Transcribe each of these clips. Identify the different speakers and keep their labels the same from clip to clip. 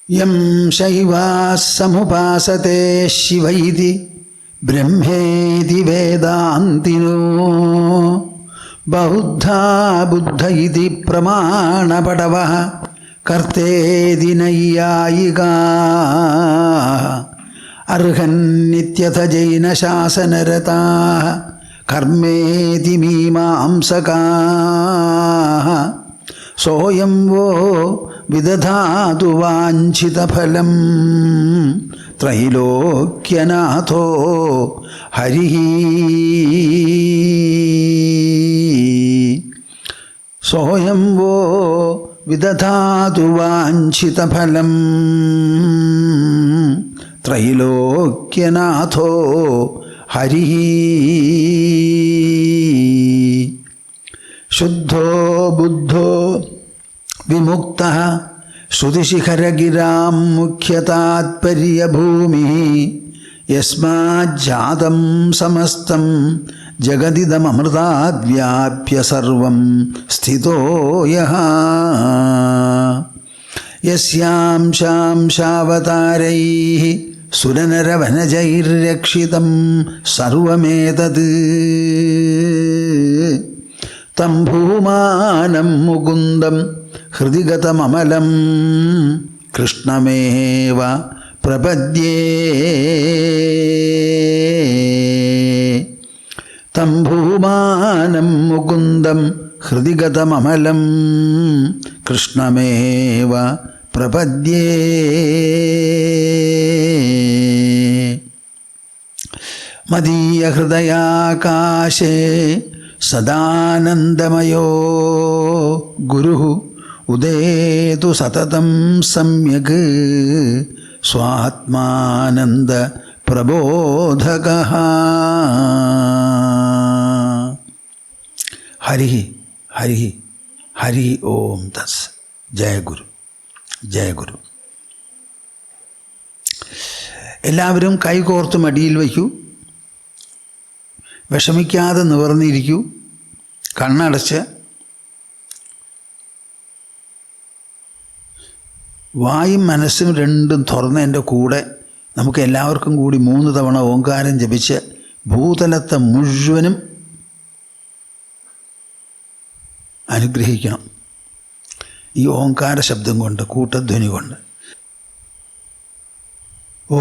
Speaker 1: യം ശൈവാഃ സമുപാസത്തെ ശിവൈതി ബ്രഹ്മേതി വേദാന്തിനോ ബൗദ്ധാ ബുദ്ധ ഇതി പ്രമാണപടവഃ കർത്തേതി നൈയായികാഃ അർഹന്നിത്യഥ ജൈനശാസനരതാഃ കർമ്മേതി മീമാംസകാഃ സോയം വോ വിദധാതു വാഞ്ചിതഫലം ത്രൈലോക്യനാഥോ ഹരിഃ. സോയം വോ വിദധാതു വാഞ്ചിതഫലം ത്രൈലോക്യനാഥോ ഹരിഃ. ശുദ്ധോ ബുദ്ധോ വിമുക്തഃ ശ്രുതിശിഖരഗിരാം മുഖ്യതാത്പര്യഭൂമിഃ യസ്മാജ്ജാതം സമസ്തം ജഗദിദമമൃതാദ്വ്യാപ്യ സർവം സ്ഥിതോ യഃ. യസ്യാംശാംശാവതാരൈഃ സുരനരവനജൈർരക്ഷിതം സർവമേതത് തം ഭൂമാനം മുകുന്ദം ഹൃദിഗതമമലം കൃഷ്ണമേവ പ്രപദ്യേ. തം ഭൂമാനം മുകുന്ദം ഹൃദിഗതമമലം കൃഷ്ണമേവ പ്രപദ്യേ. മദീയ ഹൃദയാകാശേ സദാനന്ദമയോ ഗുരുഃ ഉദേതു സതതം സമ്യക് സ്വാത്മാനന്ദ പ്രബോധകഃ. ഹരി ഹരി ഹരി ഓം തസ്. ജയ ഗുരു, ജയ ഗുരു. എല്ലാവരും കൈകോർത്ത് മടിയിൽ വയ്ക്കൂ. വിഷമിക്കാതെ നിവർന്നിരിക്കൂ. കണ്ണടച്ച് വായും മനസ്സും രണ്ടും തുറന്ന് എൻ്റെ കൂടെ നമുക്ക് എല്ലാവർക്കും കൂടി 3 തവണ ഓങ്കാരം ജപിച്ച് ഭൂതലത്തെ മുഴുവനും അനുഗ്രഹിക്കണം. ഈ ഓങ്കാര ശബ്ദം കൊണ്ട്, കൂട്ടധ്വനി കൊണ്ട്. ഓ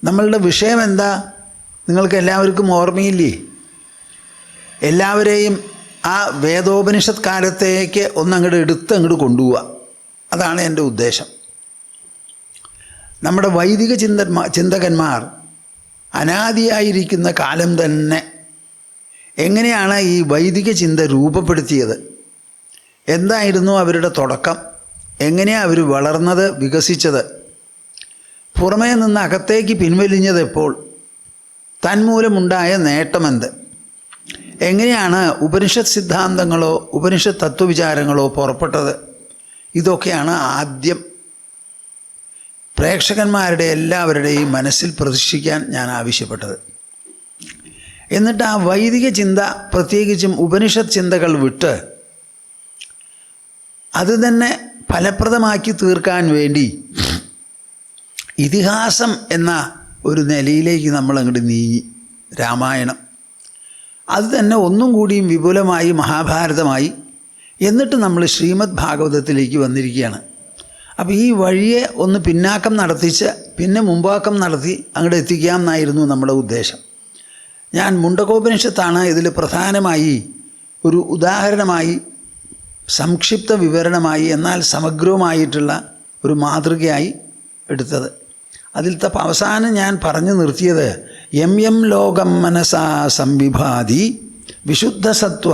Speaker 1: നമ്മളുടെ വിഷയം എന്താ നിങ്ങൾക്ക് എല്ലാവർക്കും ഓർമ്മയില്ലേ? എല്ലാവരെയും ആ വേദോപനിഷത്ത് കാലത്തേക്ക് ഒന്നങ്ങോട്ട് അങ്ങോട്ട് കൊണ്ടുപോവുക. അതാണ് എൻ്റെ ഉദ്ദേശം. നമ്മുടെ വൈദിക ചിന്തകന്മാർ അനാദിയായിരിക്കുന്ന കാലം തന്നെ എങ്ങനെയാണ് ഈ വൈദിക ചിന്ത രൂപപ്പെടുത്തിയത്? എന്തായിരുന്നു അവരുടെ തുടക്കം? എങ്ങനെയാണ് അവർ വളർന്നത്, വികസിച്ചത്? പുറമേ നിന്ന് അകത്തേക്ക് പിൻവലിഞ്ഞത് എപ്പോൾ? തന്മൂലമുണ്ടായ നേട്ടമെന്ത്? എങ്ങനെയാണ് ഉപനിഷത്ത് സിദ്ധാന്തങ്ങളോ ഉപനിഷത്ത് തത്വവിചാരങ്ങളോ പുറപ്പെട്ടത്? ഇതൊക്കെയാണ് ആദ്യം പ്രേക്ഷകന്മാരുടെ എല്ലാവരുടെയും മനസ്സിൽ പ്രതിഷ്ഠിക്കാൻ ഞാൻ ആവശ്യപ്പെട്ടത്. എന്നിട്ട് ആ വൈദിക ചിന്ത, പ്രത്യേകിച്ചും ഉപനിഷത്ത് ചിന്തകൾ വിട്ട് അത് തന്നെ ഫലപ്രദമാക്കി തീർക്കാൻ വേണ്ടി ഇതിഹാസം എന്ന ഒരു നിലയിലേക്ക് നമ്മൾ അങ്ങോട്ട് നീങ്ങി. രാമായണം, അത് തന്നെ ഒന്നും കൂടിയും വിപുലമായി മഹാഭാരതമായി. എന്നിട്ട് നമ്മൾ ശ്രീമദ് ഭാഗവതത്തിലേക്ക് വന്നിരിക്കുകയാണ്. അപ്പോൾ ഈ വഴിയെ ഒന്ന് പിന്നാക്കം നടത്തിച്ച് പിന്നെ മുമ്പാക്കം നടത്തി അങ്ങോട്ട് എത്തിക്കാം എന്നായിരുന്നു നമ്മുടെ ഉദ്ദേശം. ഞാൻ മുണ്ടകോപനിഷത്താണ് ഇതിൽ പ്രധാനമായി ഒരു ഉദാഹരണമായി, സംക്ഷിപ്ത വിവരണമായി, എന്നാൽ സമഗ്രവുമായിട്ടുള്ള ഒരു മാതൃകയായി എടുത്തത്. അതിലത്തെ അവസാനം ഞാൻ പറഞ്ഞു നിർത്തിയത് യം ലോകം മനസാ സംവിഭാതി വിശുദ്ധസത്വ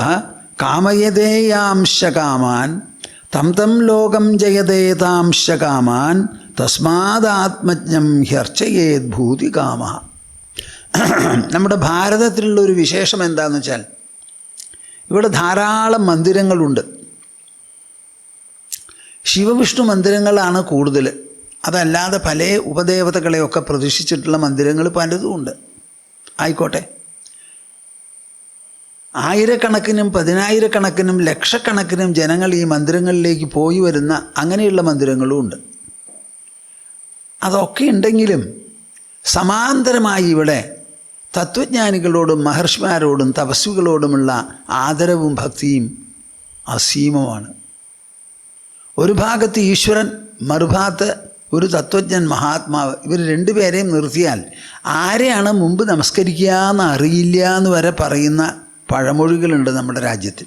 Speaker 1: കാമയതേയാംശകാമാൻ തം ലോകം ജയതേതാംശകാമാൻ തസ്മാദാത്മജ്ഞം ഹ്യർച്ചയേത് ഭൂതികാമ. നമ്മുടെ ഭാരതത്തിലുള്ളൊരു വിശേഷം എന്താണെന്ന് വെച്ചാൽ ഇവിടെ ധാരാളം മന്ദിരങ്ങളുണ്ട്. ശിവവിഷ്ണു മന്ദിരങ്ങളാണ് കൂടുതൽ. അതല്ലാതെ പല ഉപദേവതകളെയൊക്കെ പ്രതിഷ്ഠിച്ചിട്ടുള്ള മന്ദിരങ്ങൾ പലതുമുണ്ട്. ആയിക്കോട്ടെ, ആയിരക്കണക്കിനും പതിനായിരക്കണക്കിനും ലക്ഷക്കണക്കിനും ജനങ്ങൾ ഈ മന്ദിരങ്ങളിലേക്ക് പോയി വരുന്ന അങ്ങനെയുള്ള മന്ദിരങ്ങളും ഉണ്ട്. അതൊക്കെ ഉണ്ടെങ്കിലും സമാന്തരമായി ഇവിടെ തത്വജ്ഞാനികളോടും മഹർഷിമാരോടും തപസ്വികളോടുമുള്ള ആദരവും ഭക്തിയും അസീമമാണ്. ഒരു ഭാഗത്ത് ഈശ്വരൻ, മറുഭാഗത്ത് ഒരു തത്വജ്ഞൻ മഹാത്മാവ്. ഇവർ രണ്ടുപേരെയും നിർത്തിയാൽ ആരെയാണ് മുമ്പ് നമസ്കരിക്കുക എന്ന് അറിയില്ല എന്ന് വരെ പറയുന്ന പഴമൊഴികളുണ്ട് നമ്മുടെ രാജ്യത്തിൽ.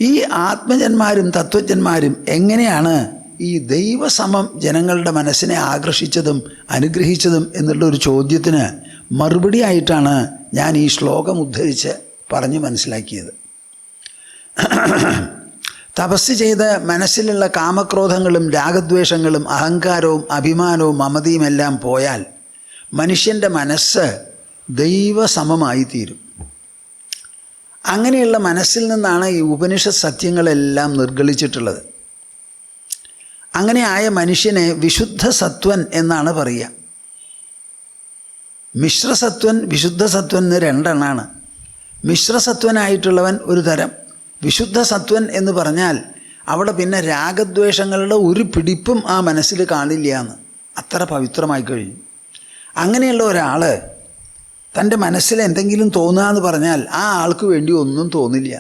Speaker 1: ഈ ആത്മജന്മാരും തത്വജ്ഞന്മാരും എങ്ങനെയാണ് ഈ ദൈവസമം ജനങ്ങളുടെ മനസ്സിനെ ആകർഷിച്ചതും അനുഗ്രഹിച്ചതും എന്നുള്ളൊരു ചോദ്യത്തിന് മറുപടിയായിട്ടാണ് ഞാൻ ഈ ശ്ലോകം ഉദ്ധരിച്ച് പറഞ്ഞു മനസ്സിലാക്കിയത്. തപസ് ചെയ്ത് മനസ്സിലുള്ള കാമക്രോധങ്ങളും രാഗദ്വേഷങ്ങളും അഹങ്കാരവും അഭിമാനവും മമതയും എല്ലാം പോയാൽ മനുഷ്യൻ്റെ മനസ്സ് ദൈവസമമായി തീരും. അങ്ങനെയുള്ള മനസ്സിൽ നിന്നാണ് ഈ ഉപനിഷത്ത് സത്യങ്ങളെല്ലാം നിർഗളിച്ചിട്ടുള്ളത്. അങ്ങനെ ആയ മനുഷ്യനെ വിശുദ്ധ സത്വൻ എന്നാണ് പറയുക. മിശ്രസത്വൻ, വിശുദ്ധ സത്വൻ എന്ന് രണ്ടെണ്ണാണ്. മിശ്രസത്വനായിട്ടുള്ളവൻ ഒരു തരം. വിശുദ്ധ സത്വൻ എന്ന് പറഞ്ഞാൽ അവിടെ പിന്നെ രാഗദ്വേഷങ്ങളുടെ ഒരു പിടിപ്പും ആ മനസ്സിൽ കാണില്ല എന്ന്, അത്ര പവിത്രമായി കഴിഞ്ഞു. അങ്ങനെയുള്ള ഒരാൾ തൻ്റെ മനസ്സിൽ എന്തെങ്കിലും തോന്നുക എന്ന് പറഞ്ഞാൽ ആ ആൾക്ക് വേണ്ടി ഒന്നും തോന്നില്ല.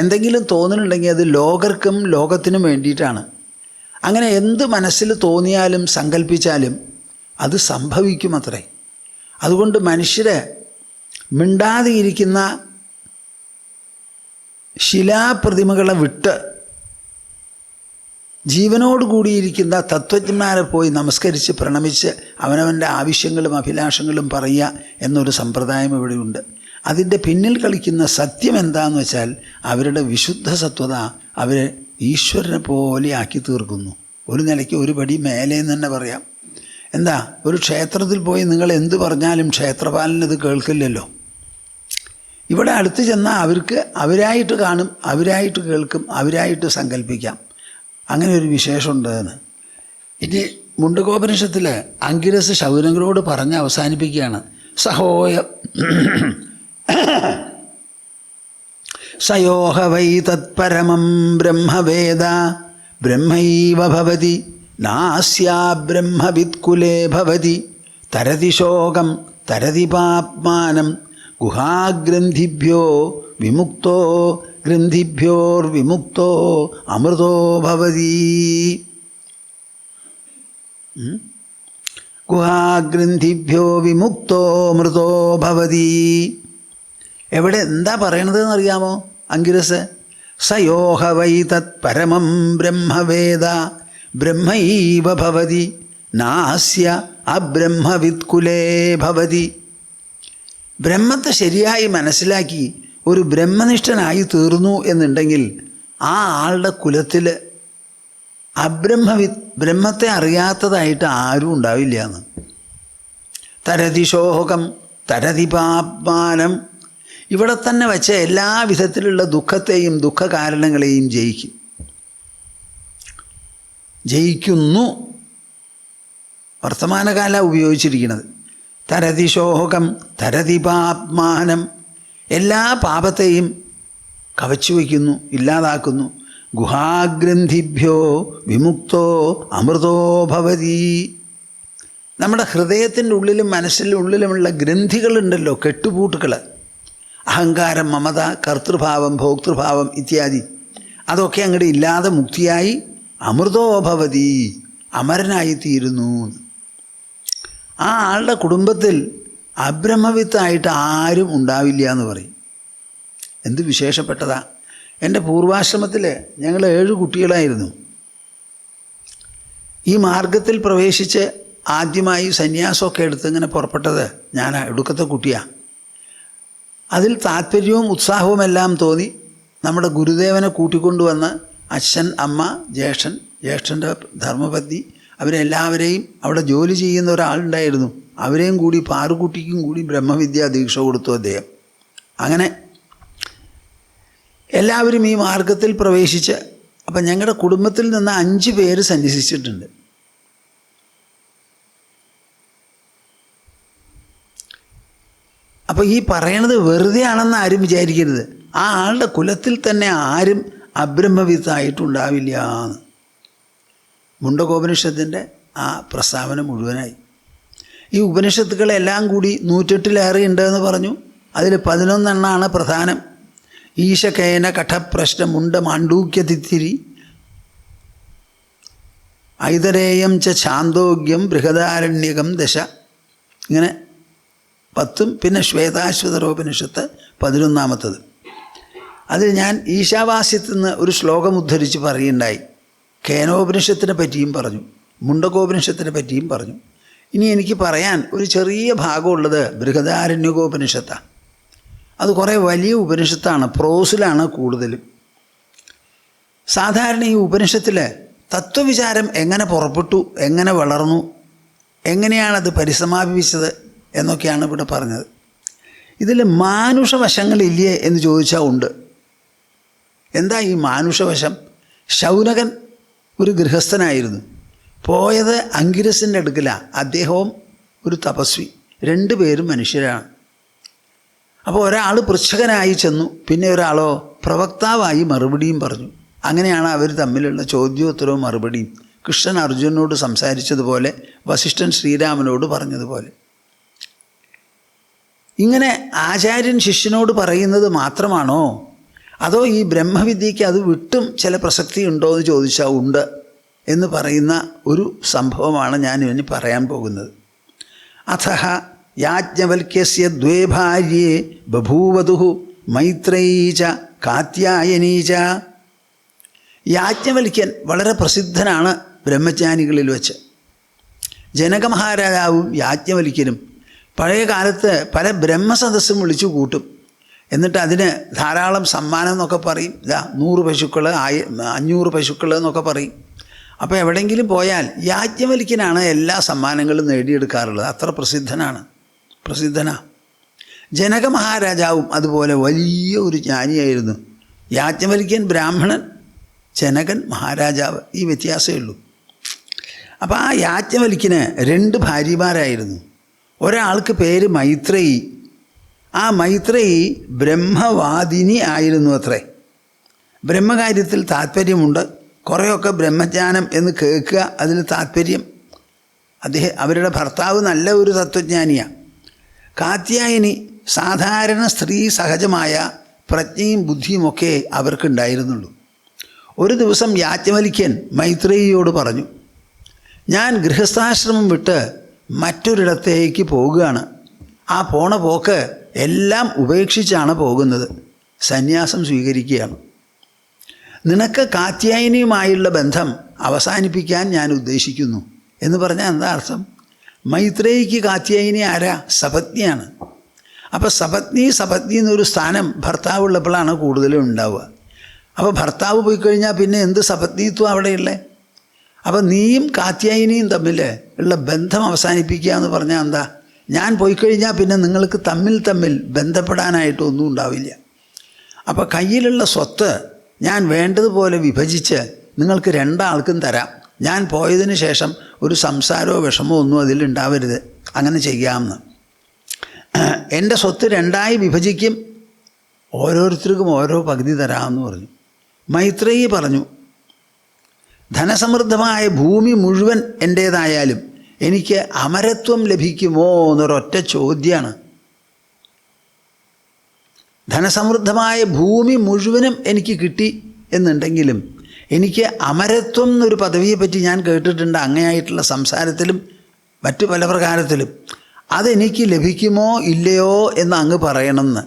Speaker 1: എന്തെങ്കിലും തോന്നുന്നുണ്ടെങ്കിൽ അത് ലോകർക്കും ലോകത്തിനും വേണ്ടിയിട്ടാണ്. അങ്ങനെ എന്ത് മനസ്സിൽ തോന്നിയാലും സങ്കല്പിച്ചാലും അത് സംഭവിക്കുമത്രേ. അതുകൊണ്ട് മനുഷ്യരെ മിണ്ടാതെ ഇരിക്കുന്ന ശിലാപ്രതിമകളെ വിട്ട് ജീവനോട് കൂടിയിരിക്കുന്ന തത്വജ്ഞന്മാരെ പോയി നമസ്കരിച്ച് പ്രണമിച്ച് അവനവൻ്റെ ആവശ്യങ്ങളും അഭിലാഷങ്ങളും പറയുക എന്നൊരു സമ്പ്രദായം ഇവിടെയുണ്ട്. അതിൻ്റെ പിന്നിൽ കളിക്കുന്ന സത്യം എന്താണെന്ന് വെച്ചാൽ അവരുടെ വിശുദ്ധ സത്വത അവരെ ഈശ്വരനെ പോലെ ആക്കി തീർക്കുന്നു. ഒരു നിലയ്ക്ക് ഒരു പടി മേലെ എന്ന് തന്നെ പറയാം. എന്താ, ഒരു ക്ഷേത്രത്തിൽ പോയി നിങ്ങൾ എന്ത് പറഞ്ഞാലും ക്ഷേത്രപാലനത് കേൾക്കില്ലല്ലോ. ഇവിടെ അടുത്ത് ചെന്നാൽ അവർക്ക് അവരായിട്ട് കാണും, അവരായിട്ട് കേൾക്കും, അവരായിട്ട് സങ്കല്പിക്കാം. അങ്ങനെ ഒരു വിശേഷമുണ്ടെന്ന് ഇനി മുണ്ടകോപനിഷത്തിൽ അങ്കിരസ് ശൗനകരോട് പറഞ്ഞ് അവസാനിപ്പിക്കുകയാണ്. സയോഹ വൈ തത്പരമം ബ്രഹ്മവേദ ബ്രഹ്മൈവ ഭവതി നാസ്യാ ബ്രഹ്മവിത്കുലേ ഭവതി തരതി ശോകം തരതി പാപ്മാനം ഗുഹാഗ്രന്ഥിഭ്യോ വിമുക്തോ ഗ്രന്ഥിഭ്യോർവിമുക്തോ അമൃതോ ഭവതി. ഗുഹാഗ്രന്ഥിഭ്യോ വിമുക്തോ അമൃതോ ഭവതി. എവിടെ എന്താ പറയണതെന്ന് അറിയാമോ അങ്കിരസ്? സയോഹ വൈ തത് പരമം ബ്രഹ്മവേദ ബ്രഹ്മൈവ ഭവതി നാസ്യ അബ്രഹ്മവിത്കുലേ ഭവതി. ബ്രഹ്മത്തെ ശരിയായി മനസ്സിലാക്കി ഒരു ബ്രഹ്മനിഷ്ഠനായി തീർന്നു എന്നുണ്ടെങ്കിൽ ആ ആളുടെ കുലത്തിൽ ബ്രഹ്മത്തെ അറിയാത്തതായിട്ട് ആരും ഉണ്ടാവില്ല എന്ന്. തരതി ശോകം തരതി പാപ്മാനം. ഇവിടെ തന്നെ വെച്ച എല്ലാ വിധത്തിലുള്ള ദുഃഖത്തെയും ദുഃഖകാരണങ്ങളെയും ജയിക്കുന്നു. വർത്തമാനകാല ഉപയോഗിച്ചിരിക്കുന്നത് തരതി ശോകം തരതി പാപ്മാനം. എല്ലാ പാപത്തെയും കവച്ചു വയ്ക്കുന്നു, ഇല്ലാതാക്കുന്നു. ഗുഹാഗ്രന്ഥിഭ്യോ വിമുക്തോ അമൃതോ ഭവതി. നമ്മുടെ ഹൃദയത്തിൻ്റെ ഉള്ളിലും മനസ്സിൻ്റെ ഉള്ളിലുമുള്ള ഗ്രന്ഥികളുണ്ടല്ലോ, കെട്ടുപൂട്ടുകൾ, അഹങ്കാരം, മമത, കർത്തൃഭാവം, ഭോക്തൃഭാവം ഇത്യാദി അതൊക്കെ അങ്ങോട്ട് ഇല്ലാതെ മുക്തിയായി അമൃതോഭവതി, അമരനായിത്തീരുന്നു. ആ ആളുടെ കുടുംബത്തിൽ അബ്രഹ്മവിത്തായിട്ട് ആരും ഉണ്ടാവില്ല എന്ന് പറയും. എന്ത് വിശേഷപ്പെട്ടതാ! എൻ്റെ പൂർവാശ്രമത്തിൽ ഞങ്ങൾ 7 കുട്ടികളായിരുന്നു. ഈ മാർഗത്തിൽ പ്രവേശിച്ച് ആദ്യമായി സന്യാസമൊക്കെ എടുത്ത് ഇങ്ങനെ പുറപ്പെട്ടത് ഞാൻ എടുക്കത്തെ കുട്ടിയാണ്. അതിൽ താല്പര്യവും ഉത്സാഹവും എല്ലാം തോന്നി നമ്മുടെ ഗുരുദേവനെ കൂട്ടിക്കൊണ്ടുവന്ന് അച്ഛൻ, അമ്മ, ജ്യേഷ്ഠൻ, ജ്യേഷ്ഠൻ്റെ ധർമ്മപത്നി അവരെല്ലാവരെയും അവിടെ ജോലി ചെയ്യുന്ന ഒരാളുണ്ടായിരുന്നു. അവരെയും കൂടി പാറുകുട്ടിക്കും കൂടി ബ്രഹ്മവിദ്യാ ദീക്ഷ കൊടുത്തു അദ്ദേഹം. അങ്ങനെ എല്ലാവരും ഈ മാർഗത്തിൽ പ്രവേശിച്ച്, അപ്പം ഞങ്ങളുടെ കുടുംബത്തിൽ നിന്ന് 5 പേര് സന്യസിച്ചിട്ടുണ്ട്. അപ്പോൾ ഈ പറയണത് വെറുതെ ആണെന്ന് ആരും വിചാരിക്കരുത്. ആ ആളുടെ കുലത്തിൽ തന്നെ ആരും അബ്രഹ്മവിത്തായിട്ടുണ്ടാവില്ല എന്ന് മുണ്ടകോപനിഷത്തിൻ്റെ ആ പ്രസ്താവന മുഴുവനായി. ഈ ഉപനിഷത്തുക്കളെല്ലാം കൂടി 108 ഉണ്ടെന്ന് പറഞ്ഞു. അതിൽ 11 പ്രധാനം. ഈശകേന കഠപ്രശ്ന മുണ്ട മാണ്ഡൂക്യതിത്തിരി ഐതരേയം ച ഛാന്തോഗ്യം ബൃഹദാരണ്യകം ദശ, ഇങ്ങനെ 10. പിന്നെ ശ്വേതാശ്വതരോപനിഷത്ത് 11. അതിൽ ഞാൻ ഈശാവാസ്യത്തിൽ നിന്ന് ഒരു ശ്ലോകം ഉദ്ധരിച്ച് പറയുണ്ടായി. കേനോപനിഷത്തിനെ പറ്റിയും പറഞ്ഞു, മുണ്ടകോപനിഷത്തിനെ പറ്റിയും പറഞ്ഞു. ഇനി എനിക്ക് പറയാൻ ഒരു ചെറിയ ഭാഗമുള്ളത് ബൃഹദാരണ്യകോപനിഷത്താണ്. അത് കുറേ വലിയ ഉപനിഷത്താണ്, പ്രോസിലാണ് കൂടുതലും. സാധാരണ ഈ ഉപനിഷത്തിൽ തത്വവിചാരം എങ്ങനെ പുറപ്പെട്ടു, എങ്ങനെ വളർന്നു, എങ്ങനെയാണത് പരിസമാപിച്ചത് എന്നൊക്കെയാണ് ഇവിടെ പറഞ്ഞത്. ഇതിൽ മാനുഷവശങ്ങളില്ലേ എന്ന് ചോദിച്ചാൽ ഉണ്ട്. എന്താ ഈ മാനുഷവശം? ശൗനകൻ ഒരു ഗൃഹസ്ഥനായിരുന്നു. പോയത് അങ്കിരസിൻ്റെ അടുക്കലാണ്. അദ്ദേഹവും ഒരു തപസ്വി, 2 പേരും മനുഷ്യരാണ്. അപ്പോൾ ഒരാൾ പൃച്ഛകനായി ചെന്നു, പിന്നെ ഒരാളോ പ്രവക്താവായി മറുപടിയും പറഞ്ഞു. അങ്ങനെയാണ് അവർ തമ്മിലുള്ള ചോദ്യോത്തരവും മറുപടിയും. കൃഷ്ണൻ അർജുനനോട് സംസാരിച്ചതുപോലെ, വസിഷ്ഠൻ ശ്രീരാമനോട് പറഞ്ഞതുപോലെ. ഇങ്ങനെ ആചാര്യൻ ശിഷ്യനോട് പറയുന്നത് മാത്രമാണോ, അതോ ഈ ബ്രഹ്മവിദ്യയ്ക്ക് അത് വിട്ടും ചില പ്രസക്തി ഉണ്ടോ എന്ന് ചോദിച്ചാൽ ഉണ്ട് എന്ന് പറയുന്ന ഒരു സംഭവമാണ് ഞാൻ ഇനി പറയാൻ പോകുന്നത്. അഥഹ യാജ്ഞവൽക്യസ്യ 2 ഭാര്യേ ബഭൂവതുഃ മൈത്രേയീ ച കാത്യായനീ ച. യാജ്ഞവൽക്യൻ വളരെ പ്രസിദ്ധനാണ് ബ്രഹ്മജ്ഞാനികളിൽ വെച്ച്. ജനകമഹാരാജാവും യാജ്ഞവൽക്യനും പഴയ കാലത്ത് പല ബ്രഹ്മസദസ്സും വിളിച്ചു കൂട്ടും. എന്നിട്ട് അതിന് ധാരാളം സമ്മാനം എന്നൊക്കെ പറയും. 100 പശുക്കൾ, 500 പശുക്കൾ എന്നൊക്കെ പറയും. അപ്പോൾ എവിടെയെങ്കിലും പോയാൽ യാജ്ഞവൽക്യനാണ് എല്ലാ സമ്മാനങ്ങളും നേടിയെടുക്കാറുള്ളത്. അത്ര പ്രസിദ്ധനാ. ജനകമഹാരാജാവും അതുപോലെ വലിയ ഒരു ജ്ഞാനിയായിരുന്നു. യാജ്ഞവൽക്യൻ ബ്രാഹ്മണൻ, ജനകൻ മഹാരാജാവ്, ഈ വ്യത്യാസമേ ഉള്ളൂ. അപ്പോൾ ആ യാജ്ഞവൽക്യന് 2 ഭാര്യമാരായിരുന്നു. ഒരാൾക്ക് പേര് മൈത്രേയി. ആ മൈത്രേയി ബ്രഹ്മവാദിനി ആയിരുന്നു അത്രേ. ബ്രഹ്മകാര്യത്തിൽ താല്പര്യമുണ്ട്. കുറേയൊക്കെ ബ്രഹ്മജ്ഞാനം എന്ന് കേൾക്കുക, അതിൽ താല്പര്യം. അവരുടെ ഭർത്താവ് നല്ല ഒരു തത്വജ്ഞാനിയാണ്. കാത്യായനി സാധാരണ സ്ത്രീ സഹജമായ പ്രജ്ഞയും ബുദ്ധിയുമൊക്കെ അവർക്കുണ്ടായിരുന്നുള്ളൂ. ഒരു ദിവസം യാജ്ഞവൽക്യൻ മൈത്രേയിയോട് പറഞ്ഞു, ഞാൻ ഗൃഹസ്ഥാശ്രമം വിട്ട് മറ്റൊരിടത്തേക്ക് പോകുകയാണ്. ആ പോണ പോക്ക് എല്ലാം ഉപേക്ഷിച്ചാണ് പോകുന്നത്. സന്യാസം സ്വീകരിക്കുകയാണ്. നിനക്ക് കാത്യായനിയുമായുള്ള ബന്ധം അവസാനിപ്പിക്കാൻ ഞാൻ ഉദ്ദേശിക്കുന്നു എന്ന് പറഞ്ഞാൽ എന്താ അർത്ഥം? മൈത്രേയിക്ക് കാത്യായനി ആരാ? സപത്നിയാണ്. അപ്പോൾ സപത്നി എന്നൊരു സ്ഥാനം ഭർത്താവുള്ളപ്പോഴാണ് കൂടുതലും ഉണ്ടാവുക. അപ്പോൾ ഭർത്താവ് പോയി കഴിഞ്ഞാൽ പിന്നെ എന്ത് സപത്നിത്വം അവിടെയുള്ളത്? അപ്പോൾ നീയും കാത്യായനിയും തമ്മിൽ ഉള്ള ബന്ധം അവസാനിപ്പിക്കുക എന്ന് പറഞ്ഞാൽ എന്താ? ഞാൻ പോയിക്കഴിഞ്ഞാൽ പിന്നെ നിങ്ങൾക്ക് തമ്മിൽ ബന്ധപ്പെടാനായിട്ടൊന്നും ഉണ്ടാവില്ല. അപ്പോൾ കയ്യിലുള്ള സ്വത്ത് ഞാൻ വേണ്ടതുപോലെ വിഭജിച്ച് നിങ്ങൾക്ക് 2 ആൾക്കും തരാം. ഞാൻ പോയതിന് ശേഷം ഒരു സംസാരമോ വിഷമോ ഒന്നും അതിലുണ്ടാവരുത്. അങ്ങനെ ചെയ്യാമെന്ന്. എൻ്റെ സ്വത്ത് 2ആയി വിഭജിക്കും, ഓരോരുത്തർക്കും ഓരോ പകുതി തരാമെന്ന് പറഞ്ഞു. മൈത്രേയി പറഞ്ഞു, ധനസമൃദ്ധമായ ഭൂമി മുഴുവൻ എൻ്റേതായാലും എനിക്ക് അമരത്വം ലഭിക്കുമോ എന്നൊരൊറ്റ ചോദ്യമാണ്. ധനസമൃദ്ധമായ ഭൂമി മുഴുവനും എനിക്ക് കിട്ടി എന്നുണ്ടെങ്കിലും എനിക്ക് അമരത്വം എന്നൊരു പദവിയെപ്പറ്റി ഞാൻ കേട്ടിട്ടുണ്ട് അങ്ങയായിട്ടുള്ള സംസാരത്തിലും മറ്റു പല പ്രകാരത്തിലും. അതെനിക്ക് ലഭിക്കുമോ ഇല്ലയോ എന്ന് അങ്ങ് പറയണമെന്ന്.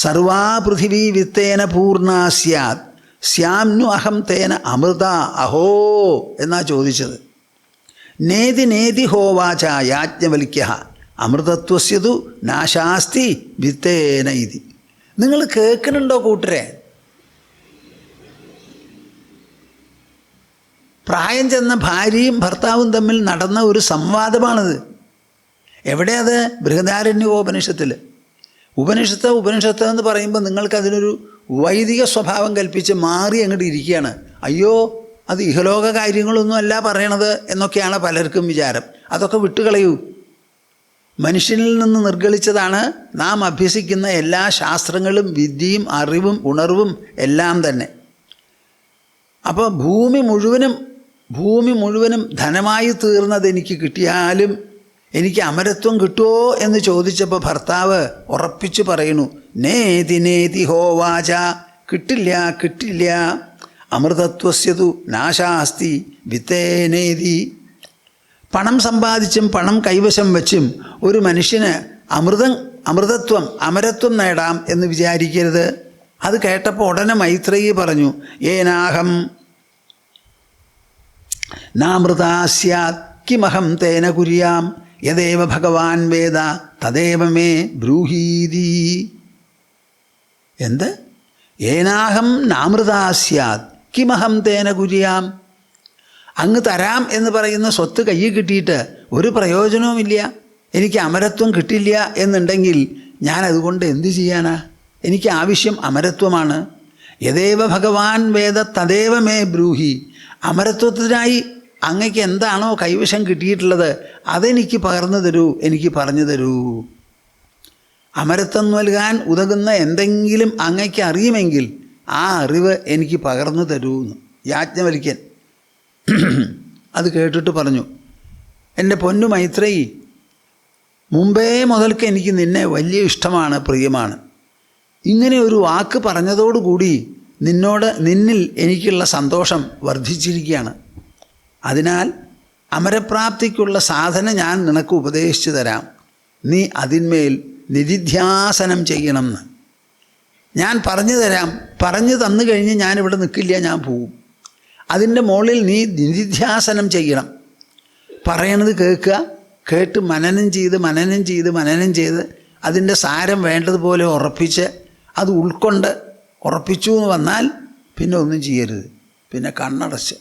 Speaker 1: സർവാ പൃഥിവീ വിത്തേന പൂർണ്ണ സ്യാത് സ്യാംനു അഹം തേന അമൃത അഹോ എന്നാ ചോദിച്ചത്. നേതി നേതി ഹോവാച യാജ്ഞവൽക്യ അമൃതത്വസ്യതു നാശാസ്തി വിത്തേന ഇതി. നിങ്ങൾ കേൾക്കുന്നുണ്ടോ കൂട്ടരെ? പ്രായം ചെന്ന ഭാര്യയും ഭർത്താവും തമ്മിൽ നടന്ന ഒരു സംവാദമാണിത്. എവിടെയത്? ബൃഹദാരണ്യോപനിഷത്തിൽ. ഉപനിഷത്ത് എന്ന് പറയുമ്പോൾ നിങ്ങൾക്കതിനൊരു വൈദിക സ്വഭാവം കൽപ്പിച്ച് മാറി അങ്ങോട്ട് ഇരിക്കുകയാണ്. അയ്യോ, അത് ഇഹലോക കാര്യങ്ങളൊന്നും അല്ല പറയണത് എന്നൊക്കെയാണ് പലർക്കും വിചാരം. അതൊക്കെ വിട്ടുകളയൂ. മനുഷ്യനിൽ നിന്ന് നിർഗളിച്ചതാണ് നാം അഭ്യസിക്കുന്ന എല്ലാ ശാസ്ത്രങ്ങളും വിദ്യയും അറിവും ഉണർവും എല്ലാം തന്നെ. അപ്പോൾ ഭൂമി മുഴുവനും ധനമായി തീർന്നത് എനിക്ക് കിട്ടിയാലും എനിക്ക് അമരത്വം കിട്ടുമോ എന്ന് ചോദിച്ചപ്പോൾ ഭർത്താവ് ഉറപ്പിച്ചു പറയുന്നു, നേതി നേതി ഹോവാച, കിട്ടില്ല. അമൃതത്വസ്യതു നാശാസ്തി വിത്തേനേതി. പണം സമ്പാദിച്ചും പണം കൈവശം വച്ചും ഒരു മനുഷ്യന് അമരത്വം നേടാം എന്ന് വിചാരിക്കരുത്. അത് കേട്ടപ്പോൾ ഉടനെ മൈത്രേയി പറഞ്ഞു, ഏനാഹം നാമൃതാ സ്യാത് കിമഹം തേന കുര്യാം യദേവ ഭഗവാൻ വേദ തദേവ മേ ബ്രൂഹീതി. എന്ത്? ഏനാഹം നാമൃതാ സ്യാത് കിമഹം തേന കുര്യാം. അങ്ങ് തരാം എന്ന് പറയുന്ന സ്വത്ത് കയ്യിൽ കിട്ടിയിട്ട് ഒരു പ്രയോജനവുമില്ല, എനിക്ക് അമരത്വം കിട്ടില്ല എന്നുണ്ടെങ്കിൽ ഞാൻ അതുകൊണ്ട് എന്തു ചെയ്യാനാ? എനിക്ക് ആവശ്യം അമരത്വമാണ്. യദേവ ഭഗവാൻ വേദ തദേവ മേ ബ്രൂഹി. അമരത്വത്തിനായി അങ്ങയ്ക്ക് എന്താണോ കൈവശം കിട്ടിയിട്ടുള്ളത് അതെനിക്ക് പകർന്നു തരൂ, എനിക്ക് പറഞ്ഞു തരൂ. അമരത്വം നൽകാൻ ഉതകുന്ന എന്തെങ്കിലും അങ്ങയ്ക്ക് അറിയുമെങ്കിൽ ആ അറിവ് എനിക്ക് പകർന്നു തരൂ എന്ന് യാജ്ഞവൽക്യൻ. അത് കേട്ടിട്ട് പറഞ്ഞു, എൻ്റെ പൊന്നു മൈത്രേയി, മുമ്പേ മുതൽക്ക് എനിക്ക് നിന്നെ വലിയ ഇഷ്ടമാണ്, പ്രിയമാണ്. ഇങ്ങനെ ഒരു വാക്ക് പറഞ്ഞതോടുകൂടി നിന്നിൽ എനിക്കുള്ള സന്തോഷം വർദ്ധിച്ചിരിക്കുകയാണ്. അതിനാൽ അമരപ്രാപ്തിക്കുള്ള സാധന ഞാൻ നിനക്ക് ഉപദേശിച്ചു തരാം. നീ അതിന്മേൽ നിധിധ്യാസനം ചെയ്യണമെന്ന് ഞാൻ പറഞ്ഞു തരാം. പറഞ്ഞു തന്നു കഴിഞ്ഞ് ഞാനിവിടെ നിൽക്കില്ല, ഞാൻ പോവും. അതിൻ്റെ മുകളിൽ നീ നിധിധ്യാസനം ചെയ്യണം. പറയണത് കേട്ട് മനനം ചെയ്ത് അതിൻ്റെ സാരം വേണ്ടതുപോലെ ഉറപ്പിച്ച് അത് ഉൾക്കൊണ്ട് ഉറപ്പിച്ചു എന്ന് വന്നാൽ പിന്നെ ഒന്നും ചെയ്യരുത്. പിന്നെ കണ്ണടച്ച്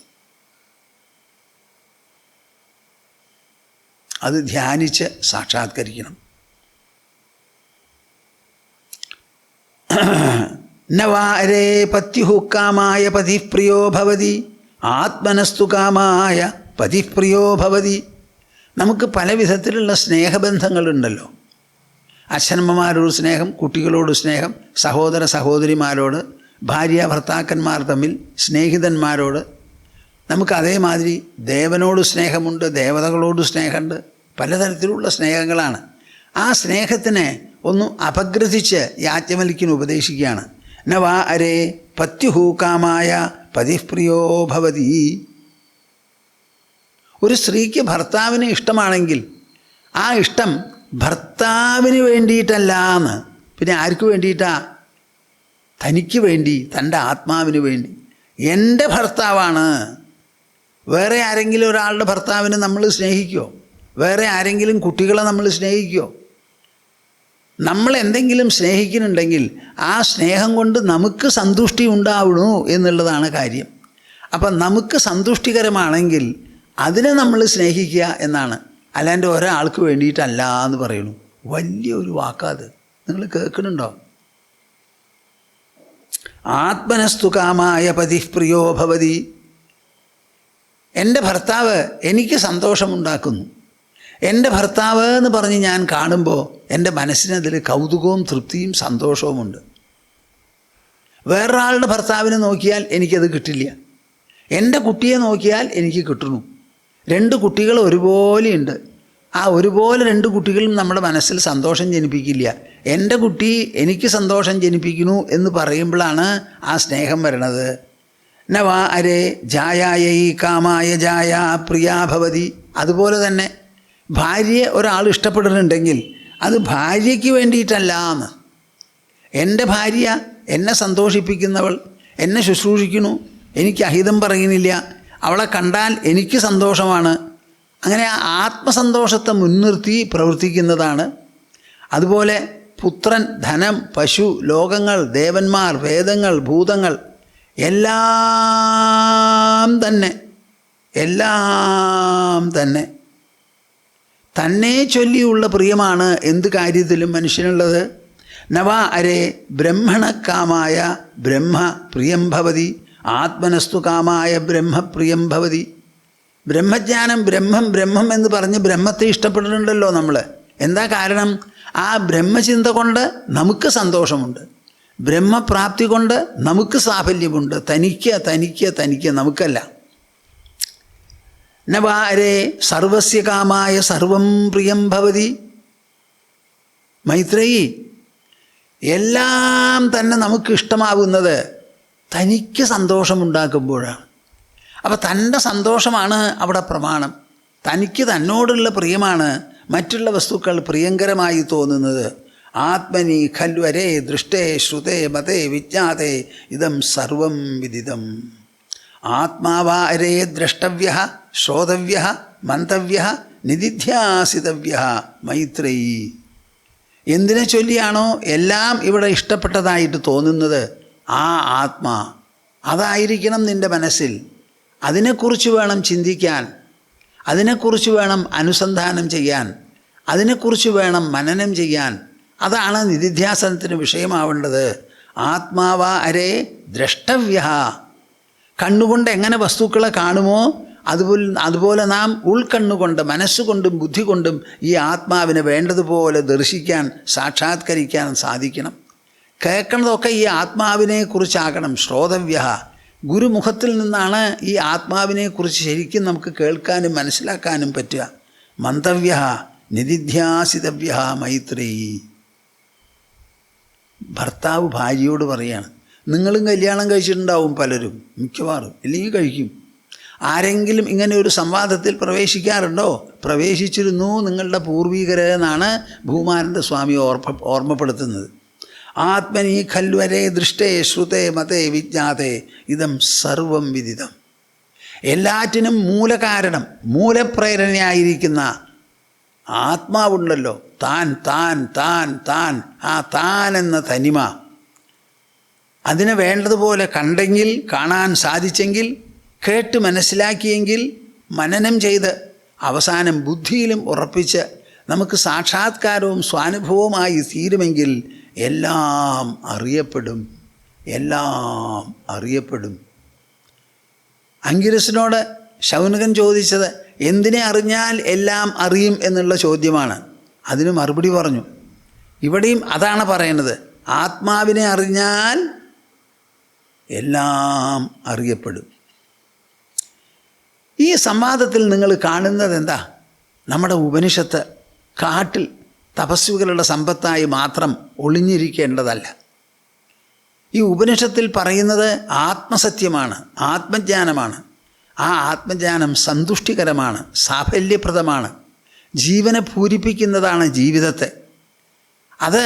Speaker 1: അത് ധ്യാനിച്ച് സാക്ഷാത്കരിക്കണം. നവാരേ പത്യുഃകാമായ പതിപ്രിയോ ഭവതി ആത്മനസ്തു കാമായ പതിപ്രിയോ ഭവതി. നമുക്ക് പല വിധത്തിലുള്ള സ്നേഹബന്ധങ്ങളുണ്ടല്ലോ. അച്ഛനമ്മമാരോട് സ്നേഹം, കുട്ടികളോട് സ്നേഹം, സഹോദര സഹോദരിമാരോട്, ഭാര്യ ഭർത്താക്കന്മാർ തമ്മിൽ, സ്നേഹിതന്മാരോട്. നമുക്ക് അതേമാതിരി ദേവനോട് സ്നേഹമുണ്ട്, ദേവതകളോട് സ്നേഹമുണ്ട്, പലതരത്തിലുള്ള സ്നേഹങ്ങളാണ്. ആ സ്നേഹത്തിനെ ഒന്ന് അപഗ്രഥിച്ച് യാജ്ഞവൽക്യൻ ഉപദേശിക്കുകയാണ്. നവാ അരേ പത്യുഃകാമായ പതിപ്രിയോ ഭവതി. ഒരു സ്ത്രീക്ക് ഭർത്താവിന് ഇഷ്ടമാണെങ്കിൽ ആ ഇഷ്ടം ഭർത്താവിന് വേണ്ടിയിട്ടല്ല എന്ന്, പിന്നെ ആർക്ക് വേണ്ടിയിട്ടാ? തനിക്ക് വേണ്ടി, തൻ്റെ ആത്മാവിന് വേണ്ടി. എൻ്റെ ഭർത്താവാണ്. വേറെ ആരെങ്കിലും ഒരാളുടെ ഭർത്താവിനെ നമ്മൾ സ്നേഹിക്കുമോ? വേറെ ആരെങ്കിലും കുട്ടികളെ നമ്മൾ സ്നേഹിക്കുമോ? നമ്മൾ എന്തെങ്കിലും സ്നേഹിക്കുന്നുണ്ടെങ്കിൽ ആ സ്നേഹം കൊണ്ട് നമുക്ക് സന്തുഷ്ടി ഉണ്ടാവണു എന്നുള്ളതാണ് കാര്യം. അപ്പം നമുക്ക് സന്തുഷ്ടികരമാണെങ്കിൽ അതിനെ നമ്മൾ സ്നേഹിക്കുക എന്നാണ്. അല്ലാണ്ട് ഒരാൾക്ക് വേണ്ടിയിട്ടല്ല എന്ന് പറയുന്നു. വലിയൊരു വാക്കാത്. നിങ്ങൾ കേൾക്കുന്നുണ്ടോ? ആത്മനസ്തു കാമായ പതിപ്രിയോ ഭവതി. എൻ്റെ ഭർത്താവ് എനിക്ക് സന്തോഷമുണ്ടാക്കുന്നു. എൻ്റെ ഭർത്താവ് എന്ന് പറഞ്ഞ് ഞാൻ കാണുമ്പോൾ എൻ്റെ മനസ്സിനതിൽ കൗതുകവും തൃപ്തിയും സന്തോഷവുമുണ്ട്. വേറൊരാളുടെ ഭർത്താവിനെ നോക്കിയാൽ എനിക്കത് കിട്ടില്ല. എൻ്റെ കുട്ടിയെ നോക്കിയാൽ എനിക്ക് കിട്ടുന്നു. രണ്ട് കുട്ടികൾ ഒരുപോലെയുണ്ട്. ആ ഒരുപോലെ രണ്ട് കുട്ടികളും നമ്മുടെ മനസ്സിൽ സന്തോഷം ജനിപ്പിക്കില്ല. എൻ്റെ കുട്ടി എനിക്ക് സന്തോഷം ജനിപ്പിക്കുന്നു എന്ന് പറയുമ്പോഴാണ് ആ സ്നേഹം വരണത്. നവാ അരേ ജായായൈ കാമായ ജായ പ്രിയാ ഭവതി. അതുപോലെ തന്നെ ഭാര്യയെ ഒരാൾ ഇഷ്ടപ്പെടുന്നുണ്ടെങ്കിൽ അത് ഭാര്യയ്ക്ക് വേണ്ടിയിട്ടല്ല എന്ന്. എൻ്റെ ഭാര്യ എന്നെ സന്തോഷിപ്പിക്കുന്നവൾ, എന്നെ ശുശ്രൂഷിക്കുന്നു, എനിക്ക് അഹിതം പറയുന്നില്ല, അവളെ കണ്ടാൽ എനിക്ക് സന്തോഷമാണ്. അങ്ങനെ ആ ആത്മസന്തോഷത്തെ മുൻനിർത്തി പ്രവർത്തിക്കുന്നതാണ്. അതുപോലെ പുത്രൻ, ധനം, പശു, ലോകങ്ങൾ, ദേവന്മാർ, വേദങ്ങൾ, ഭൂതങ്ങൾ എല്ലാം തന്നെ തന്നെ ചൊല്ലിയുള്ള പ്രിയമാണ് എന്ത് കാര്യത്തിലും മനുഷ്യനുള്ളത്. നവാ അരേ ബ്രഹ്മണകാമായ ബ്രഹ്മ പ്രിയം ഭവതി ആത്മനസ്തു കാമായ ബ്രഹ്മപ്രിയം ഭവതി. ബ്രഹ്മജ്ഞാനം, ബ്രഹ്മം എന്ന് പറഞ്ഞ് ബ്രഹ്മത്തെ ഇഷ്ടപ്പെടുന്നുണ്ടല്ലോ നമ്മൾ. എന്താ കാരണം? ആ ബ്രഹ്മചിന്ത കൊണ്ട് നമുക്ക് സന്തോഷമുണ്ട്, ബ്രഹ്മപ്രാപ്തി കൊണ്ട് നമുക്ക് സാഫല്യമുണ്ട്. തനിക്ക് നമുക്കല്ല. നവാരേ സർവസ്യ കാമായ സർവം പ്രിയം ഭവതി. മൈത്രേയി, എല്ലാം തന്നെ നമുക്ക് ഇഷ്ടമാകുന്നത് തനിക്ക് സന്തോഷമുണ്ടാക്കുമ്പോഴാണ്. അപ്പോൾ തൻ്റെ സന്തോഷമാണ് അവിടെ പ്രമാണം. തനിക്ക് തന്നോടുള്ള പ്രിയമാണ് മറ്റുള്ള വസ്തുക്കൾ പ്രിയങ്കരമായി തോന്നുന്നത്. ആത്മനി ഖൽവരേ ദൃഷ്ടേ ശ്രുതേ മതേ വിജ്ഞാതേ ഇതം സർവം വിദിതം. ആത്മാവാ അരേ ദ്രഷ്ടവ്യ ശ്രോതവ്യ മന്തവ്യ നിദിധ്യാസിതവ്യ മൈത്രേയി. എന്തിനെ ചൊല്ലിയാണോ എല്ലാം ഇവിടെ ഇഷ്ടപ്പെട്ടതായിട്ട് തോന്നുന്നത്, ആ ആത്മാ അതായിരിക്കണം നിൻ്റെ മനസ്സിൽ. അതിനെക്കുറിച്ച് വേണം ചിന്തിക്കാൻ, അതിനെക്കുറിച്ച് വേണം അനുസന്ധാനം ചെയ്യാൻ, അതിനെക്കുറിച്ച് വേണം മനനം ചെയ്യാൻ. അതാണ് നിധിധ്യാസനത്തിന് വിഷയമാവേണ്ടത്. ആത്മാവാ അരേ ദ്രഷ്ടവ്യ. കണ്ണുകൊണ്ട് എങ്ങനെ വസ്തുക്കളെ കാണുമോ അതുപോലെ നാം ഉൾക്കണ്ണുകൊണ്ട്, മനസ്സുകൊണ്ടും ബുദ്ധി കൊണ്ടും ഈ ആത്മാവിനെ വേണ്ടതുപോലെ ദർശിക്കാൻ, സാക്ഷാത്കരിക്കാൻ സാധിക്കണം. കേൾക്കുന്നതൊക്കെ ഈ ആത്മാവിനെക്കുറിച്ചാകണം. ശ്രോതവ്യ, ഗുരുമുഖത്തിൽ നിന്നാണ് ഈ ആത്മാവിനെക്കുറിച്ച് ശരിക്കും നമുക്ക് കേൾക്കാനും മനസ്സിലാക്കാനും പറ്റുക. മന്തവ്യ നിധിധ്യാസിതവ്യ മൈത്രേയി. ഭർത്താവ് ഭാര്യയോട് പറയാണ്, നിങ്ങളും കല്യാണം കഴിച്ചിട്ടുണ്ടാവും പലരും, മിക്കവാറും, ഇല്ലെങ്കിൽ കഴിക്കും. ആരെങ്കിലും ഇങ്ങനെ ഒരു സംവാദത്തിൽ പ്രവേശിക്കാറുണ്ടോ? പ്രവേശിച്ചിരുന്നു നിങ്ങളുടെ പൂർവികരെന്നാണ് ഭൂമാനന്ദ സ്വാമി ഓർമ്മപ്പെടുത്തുന്നത്. ആത്മനി ഖൽവരേ ദൃഷ്ടേ ശ്രുതേ മതേ വിജ്ഞാതേ ഇതം സർവം വിദിതം. എല്ലാറ്റിനും മൂലകാരണം, മൂലപ്രേരണയായിരിക്കുന്ന ആത്മാവുണ്ടല്ലോ, താൻ താൻ താൻ താൻ, ആ താൻ എന്ന തനിമ, അതിനെ വേണ്ടതുപോലെ കണ്ടെങ്കിൽ, കാണാൻ സാധിച്ചെങ്കിൽ, കേട്ട് മനസ്സിലാക്കിയെങ്കിൽ, മനനം ചെയ്ത് അവസാനം ബുദ്ധിയിലും ഉറപ്പിച്ച് നമുക്ക് സാക്ഷാത്കാരവും സ്വാനുഭവവുമായി തീരുമെങ്കിൽ എല്ലാം അറിയപ്പെടും. അങ്കിരസിനോട് ശൗനകൻ ചോദിച്ചത് എന്തിനെ അറിഞ്ഞാൽ എല്ലാം അറിയും എന്നുള്ള ചോദ്യമാണ്. അതിന് മറുപടി പറഞ്ഞു. ഇവിടെയും അതാണ് പറയുന്നത്, ആത്മാവിനെ അറിഞ്ഞാൽ എല്ലാം അറിയപ്പെടും. ഈ സംവാദത്തിൽ നിങ്ങൾ കാണുന്നത് എന്താ? നമ്മുടെ ഉപനിഷത്ത് കാട്ടിൽ തപസ്വികളുടെ സമ്പത്തായി മാത്രം ഒളിഞ്ഞിരിക്കേണ്ടതല്ല. ഈ ഉപനിഷത്തിൽ പറയുന്നത് ആത്മസത്യമാണ്, ആത്മജ്ഞാനമാണ്. ആ ആത്മജ്ഞാനം സന്തുഷ്ടികരമാണ്, സാഫല്യപ്രദമാണ്, ജീവനെ പൂരിപ്പിക്കുന്നതാണ് ജീവിതത്തെ. അത്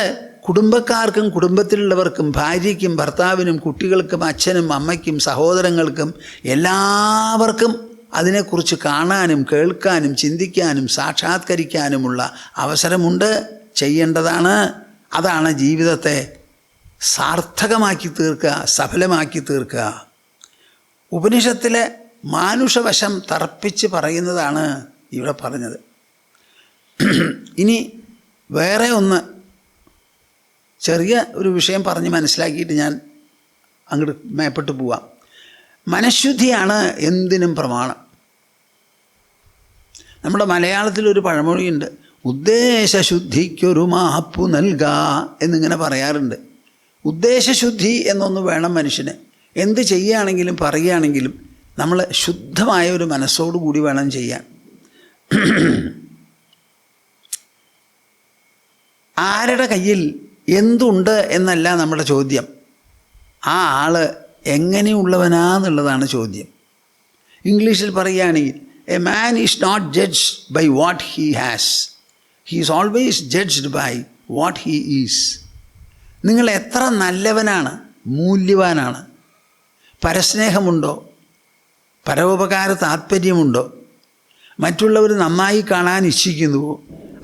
Speaker 1: കുടുംബക്കാർക്കും കുടുംബത്തിലുള്ളവർക്കും ഭാര്യയ്ക്കും ഭർത്താവിനും കുട്ടികൾക്കും അച്ഛനും അമ്മയ്ക്കും സഹോദരങ്ങൾക്കും എല്ലാവർക്കും അതിനെക്കുറിച്ച് കാണാനും കേൾക്കാനും ചിന്തിക്കാനും സാക്ഷാത്കരിക്കാനുമുള്ള അവസരമുണ്ട്, ചെയ്യേണ്ടതാണ്. അതാണ് ജീവിതത്തെ സാർത്ഥകമാക്കി തീർക്കുക, സഫലമാക്കി തീർക്കുക. ഉപനിഷത്തിലെ മാനുഷവശം തർപ്പിച്ച് പറയുന്നതാണ് ഇവിടെ പറഞ്ഞത്. ഇനി വേറെ ഒന്ന് ചെറിയ ഒരു വിഷയം പറഞ്ഞ് മനസ്സിലാക്കിയിട്ട് ഞാൻ അങ്ങോട്ട് മേപ്പെട്ട് പോവാം. മനഃശുദ്ധിയാണ് എന്തിനും പ്രമാണം. നമ്മുടെ മലയാളത്തിലൊരു പഴമൊഴിയുണ്ട്, ഉദ്ദേശശുദ്ധിക്കൊരു മാപ്പു നൽകുക എന്നിങ്ങനെ പറയാറുണ്ട്. ഉദ്ദേശശുദ്ധി എന്നൊന്ന് വേണം മനുഷ്യന്. എന്ത് ചെയ്യുകയാണെങ്കിലും പറയുകയാണെങ്കിലും നമ്മൾ ശുദ്ധമായ ഒരു മനസ്സോടുകൂടി വേണം ചെയ്യാൻ. ആരുടെ കയ്യിൽ എന്തുണ്ട് എന്നല്ല നമ്മുടെ ചോദ്യം, ആ ആള് എങ്ങനെയുള്ളവനാന്നുള്ളതാണ് ചോദ്യം. ഇംഗ്ലീഷിൽ പറയുകയാണെങ്കിൽ a man is not judge by what he has, he is always judged by what he is. നിങ്ങൾ എത്ര നല്ലവനാണ്, മൂല്യവാനാണ്, പരസ്നേഹമുണ്ടോ, പരോപകാര താല്പര്യമുണ്ടോ, മറ്റുള്ളവർ നന്നായി കാണാൻ ഇച്ഛിക്കുന്നുവോ,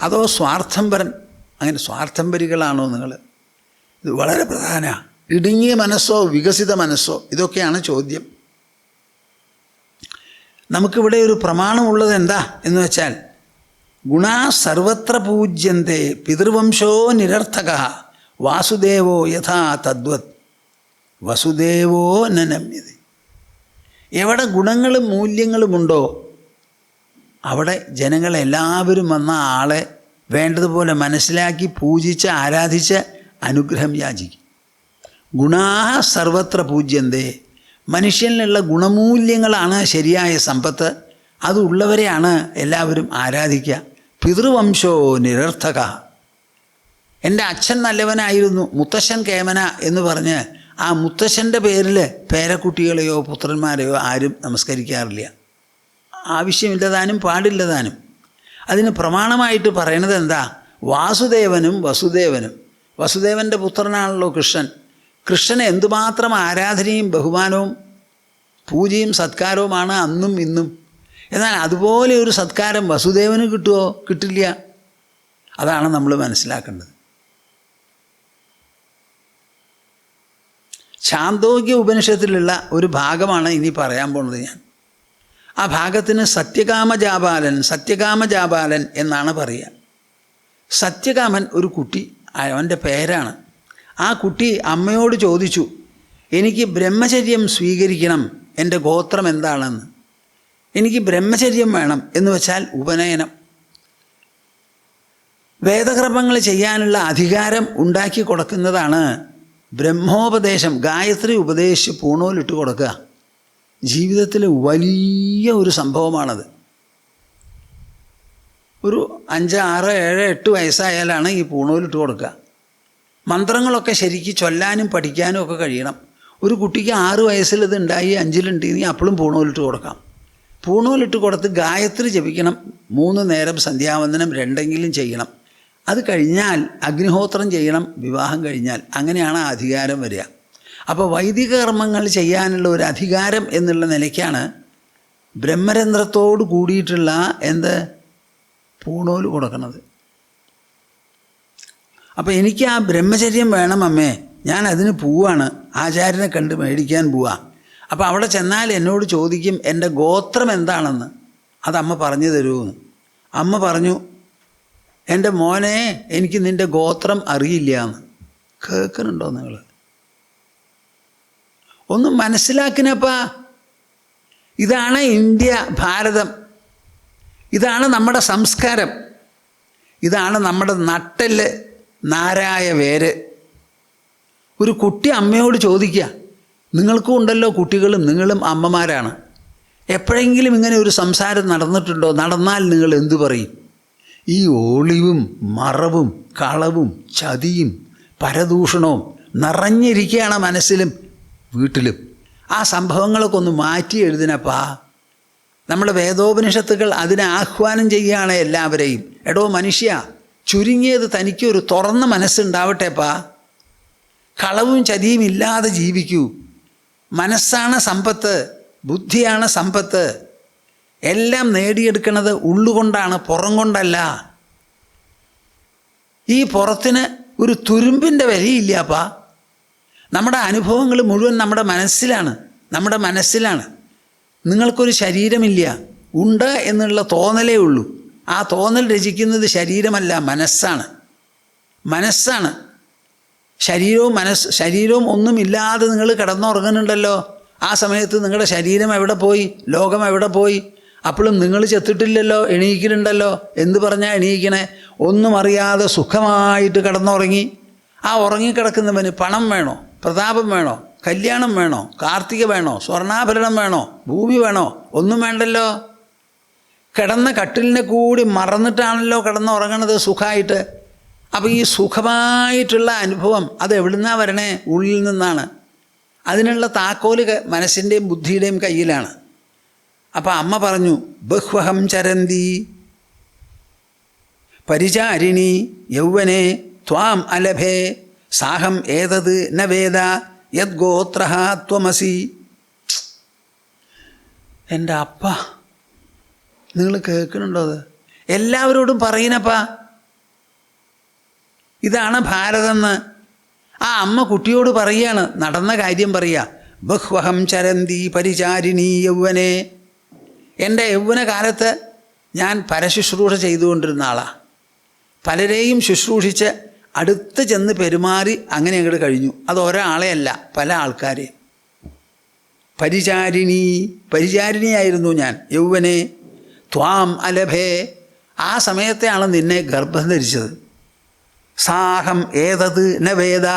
Speaker 1: അതോ സ്വാർത്ഥംപരൻ, അങ്ങനെ സ്വാർത്ഥംപരികളാണോ നിങ്ങൾ? ഇത് വളരെ പ്രധാനമാണ്. ഇടുങ്ങിയ മനസ്സോ വികസിത മനസ്സോ, ഇതൊക്കെയാണ് ചോദ്യം. നമുക്കിവിടെ ഒരു പ്രമാണമുള്ളത് എന്താ എന്ന് വെച്ചാൽ, ഗുണാ സർവത്ര പൂജ്യന്തേ പിതൃവംശോ നിരർത്ഥക വാസുദേവോ യഥാ തദ്വത് വസുദേവോ ന നമ്യതേ. എവിടെ ഗുണങ്ങളും മൂല്യങ്ങളുമുണ്ടോ അവിടെ ജനങ്ങളെല്ലാവരും വന്ന ആളെ വേണ്ടതുപോലെ മനസ്സിലാക്കി പൂജിച്ച് ആരാധിച്ച് അനുഗ്രഹം യാചിക്കും. ഗുണാ സർവത്ര പൂജ്യന്തേ, മനുഷ്യനിലുള്ള ഗുണമൂല്യങ്ങളാണ് ശരിയായ സമ്പത്ത്, അതുള്ളവരെയാണ് എല്ലാവരും ആരാധിക്കുക. പിതൃവംശോ നിരർത്ഥക, എൻ്റെ അച്ഛൻ നല്ലവനായിരുന്നു, മുത്തശ്ശൻ കേമന എന്ന് പറഞ്ഞ് ആ മുത്തശ്ശൻ്റെ പേരിൽ പേരക്കുട്ടികളെയോ പുത്രന്മാരെയോ ആരും നമസ്കരിക്കാറില്ല. ആവശ്യമില്ലതാനും പാടില്ലതാനും. അതിന് പ്രമാണമായിട്ട് പറയണത് എന്താ? വാസുദേവനും വസുദേവനും. വസുദേവൻ്റെ പുത്രനാണല്ലോ കൃഷ്ണൻ. കൃഷ്ണന് എന്തുമാത്രം ആരാധനയും ബഹുമാനവും പൂജയും സത്കാരവുമാണ് അന്നും ഇന്നും. എന്നാൽ അതുപോലെ ഒരു സത്കാരം വസുദേവന് കിട്ടുമോ? കിട്ടില്ല. അതാണ് നമ്മൾ മനസ്സിലാക്കേണ്ടത്. ഛാന്തോക്യ ഉപനിഷത്തിലുള്ള ഒരു ഭാഗമാണ് ഇനി പറയാൻ പോണത് ഞാൻ. ആ ഭാഗത്തിന് സത്യകാമജാപാലൻ എന്നാണ് പറയുക. സത്യകാമൻ ഒരു കുട്ടി, അവൻ്റെ പേരാണ്. ആ കുട്ടി അമ്മയോട് ചോദിച്ചു, എനിക്ക് ബ്രഹ്മചര്യം സ്വീകരിക്കണം, എൻ്റെ ഗോത്രം എന്താണെന്ന്. എനിക്ക് ബ്രഹ്മചര്യം വേണം എന്ന് വെച്ചാൽ ഉപനയനം. വേദകർമ്മങ്ങൾ ചെയ്യാനുള്ള അധികാരം ഉണ്ടാക്കി കൊടുക്കുന്നതാണ് ബ്രഹ്മോപദേശം. ഗായത്രി ഉപദേശിച്ച് പൂണൂലിട്ട് കൊടുക്കുക ജീവിതത്തിൽ വലിയ ഒരു സംഭവമാണത്. ഒരു 5, 6, 7, 8 വയസ്സായാലാണ് ഈ പൂണൂലിട്ട് കൊടുക്കുക. മന്ത്രങ്ങളൊക്കെ ശരിക്ക് ചൊല്ലാനും പഠിക്കാനും ഒക്കെ കഴിയണം. ഒരു കുട്ടിക്ക് 6 വയസ്സിൽ ഇത് ഉണ്ടായി 5-ലുണ്ടെങ്കിൽ അപ്പോഴും പൂണൂലിട്ട് കൊടുക്കാം. പൂണൂലിട്ട് കൊടുത്ത് ഗായത്രി ജപിക്കണം. 3 നേരം സന്ധ്യാവന്ദനം 2 ചെയ്യണം. അത് കഴിഞ്ഞാൽ അഗ്നിഹോത്രം ചെയ്യണം, വിവാഹം കഴിഞ്ഞാൽ. അങ്ങനെയാണ് ആ അധികാരം വരിക. അപ്പോൾ വൈദിക കർമ്മങ്ങൾ ചെയ്യാനുള്ള ഒരു അധികാരം എന്നുള്ള നിലയ്ക്കാണ് ബ്രഹ്മരന്ധ്രത്തോട് കൂടിയിട്ടുള്ള പൂണൂല് കൊടുക്കുന്നത്. അപ്പോൾ എനിക്ക് ആ ബ്രഹ്മചര്യം വേണം അമ്മേ, ഞാൻ അതിന് പോവാണ്, ആചാര്യനെ കണ്ട് മേടിക്കാൻ പോവാ. അപ്പോൾ അവിടെ ചെന്നാൽ എന്നോട് ചോദിക്കും എൻ്റെ ഗോത്രം എന്താണെന്ന്. അതമ്മ പറഞ്ഞു തരുമെന്ന്. അമ്മ പറഞ്ഞു, എൻ്റെ മോനെ എനിക്ക് നിൻ്റെ ഗോത്രം അറിയില്ല എന്ന്. കേൾക്കുന്നുണ്ടോ നിങ്ങൾ? ഒന്ന് മനസ്സിലാക്കിനപ്പാ. ഇതാണ് ഇന്ത്യ, ഭാരതം. ഇതാണ് നമ്മുടെ സംസ്കാരം. ഇതാണ് നമ്മുടെ നട്ടെല്ല്, നാരായ വേര്. ഒരു കുട്ടി അമ്മയോട് ചോദിക്കുക, നിങ്ങൾക്കും ഉണ്ടല്ലോ കുട്ടികളും, നിങ്ങളും അമ്മമാരാണ്. എപ്പോഴെങ്കിലും ഇങ്ങനെ ഒരു സംസാരം നടന്നിട്ടുണ്ടോ? നടന്നാൽ നിങ്ങൾ എന്തു പറയും? ഈ ഒളിവും മറവും കളവും ചതിയും പരദൂഷണവും നിറഞ്ഞിരിക്കുകയാണ് മനസ്സിലും വീട്ടിലും. ആ സംഭവങ്ങളൊക്കെ ഒന്ന് മാറ്റി എഴുതിനപ്പാ. നമ്മുടെ വേദോപനിഷത്തുകൾ അതിനെ ആഹ്വാനം ചെയ്യുകയാണ് എല്ലാവരെയും. എടോ മനുഷ്യ, ചുരുങ്ങിയത് തനിക്കൊരു തുറന്ന മനസ്സുണ്ടാവട്ടെപ്പാ. കളവും ചതിയും ഇല്ലാതെ ജീവിക്കൂ. മനസ്സാണ് സമ്പത്ത്, ബുദ്ധിയാണ് സമ്പത്ത്. എല്ലാം നേടിയെടുക്കുന്നത് ഉള്ളുകൊണ്ടാണ്, പുറം കൊണ്ടല്ല. ഈ പുറത്തിന് ഒരു തുരുമ്പിൻ്റെ വിലയില്ലപ്പാ. നമ്മുടെ അനുഭവങ്ങൾ മുഴുവൻ നമ്മുടെ മനസ്സിലാണ്. നിങ്ങൾക്കൊരു ശരീരമില്ല, ഉണ്ട് എന്നുള്ള തോന്നലേ ഉള്ളൂ. ആ തോന്നൽ രചിക്കുന്നത് ശരീരമല്ല, മനസ്സാണ്. ശരീരവും ഒന്നുമില്ലാതെ നിങ്ങൾ കിടന്നുറങ്ങുന്നുണ്ടല്ലോ. ആ സമയത്ത് നിങ്ങളുടെ ശരീരം എവിടെ പോയി? ലോകം എവിടെ പോയി? അപ്പോഴും നിങ്ങൾ ചെത്തിട്ടില്ലല്ലോ, എണീക്കലുണ്ടല്ലോ. എന്ത് പറഞ്ഞാൽ എണീക്കണേ? ഒന്നും അറിയാതെ സുഖമായിട്ട് കിടന്നുറങ്ങി. ആ ഉറങ്ങിക്കിടക്കുന്നവന് പണം വേണോ, പ്രതാപം വേണോ, കല്യാണം വേണോ, കാർത്തിക വേണോ, സ്വർണ്ണാഭരണം വേണോ, ഭൂമി വേണോ? ഒന്നും വേണ്ടല്ലോ. കിടന്ന കട്ടിലിനെ കൂടി മറന്നിട്ടാണല്ലോ കിടന്നുറങ്ങണത് സുഖമായിട്ട്. അപ്പോൾ ഈ സുഖമായിട്ടുള്ള അനുഭവം അത് എവിടുന്നാണ് വരണേ? ഉള്ളിൽ നിന്നാണ്. അതിനുള്ള താക്കോല് മനസ്സിൻ്റെയും ബുദ്ധിയുടെയും കയ്യിലാണ്. അപ്പോൾ അമ്മ പറഞ്ഞു, ബഹ്വഹം ചരന്തി പരിചാരിണി യൗവനെ ത്വാം അലഭേ സാഹം ഏതത് ന വേദ യദ്ഗോത്ര ത്വമസി. എൻ്റെ അപ്പ, നിങ്ങൾ കേൾക്കുന്നുണ്ടോ? അത് എല്ലാവരോടും പറയുന്നപ്പാ, ഇതാണ് ഭാരതമെന്ന്. ആ അമ്മ കുട്ടിയോട് പറയുകയാണ്, നടന്ന കാര്യം പറയുക. ബഹ്വഹം ചരന്തി പരിചാരിണി യൗവനെ. എൻ്റെ യൗവന കാലത്ത് ഞാൻ പരശുശ്രൂഷ ചെയ്തുകൊണ്ടിരുന്ന ആളാണ്. പലരെയും ശുശ്രൂഷിച്ച് അടുത്ത് ചെന്ന് പെരുമാറി അങ്ങനെ അങ്ങോട്ട് കഴിഞ്ഞു. അത് ഒരാളെ അല്ല, പല ആൾക്കാരെ. പരിചാരിണിയായിരുന്നു ഞാൻ. യൗവനെ ത്വാം അലഭേ. ആ സമയത്തെയാണ് നിന്നെ ഗർഭം ധരിച്ചത്. സാഹം ഏതത് ന വേദ.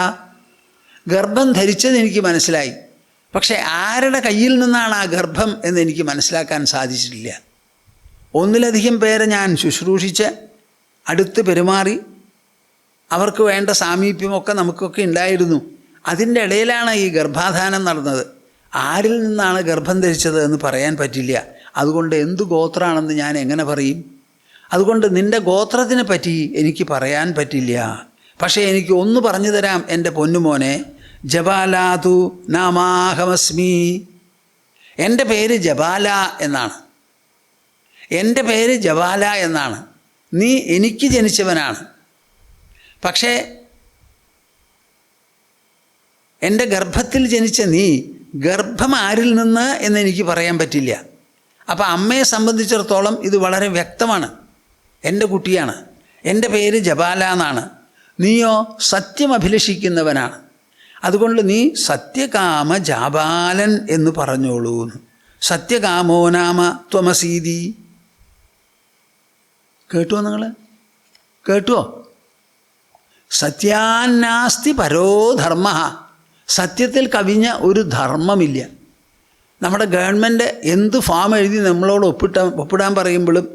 Speaker 1: ഗർഭം ധരിച്ചത് എനിക്ക് മനസ്സിലായി, പക്ഷേ ആരുടെ കയ്യിൽ നിന്നാണ് ആ ഗർഭം എന്ന് എനിക്ക് മനസ്സിലാക്കാൻ സാധിച്ചിട്ടില്ല. ഒന്നിലധികം പേരെ ഞാൻ ശുശ്രൂഷിച്ച് അടുത്ത് പെരുമാറി, അവർക്ക് വേണ്ട സാമീപ്യമൊക്കെ നമുക്കൊക്കെ ഉണ്ടായിരുന്നു. അതിൻ്റെ ഇടയിലാണ് ഈ ഗർഭാധാനം നടന്നത്. ആരിൽ നിന്നാണ് ഗർഭം ധരിച്ചത് എന്ന് പറയാൻ പറ്റില്ല. അതുകൊണ്ട് എന്തു ഗോത്രമാണെന്ന് ഞാൻ എങ്ങനെ പറയും? അതുകൊണ്ട് നിൻ്റെ ഗോത്രത്തിനെ പറ്റി എനിക്ക് പറയാൻ പറ്റില്ല. പക്ഷേ എനിക്ക് ഒന്ന് പറഞ്ഞു തരാം എൻ്റെ പൊന്നുമോനെ. ജബാലാതു നാമാഹമസ്മി. എൻ്റെ പേര് ജബാല എന്നാണ്. എൻ്റെ പേര് ജബാല എന്നാണ്. നീ എനിക്ക് ജനിച്ചവനാണ്. പക്ഷേ എൻ്റെ ഗർഭത്തിൽ ജനിച്ച നീ ഗർഭം ആരിൽ നിന്ന് എന്നെനിക്ക് പറയാൻ പറ്റില്ല. അപ്പോൾ അമ്മയെ സംബന്ധിച്ചിടത്തോളം ഇത് വളരെ വ്യക്തമാണ്. എൻ്റെ കുട്ടിയാണ്, എൻ്റെ പേര് ജബാല എന്നാണ്. നീയോ സത്യം അഭിലഷിക്കുന്നവനാണ്. അതുകൊണ്ട് നീ സത്യകാമ ജാബാലൻ എന്ന് പറഞ്ഞോളൂ. സത്യകാമോ നാമ ത്വമസീതി. കേട്ടുവോ? നിങ്ങൾ കേട്ടുവോ? സത്യാന്നാസ്തി പരോ ധർമ്മ. സത്യത്തിൽ കവിഞ്ഞ ഒരു ധർമ്മമില്ല. നമ്മുടെ ഗവൺമെൻറ് എന്ത് ഫോം എഴുതി നമ്മളോട് ഒപ്പിടാൻ പറയുമ്പോഴും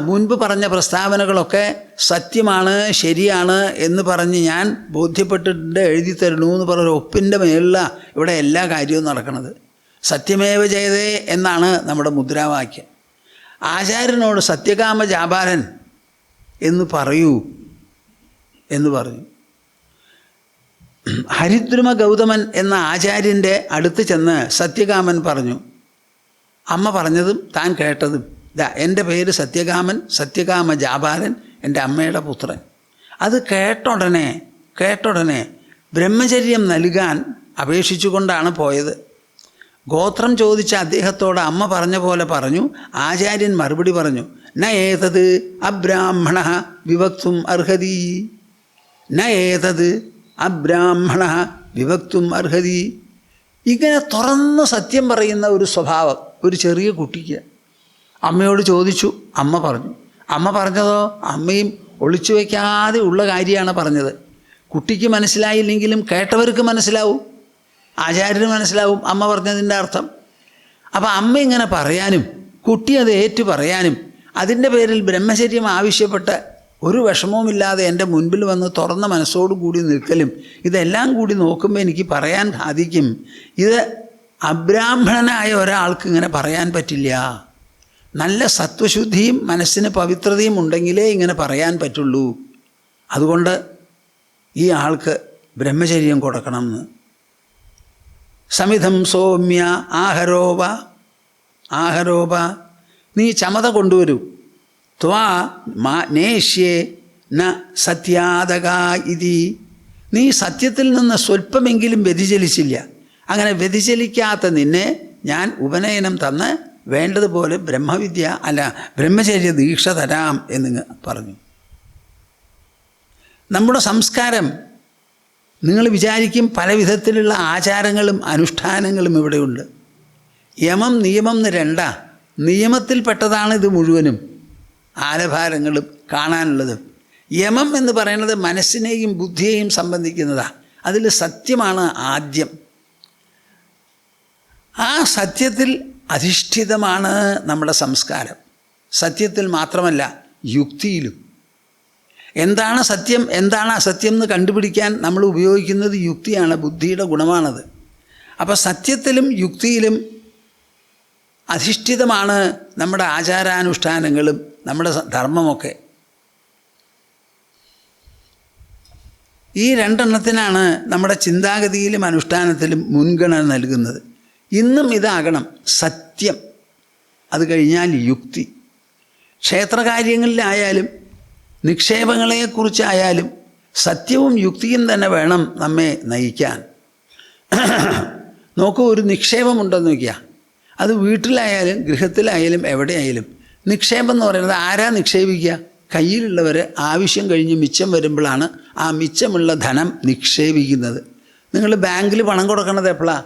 Speaker 1: മുൻപ് പറഞ്ഞ പ്രസ്താവനകളൊക്കെ സത്യമാണ്, ശരിയാണ് എന്ന് പറഞ്ഞ് ഞാൻ ബോധ്യപ്പെട്ടിട്ടുണ്ട്, എഴുതി തരണു എന്ന് പറഞ്ഞ ഒപ്പിൻ്റെ മേളിലാണ് ഇവിടെ എല്ലാ കാര്യവും നടക്കുന്നത്. സത്യമേവ ജയതേ എന്നാണ് നമ്മുടെ മുദ്രാവാക്യം. ആചാര്യനോട് സത്യകാമ ജാബാലൻ എന്ന് പറയൂ എന്ന് പറഞ്ഞു. ഹരിദ്രുമ ഗൗതമൻ എന്ന ആചാര്യൻ്റെ അടുത്ത് ചെന്ന് സത്യകാമൻ പറഞ്ഞു. അമ്മ പറഞ്ഞതും താൻ കേട്ടതും. എൻ്റെ പേര് സത്യകാമൻ, സത്യകാമ ജാബാലൻ, എൻ്റെ അമ്മയുടെ പുത്രൻ. അത് കേട്ടുടനെ ബ്രഹ്മചര്യം നൽകാൻ അപേക്ഷിച്ചുകൊണ്ടാണ് പോയത്. ഗോത്രം ചോദിച്ച അദ്ദേഹത്തോട് അമ്മ പറഞ്ഞ പോലെ പറഞ്ഞു. ആചാര്യൻ മറുപടി പറഞ്ഞു, ന ഏതത് അബ്രാഹ്മണ വിവക്തും അർഹതി. ന ഏതത് അബ്രാഹ്മണ വിവക്തും അർഹതി. ഇങ്ങനെ തുറന്ന് സത്യം പറയുന്ന ഒരു സ്വഭാവം ഒരു ചെറിയ കുട്ടിക്ക്. അമ്മയോട് ചോദിച്ചു, അമ്മ പറഞ്ഞു. അമ്മ പറഞ്ഞതോ അമ്മയും ഒളിച്ചു വയ്ക്കാതെ ഉള്ള കാര്യമാണ് പറഞ്ഞത്. കുട്ടിക്ക് മനസ്സിലായില്ലെങ്കിലും കേട്ടവർക്ക് മനസ്സിലാവും, ആചാര്യന് മനസ്സിലാവും അമ്മ പറഞ്ഞതിൻ്റെ അർത്ഥം. അപ്പോൾ അമ്മ ഇങ്ങനെ പറയാനും കുട്ടി അത് ഏറ്റു പറയാനും അതിൻ്റെ പേരിൽ ബ്രഹ്മചര്യം ആവശ്യപ്പെട്ട് ഒരു വിഷമവുമില്ലാതെ എൻ്റെ മുൻപിൽ വന്ന് തുറന്ന മനസ്സോടു കൂടി നിൽക്കലും ഇതെല്ലാം കൂടി നോക്കുമ്പോൾ എനിക്ക് പറയാൻ സാധിക്കും, ഇത് അബ്രാഹ്മണനായ ഒരാൾക്ക് ഇങ്ങനെ പറയാൻ പറ്റില്ല. നല്ല സത്വശുദ്ധിയും മനസ്സിന് പവിത്രതയും ഉണ്ടെങ്കിലേ ഇങ്ങനെ പറയാൻ പറ്റുള്ളൂ. അതുകൊണ്ട് ഈ ആൾക്ക് ബ്രഹ്മചര്യം കൊടുക്കണമെന്ന്. സമിധം സൗമ്യ ആഹരോപ. നീ ചമത കൊണ്ടുവരൂ. ത്വാ നേഷ്യേ ന സത്യാതക ഇതി. നീ സത്യത്തിൽ നിന്ന് സ്വല്പമെങ്കിലും വ്യതിചലിച്ചില്ല. അങ്ങനെ വ്യതിചലിക്കാത്ത നിന്നെ ഞാൻ ഉപനയനം തന്ന് വേണ്ടതുപോലെ ബ്രഹ്മചര്യ ദീക്ഷ തരാം എന്ന് പറഞ്ഞു. നമ്മുടെ സംസ്കാരം നിങ്ങൾ വിചാരിക്കും പല വിധത്തിലുള്ള ആചാരങ്ങളും അനുഷ്ഠാനങ്ങളും ഇവിടെയുണ്ട്. യമം നിയമം എന്ന് രണ്ടാ. നിയമത്തിൽപ്പെട്ടതാണ് ഇത് മുഴുവനും, ആലഭാരങ്ങളും കാണാനുള്ളതും. യമം എന്ന് പറയുന്നത് മനസ്സിനെയും ബുദ്ധിയെയും സംബന്ധിക്കുന്നതാണ്. അതിൽ സത്യമാണ് ആദ്യം. ആ സത്യത്തിൽ അധിഷ്ഠിതമാണ് നമ്മുടെ സംസ്കാരം. സത്യത്തിൽ മാത്രമല്ല, യുക്തിയിലും. എന്താണ് സത്യം എന്താണ് അസത്യം എന്ന് കണ്ടുപിടിക്കാൻ നമ്മൾ ഉപയോഗിക്കുന്നത് യുക്തിയാണ്, ബുദ്ധിയുടെ ഗുണമാണത്. അപ്പോൾ സത്യത്തിലും യുക്തിയിലും അധിഷ്ഠിതമാണ് നമ്മുടെ ആചാരാനുഷ്ഠാനങ്ങളും നമ്മുടെ ധർമ്മമൊക്കെ. ഈ രണ്ടെണ്ണത്തിനാണ് നമ്മുടെ ചിന്താഗതിയിലും അനുഷ്ഠാനത്തിലും മുൻഗണന നൽകുന്നത്. ഇന്നും ഇതാകണം സത്യം, അത് കഴിഞ്ഞാൽ യുക്തി. ക്ഷേത്രകാര്യങ്ങളിലായാലും നിക്ഷേപങ്ങളെക്കുറിച്ചായാലും സത്യവും യുക്തിയും തന്നെ വേണം നമ്മെ നയിക്കാൻ. നോക്കൂ, ഒരു നിക്ഷേപമുണ്ടെന്ന് നോക്കിയാൽ അത് വീട്ടിലായാലും ഗൃഹത്തിലായാലും എവിടെയായാലും നിക്ഷേപം എന്ന് പറയുന്നത് ആരാ നിക്ഷേപിക്കുക? കയ്യിലുള്ളവർ ആവശ്യം കഴിഞ്ഞ് മിച്ചം വരുമ്പോഴാണ് ആ മിച്ചമുള്ള ധനം നിക്ഷേപിക്കുന്നത്. നിങ്ങൾ ബാങ്കിൽ പണം കൊടുക്കണത് എപ്പോഴാണ്?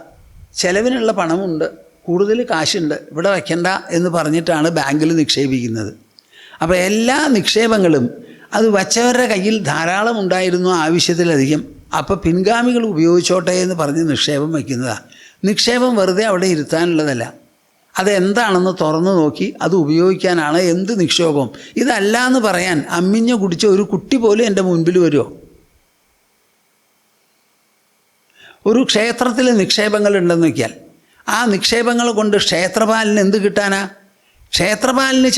Speaker 1: ചിലവിനുള്ള പണമുണ്ട്, കൂടുതൽ കാശുണ്ട്, ഇവിടെ വയ്ക്കണ്ട എന്ന് പറഞ്ഞിട്ടാണ് ബാങ്കിൽ നിക്ഷേപിക്കുന്നത്. അപ്പോൾ എല്ലാ നിക്ഷേപങ്ങളും അത് വച്ചവരുടെ കയ്യിൽ ധാരാളം ഉണ്ടായിരുന്നു, ആവശ്യത്തിലധികം, അപ്പോൾ പിൻഗാമികൾ ഉപയോഗിച്ചോട്ടെ എന്ന് പറഞ്ഞ് നിക്ഷേപം വയ്ക്കുന്നതാണ്. നിക്ഷേപം വെറുതെ അവിടെ ഇരുത്താനുള്ളതല്ല, അതെന്താണെന്ന് തുറന്നു നോക്കി അത് ഉപയോഗിക്കാനാണ്. എന്ത് നിക്ഷേപം ഇതല്ല എന്ന് പറയാൻ അമ്മിഞ്ഞ കുടിച്ച ഒരു കുട്ടി പോലും എൻ്റെ മുൻപിൽ വരുമോ? ഒരു ക്ഷേത്രത്തിൽ നിക്ഷേപങ്ങൾ ഉണ്ടെന്ന് വയ്ക്കാൽ ആ നിക്ഷേപങ്ങൾ കൊണ്ട് ക്ഷേത്രപാലിന് എന്ത് കിട്ടാനാ? ക്ഷേത്രപാലിന്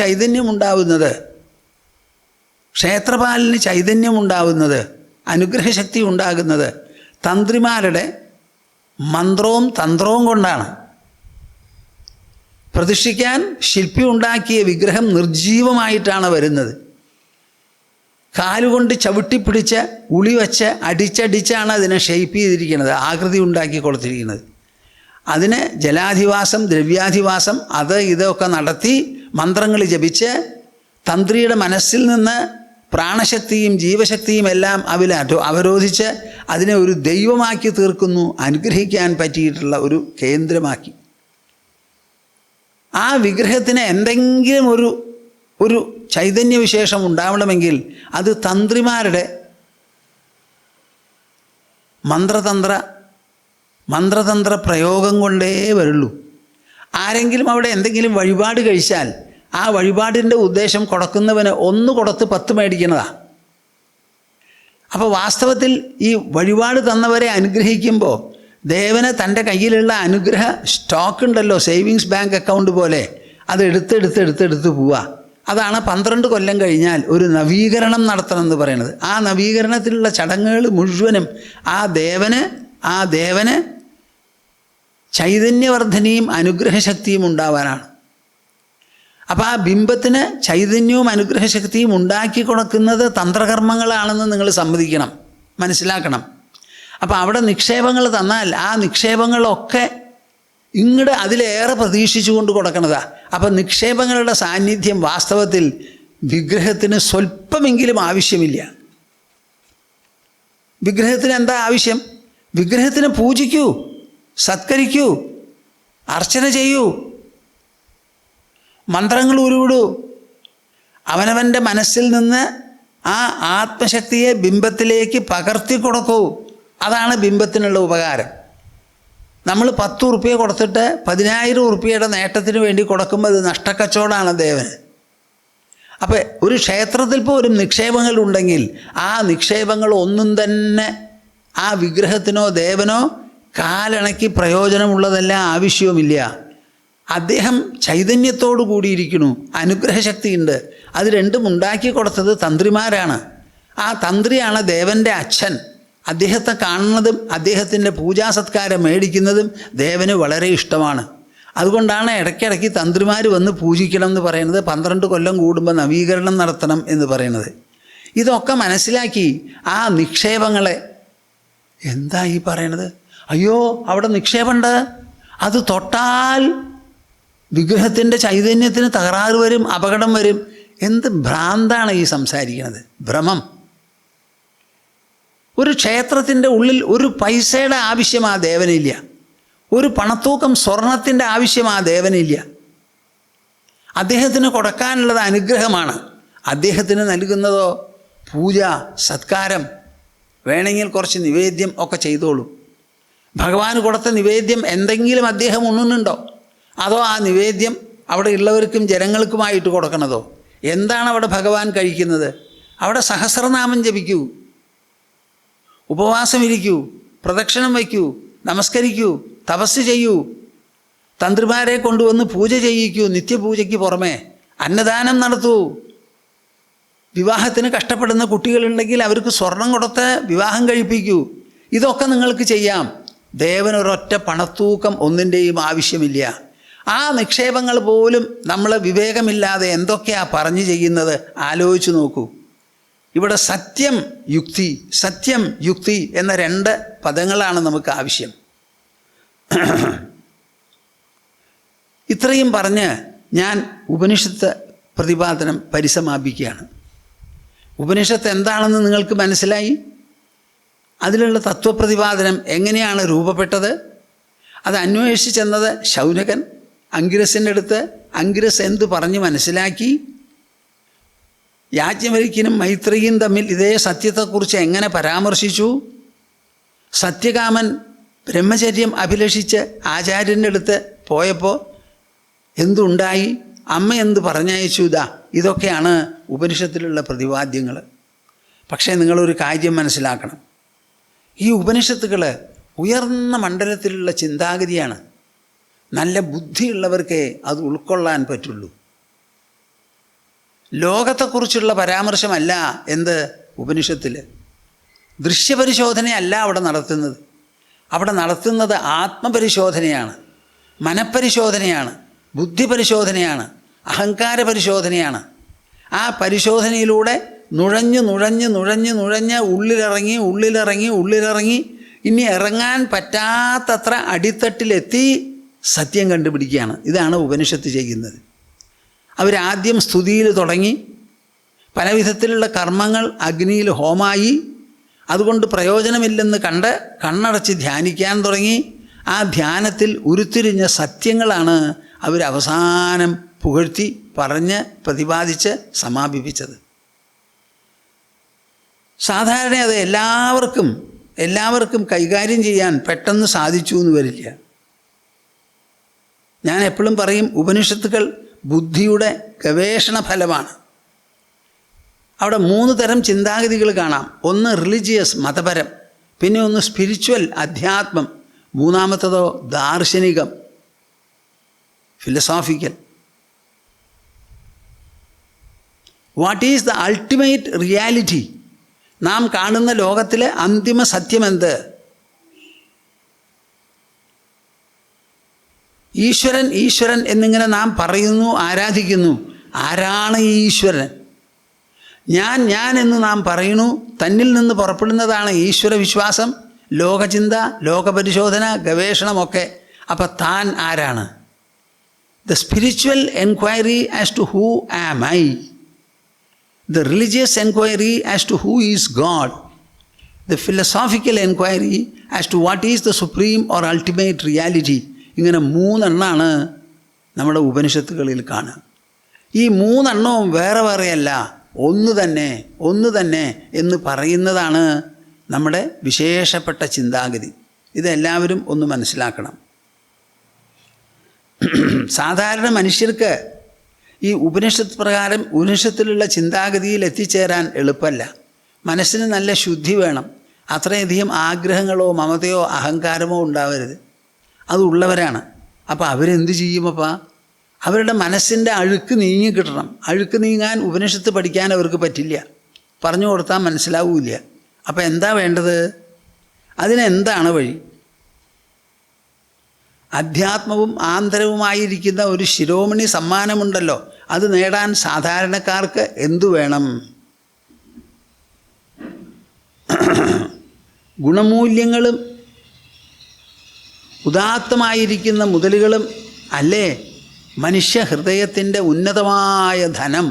Speaker 1: ചൈതന്യമുണ്ടാവുന്നത് അനുഗ്രഹശക്തി ഉണ്ടാകുന്നത് തന്ത്രിമാരുടെ മന്ത്രവും തന്ത്രവും കൊണ്ടാണ്. പ്രതിഷ്ഠിക്കാൻ ശില്പി ഉണ്ടാക്കിയ വിഗ്രഹം നിർജീവമായിട്ടാണ് വരുന്നത്. കാലുകൊണ്ട് ചവിട്ടിപ്പിടിച്ച് ഉളി വച്ച് അടിച്ചടിച്ചാണ് അതിനെ ഷേപ്പ് ചെയ്തിരിക്കുന്നത്, ആകൃതി ഉണ്ടാക്കി കൊടുത്തിരിക്കുന്നത്. അതിന് ജലാധിവാസം, ദ്രവ്യാധിവാസം, അത് ഇതൊക്കെ നടത്തി മന്ത്രങ്ങൾ ജപിച്ച് തന്ത്രിയുടെ മനസ്സിൽ നിന്ന് പ്രാണശക്തിയും ജീവശക്തിയും എല്ലാം അവരോധിച്ച് അതിനെ ഒരു ദൈവമാക്കി തീർക്കുന്നു, അനുഗ്രഹിക്കാൻ പറ്റിയിട്ടുള്ള ഒരു കേന്ദ്രമാക്കി. ആ വിഗ്രഹത്തിന് എന്തെങ്കിലും ഒരു ചൈതന്യവിശേഷം ഉണ്ടാവണമെങ്കിൽ അത് തന്ത്രിമാരുടെ മന്ത്രതന്ത്ര പ്രയോഗം കൊണ്ടേ വരുള്ളൂ. ആരെങ്കിലും അവിടെ എന്തെങ്കിലും വഴിപാട് കഴിച്ചാൽ ആ വഴിപാടിൻ്റെ ഉദ്ദേശം കൊടുക്കുന്നവന് 1 കൊടുത്ത് 10 മേടിക്കുന്നതാണ്. അപ്പോൾ വാസ്തവത്തിൽ ഈ വഴിപാട് തന്നവരെ അനുഗ്രഹിക്കുമ്പോൾ ദേവന് തൻ്റെ കയ്യിലുള്ള അനുഗ്രഹ സ്റ്റോക്ക് ഉണ്ടല്ലോ, സേവിങ്സ് ബാങ്ക് അക്കൗണ്ട് പോലെ, അത് എടുത്ത് പോവുക. അതാണ് 12 കൊല്ലം കഴിഞ്ഞാൽ ഒരു നവീകരണം നടത്തണം എന്ന് പറയുന്നത്. ആ നവീകരണത്തിലുള്ള ചടങ്ങുകൾ മുഴുവനും ആ ദേവന് ചൈതന്യവർദ്ധനയും അനുഗ്രഹശക്തിയും ഉണ്ടാവാനാണ്. അപ്പോൾ ആ ബിംബത്തിന് ചൈതന്യവും അനുഗ്രഹശക്തിയും ഉണ്ടാക്കി കൊടുക്കുന്നത് തന്ത്രകർമ്മങ്ങളാണെന്ന് നിങ്ങൾ സമ്മതിക്കണം, മനസ്സിലാക്കണം. അപ്പോൾ അവിടെ നിക്ഷേപങ്ങൾ തന്നാൽ ആ നിക്ഷേപങ്ങളൊക്കെ ഇങ്ങോട്ട് അതിലേറെ പ്രതീക്ഷിച്ചുകൊണ്ട് കൊടുക്കണതാണ്. അപ്പം നിക്ഷേപങ്ങളുടെ സാന്നിധ്യം വാസ്തവത്തിൽ വിഗ്രഹത്തിന് സ്വല്പമെങ്കിലും ആവശ്യമില്ല. വിഗ്രഹത്തിന് എന്താ ആവശ്യം? വിഗ്രഹത്തിന് പൂജിക്കൂ, സത്കരിക്കൂ, അർച്ചന ചെയ്യൂ, മന്ത്രങ്ങൾ ഉരുവിടൂ. അവനവൻ്റെ മനസ്സിൽ നിന്ന് ആ ആത്മശക്തിയെ ബിംബത്തിലേക്ക് പകർത്തി കൊടുക്കൂ. അതാണ് ബിംബത്തിനുള്ള ഉപകാരം. നമ്മൾ 10 ഉറുപ്പ്യ കൊടുത്തിട്ട് 10,000 ഉറുപ്പ്യയുടെ നേട്ടത്തിന് വേണ്ടി കൊടുക്കുമ്പോൾ അത് നഷ്ടക്കച്ചവടമാണ് ദേവന്. അപ്പോൾ ഒരു ക്ഷേത്രത്തിൽ പോലും നിക്ഷേപങ്ങളുണ്ടെങ്കിൽ ആ നിക്ഷേപങ്ങൾ ഒന്നും തന്നെ ആ വിഗ്രഹത്തിനോ ദേവനോ കാലിണക്കി പ്രയോജനമുള്ളതല്ല, ആവശ്യവുമില്ല. അദ്ദേഹം ചൈതന്യത്തോടു കൂടിയിരിക്കുന്നു, അനുഗ്രഹശക്തിയുണ്ട്. അത് രണ്ടും ഉണ്ടാക്കി കൊടുത്തത് തന്ത്രിമാരാണ്. ആ തന്ത്രിയാണ് ദേവൻ്റെ അച്ഛൻ. അദ്ദേഹത്തെ കാണുന്നതും അദ്ദേഹത്തിൻ്റെ പൂജാസത്കാരം മേടിക്കുന്നതും ദേവന് വളരെ ഇഷ്ടമാണ്. അതുകൊണ്ടാണ് ഇടയ്ക്കിടയ്ക്ക് തന്ത്രിമാർ വന്ന് പൂജിക്കണം എന്ന് പറയുന്നത്, 12 കൊല്ലം കൂടുമ്പോൾ നവീകരണം നടത്തണം എന്ന് പറയുന്നത്. ഇതൊക്കെ മനസ്സിലാക്കി ആ നിക്ഷേപങ്ങളെ, എന്താ ഈ പറയണത്? അയ്യോ അവിടെ നിക്ഷേപമുണ്ട്, അത് തൊട്ടാൽ വിഗ്രഹത്തിൻ്റെ ചൈതന്യത്തിന് തകരാറ് വരും, അപകടം വരും. എന്ത് ഭ്രാന്താണ് ഈ സംസാരിക്കുന്നത്? ഭ്രമം. ഒരു ക്ഷേത്രത്തിൻ്റെ ഉള്ളിൽ ഒരു പൈസയുടെ ആവശ്യം ആ ദേവനില്ല, ഒരു പണത്തൂക്കം സ്വർണത്തിൻ്റെ ആവശ്യം ആ ദേവനില്ല. അദ്ദേഹത്തിന് കൊടുക്കാനുള്ളത് അനുഗ്രഹമാണ്. അദ്ദേഹത്തിന് നൽകുന്നതോ പൂജ, സത്കാരം, വേണമെങ്കിൽ കുറച്ച് നിവേദ്യം ഒക്കെ ചെയ്തോളൂ. ഭഗവാന് കൊടുത്ത നിവേദ്യം എന്തെങ്കിലും അദ്ദേഹം ഉണ്ണുന്നുണ്ടോ? അതോ ആ നിവേദ്യം അവിടെ ഉള്ളവർക്കും ജനങ്ങൾക്കുമായിട്ട് കൊടുക്കണതോ? എന്താണ് അവിടെ ഭഗവാൻ കഴിക്കുന്നത്? അവിടെ സഹസ്രനാമം ജപിക്കൂ, ഉപവാസമിരിക്കൂ, പ്രദക്ഷിണം വയ്ക്കൂ, നമസ്കരിക്കൂ, തപസ് ചെയ്യൂ, തന്ത്രിമാരെ കൊണ്ടുവന്ന് പൂജ ചെയ്യിക്കൂ, നിത്യപൂജയ്ക്ക് പുറമെ അന്നദാനം നടത്തൂ. വിവാഹത്തിന് കഷ്ടപ്പെടുന്ന കുട്ടികളുണ്ടെങ്കിൽ അവർക്ക് സ്വർണം കൊടുത്ത് വിവാഹം കഴിപ്പിക്കൂ. ഇതൊക്കെ നിങ്ങൾക്ക് ചെയ്യാം. ദേവനൊരൊറ്റ പണത്തൂക്കം ഒന്നിൻ്റെയും ആവശ്യമില്ല. ആ നിക്ഷേപങ്ങൾ പോലും നമ്മൾ വിവേകമില്ലാതെ എന്തൊക്കെയാ പറഞ്ഞു ചെയ്യുന്നത് ആലോചിച്ച് നോക്കൂ. ഇവിടെ സത്യം യുക്തി, സത്യം യുക്തി എന്ന 2 പദങ്ങളാണ് നമുക്ക് ആവശ്യം. ഇത്രയും പറഞ്ഞ് ഞാൻ ഉപനിഷത്ത് പ്രതിപാദനം പരിസമാപിക്കുകയാണ്. ഉപനിഷത്ത് എന്താണെന്ന് നിങ്ങൾക്ക് മനസ്സിലായി. അതിലുള്ള തത്വപ്രതിപാദനം എങ്ങനെയാണ് രൂപപ്പെട്ടത്, അത് അന്വേഷിച്ച് ചെന്നത് ശൗനകൻ അങ്കിരസിൻ്റെ അടുത്ത്. അങ്കിരസ് എന്ത് പറഞ്ഞ് മനസ്സിലാക്കി, യാജ്ഞവൽക്യനും മൈത്രേയിയും തമ്മിൽ ഇതേ സത്യത്തെക്കുറിച്ച് എങ്ങനെ പരാമർശിച്ചു, സത്യകാമൻ ബ്രഹ്മചര്യം അഭിലഷിച്ച് ആചാര്യൻ്റെ അടുത്ത് പോയപ്പോൾ എന്തുണ്ടായി, അമ്മ എന്ത് പറഞ്ഞയച്ചു, ഇതൊക്കെയാണ് ഉപനിഷത്തിലുള്ള പ്രതിപാദ്യങ്ങൾ. പക്ഷേ നിങ്ങളൊരു കാര്യം മനസ്സിലാക്കണം, ഈ ഉപനിഷത്തുകൾ ഉയർന്ന മണ്ഡലത്തിലുള്ള ചിന്താഗതിയാണ്. നല്ല ബുദ്ധിയുള്ളവർക്കേ അത് ഉൾക്കൊള്ളാൻ പറ്റുള്ളൂ. ലോകത്തെക്കുറിച്ചുള്ള പരാമർശമല്ല എന്ത് ഉപനിഷത്തിൽ. ദൃശ്യപരിശോധനയല്ല അവിടെ നടത്തുന്നത്. അവിടെ നടത്തുന്നത് ആത്മപരിശോധനയാണ്, മനഃപരിശോധനയാണ്, ബുദ്ധിപരിശോധനയാണ്, അഹങ്കാര പരിശോധനയാണ്. ആ പരിശോധനയിലൂടെ നുഴഞ്ഞ് നുഴഞ്ഞ് നുഴഞ്ഞ് നുഴഞ്ഞ് ഉള്ളിലിറങ്ങി ഉള്ളിലിറങ്ങി ഉള്ളിലിറങ്ങി ഇനി ഇറങ്ങാൻ പറ്റാത്തത്ര അടിത്തട്ടിലെത്തി സത്യം കണ്ടുപിടിക്കുകയാണ്. ഇതാണ് ഉപനിഷത്ത് ചെയ്യുന്നത്. അവരാദ്യം സ്തുതിയിൽ തുടങ്ങി, പല വിധത്തിലുള്ള കർമ്മങ്ങൾ അഗ്നിയിൽ ഹോമായി, അതുകൊണ്ട് പ്രയോജനമില്ലെന്ന് കണ്ട് കണ്ണടച്ച് ധ്യാനിക്കാൻ തുടങ്ങി. ആ ധ്യാനത്തിൽ ഉരുത്തിരിഞ്ഞ സത്യങ്ങളാണ് അവരവസാനം പുകഴ്ത്തി പറഞ്ഞ് പ്രതിപാദിച്ച് സമാപിപ്പിച്ചത്. സാധാരണ അത് എല്ലാവർക്കും കൈകാര്യം ചെയ്യാൻ പെട്ടെന്ന് സാധിച്ചു എന്ന് വരില്ല. ഞാൻ എപ്പോഴും പറയും, ഉപനിഷത്തുകൾ ബുദ്ധിയുടെ ഗവേഷണ ഫലമാണ്. അവിടെ 3 തരം ചിന്താഗതികൾ കാണാം. ഒന്ന് റിലീജിയസ്, മതപരം, പിന്നെ ഒന്ന് സ്പിരിച്വൽ, അധ്യാത്മം, മൂന്നാമത്തതോ ദാർശനികം, philosophical. What is the ultimate reality? നാം കാണുന്ന ലോകത്തിലെ അന്തിമ സത്യമെന്ത്? ഈശ്വരൻ ഈശ്വരൻ എന്നിങ്ങനെ നാം പറയുന്നു, ആരാധിക്കുന്നു. ആരാണ് ഈ ഈശ്വരൻ? ഞാൻ എന്ന് നാം പറയുന്നു. തന്നിൽ നിന്ന് പുറപ്പെടുന്നതാണ് ഈശ്വര വിശ്വാസം, ലോകചിന്ത, ലോകപരിശോധന, ഗവേഷണമൊക്കെ. അപ്പം താൻ ആരാണ്? The spiritual enquiry as to who am I, the religious enquiry as to who is God, the philosophical enquiry as to what is the supreme or ultimate reality. ഇങ്ങനെ 3 എണ്ണമാണ് നമ്മുടെ ഉപനിഷത്തുകളിൽ കാണുക. ഈ 3 എണ്ണവും വേറെ വേറെയല്ല, ഒന്ന് തന്നെ എന്ന് പറയുന്നതാണ് നമ്മുടെ വിശേഷപ്പെട്ട ചിന്താഗതി. ഇതെല്ലാവരും ഒന്ന് മനസ്സിലാക്കണം. സാധാരണ മനുഷ്യർക്ക് ഈ ഉപനിഷത്ത് പ്രകാരം ഉപനിഷത്തിലുള്ള ചിന്താഗതിയിൽ എത്തിച്ചേരാൻ എളുപ്പമല്ല. മനസ്സിന് നല്ല ശുദ്ധി വേണം. അത്രയധികം ആഗ്രഹങ്ങളോ മമതയോ അഹങ്കാരമോ ഉണ്ടാവരുത്. അതുള്ളവരാണ്. അപ്പോൾ അവരെന്ത് ചെയ്യുമപ്പാ? അവരുടെ മനസ്സിൻ്റെ അഴുക്ക് നീങ്ങിക്കിട്ടണം. അഴുക്ക് നീങ്ങാൻ ഉപനിഷത്ത് പഠിക്കാൻ അവർക്ക് പറ്റില്ല, പറഞ്ഞു കൊടുത്താൽ മനസ്സിലാവില്ല. അപ്പോൾ എന്താ വേണ്ടത്? അതിനെന്താണ് വഴി? അധ്യാത്മവും ആന്തരവുമായിരിക്കുന്ന ഒരു ശിരോമണി സമ്മാനമുണ്ടല്ലോ, അത് നേടാൻ സാധാരണക്കാർക്ക് എന്തു വേണം? ഗുണമൂല്യങ്ങളും ഉദാത്തമായിരിക്കുന്ന മുതലുകളും അല്ലേ മനുഷ്യ ഹൃദയത്തിൻ്റെ ഉന്നതമായ ധനം.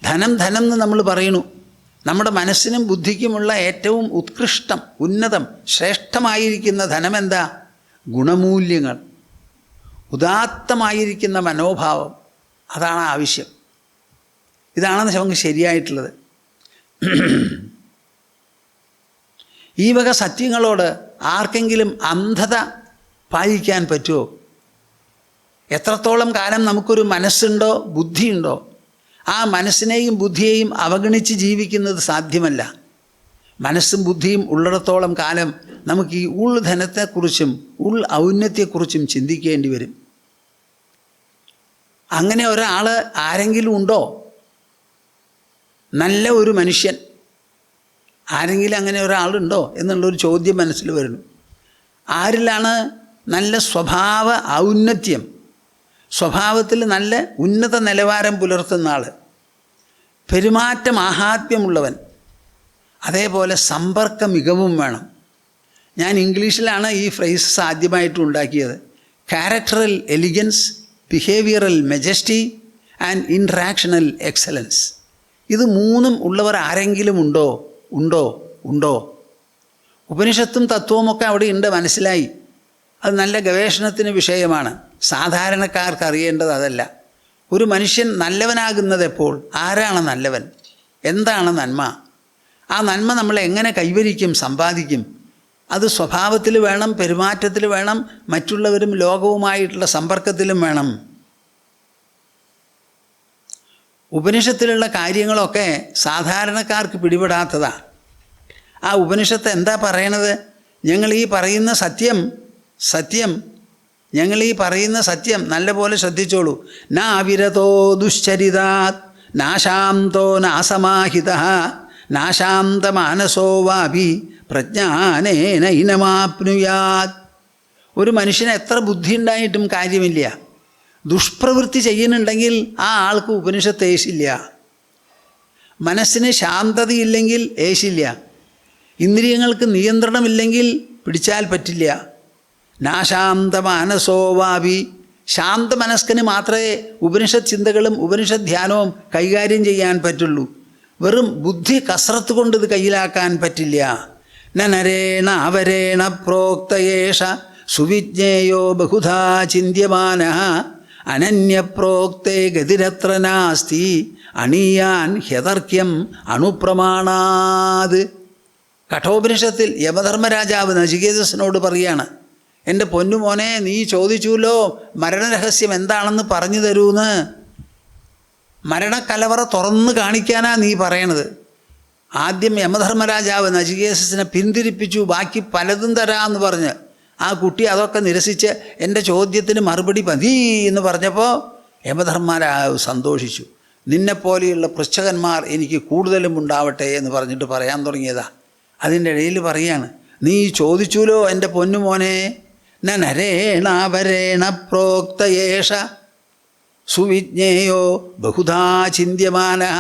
Speaker 1: ധനം എന്ന് നമ്മൾ പറയുന്നു. നമ്മുടെ മനസ്സിനും ബുദ്ധിക്കുമുള്ള ഏറ്റവും ഉത്കൃഷ്ടം, ഉന്നതം, ശ്രേഷ്ഠമായിരിക്കുന്ന ധനമെന്താ? ഗുണമൂല്യങ്ങൾ, ഉദാത്തമായിരിക്കുന്ന മനോഭാവം. അതാണ് ആവശ്യം. ഇതാണ് നമുക്ക് ശരിയായിട്ടുള്ളത്. ഈ വക സത്യങ്ങളോട് ആർക്കെങ്കിലും അന്ധത പാലിക്കാൻ പറ്റുമോ? എത്രത്തോളം കാലം നമുക്കൊരു മനസ്സുണ്ടോ, ബുദ്ധിയുണ്ടോ, ആ മനസ്സിനെയും ബുദ്ധിയെയും അവഗണിച്ച് ജീവിക്കുന്നത് സാധ്യമല്ല. മനസ്സും ബുദ്ധിയും ഉള്ളിടത്തോളം കാലം നമുക്ക് ഈ ഉൾധനത്തെക്കുറിച്ചും ഔന്നത്യത്തെക്കുറിച്ചും ചിന്തിക്കേണ്ടി വരും. അങ്ങനെ ഒരാൾ ആരെങ്കിലും ഉണ്ടോ? നല്ല ഒരു മനുഷ്യൻ ആരെങ്കിലും അങ്ങനെ ഒരാളുണ്ടോ എന്നുള്ളൊരു ചോദ്യം മനസ്സിൽ വരുന്നു. ആരിലാണ് നല്ല സ്വഭാവ ഔന്നത്യം, സ്വഭാവത്തിൽ നല്ല ഉന്നത നിലവാരം പുലർത്തുന്ന ആൾ, പെരുമാറ്റ മാഹാത്മ്യമുള്ളവൻ, അതേപോലെ സമ്പർക്ക മികവും വേണം. ഞാൻ ഇംഗ്ലീഷിലാണ് ഈ ഫ്രേസസ് ആദ്യമായിട്ട് ഉണ്ടാക്കിയത്. Characteral elegance, behavioural majesty and interactional excellence. ഇത് മൂന്നും ഉള്ളവർ ആരെങ്കിലും ഉണ്ടോ? ഉപനിഷത്തും തത്വവുമൊക്കെ അവിടെ ഉണ്ട്, മനസ്സിലായി. അത് നല്ല ഗവേഷണത്തിന് വിഷയമാണ്. സാധാരണക്കാർക്ക് അറിയേണ്ടത് അതല്ല. ഒരു മനുഷ്യൻ നല്ലവനാകുന്നത് എപ്പോൾ? ആരാണ് നല്ലവൻ? എന്താണ് നന്മ? ആ നന്മ നമ്മൾ എങ്ങനെ കൈവരിക്കും, സമ്പാദിക്കും? അത് സ്വഭാവത്തിൽ വേണം, പെരുമാറ്റത്തിൽ വേണം, മറ്റുള്ളവരും ലോകവുമായിട്ടുള്ള സമ്പർക്കത്തിലും വേണം. ഉപനിഷത്തിലുള്ള കാര്യങ്ങളൊക്കെ സാധാരണക്കാർക്ക് പിടിപെടാത്തതാണ്. ആ ഉപനിഷത്ത് എന്താ പറയണത്? ഞങ്ങൾ ഈ പറയുന്ന സത്യം നല്ലപോലെ ശ്രദ്ധിച്ചോളൂ. നാവിരതോ ദുശ്ചരിതാത് നാശാന്തോ നാസമാഹിതഃ നാശാന്തമാനസോ വാപി പ്രജ്ഞാനേന ഇനമാപ്നുയാത്. ഒരു മനുഷ്യന് എത്ര ബുദ്ധി ഉണ്ടായിട്ടും കാര്യമില്ല. ദുഷ്പ്രവൃത്തി ചെയ്യുന്നുണ്ടെങ്കിൽ ആ ആൾക്ക് ഉപനിഷത്ത് ഏശില്ല. മനസ്സിന് ശാന്തതയില്ലെങ്കിൽ ഏശില്ല. ഇന്ദ്രിയങ്ങൾക്ക് നിയന്ത്രണമില്ലെങ്കിൽ പിടിച്ചാൽ പറ്റില്ല. നാശാന്ത മാനസോവാപി, ശാന്തമനസ്കന് മാത്രമേ ഉപനിഷത്ത് ചിന്തകളും ഉപനിഷത്ത് ധ്യാനവും കൈകാര്യം ചെയ്യാൻ പറ്റുള്ളൂ. വെറും ബുദ്ധി കസറത്ത് കൊണ്ട് ഇത് കയ്യിലാക്കാൻ പറ്റില്ല. നരേണ അവരേണ പ്രോക്തയേഷ സുവിജ്ഞേയോ ബഹുധാ ചിന്യമാനഃ അനന്യപ്രോക്തേ ഗതിരത്ര നാസ്തി അണീയാൻ ഹ്യതർക്യം അണുപ്രമാണാത്. കഠോപനിഷത്തിൽ യമധർമ്മരാജാവ് നചികേതസിനോട് പറയാണ്, എൻ്റെ പൊന്നുമോനെ, നീ ചോദിച്ചുല്ലോ മരണരഹസ്യം എന്താണെന്ന് പറഞ്ഞു തരൂന്ന്. മരണക്കലവറ തുറന്ന് കാണിക്കാനാ നീ പറയണത്. ആദ്യം യമധർമ്മരാജാവ് നചികേതസിനെ പിന്തിരിപ്പിച്ചു, ബാക്കി പലതും തരാമെന്ന് പറഞ്ഞ്. ആ കുട്ടി അതൊക്കെ നിരസിച്ച് എൻ്റെ ചോദ്യത്തിന് മറുപടി മതി എന്ന് പറഞ്ഞപ്പോൾ യമധർമ്മരാജാവ് സന്തോഷിച്ചു. നിന്നെപ്പോലെയുള്ള പൃച്ഛകന്മാർ എനിക്ക് കൂടുതലും ഉണ്ടാവട്ടെ എന്ന് പറഞ്ഞിട്ട് പറയാൻ തുടങ്ങിയതാ. അതിൻ്റെ ഇടയിൽ പറയാണ്, നീ ചോദിച്ചുല്ലോ എൻ്റെ പൊന്നുമോനെ, നരേണാവരേണ പ്രോക്തയേഷ സുവിജ്ഞേയോ ബഹുധാ ചിന്യമാനഃ.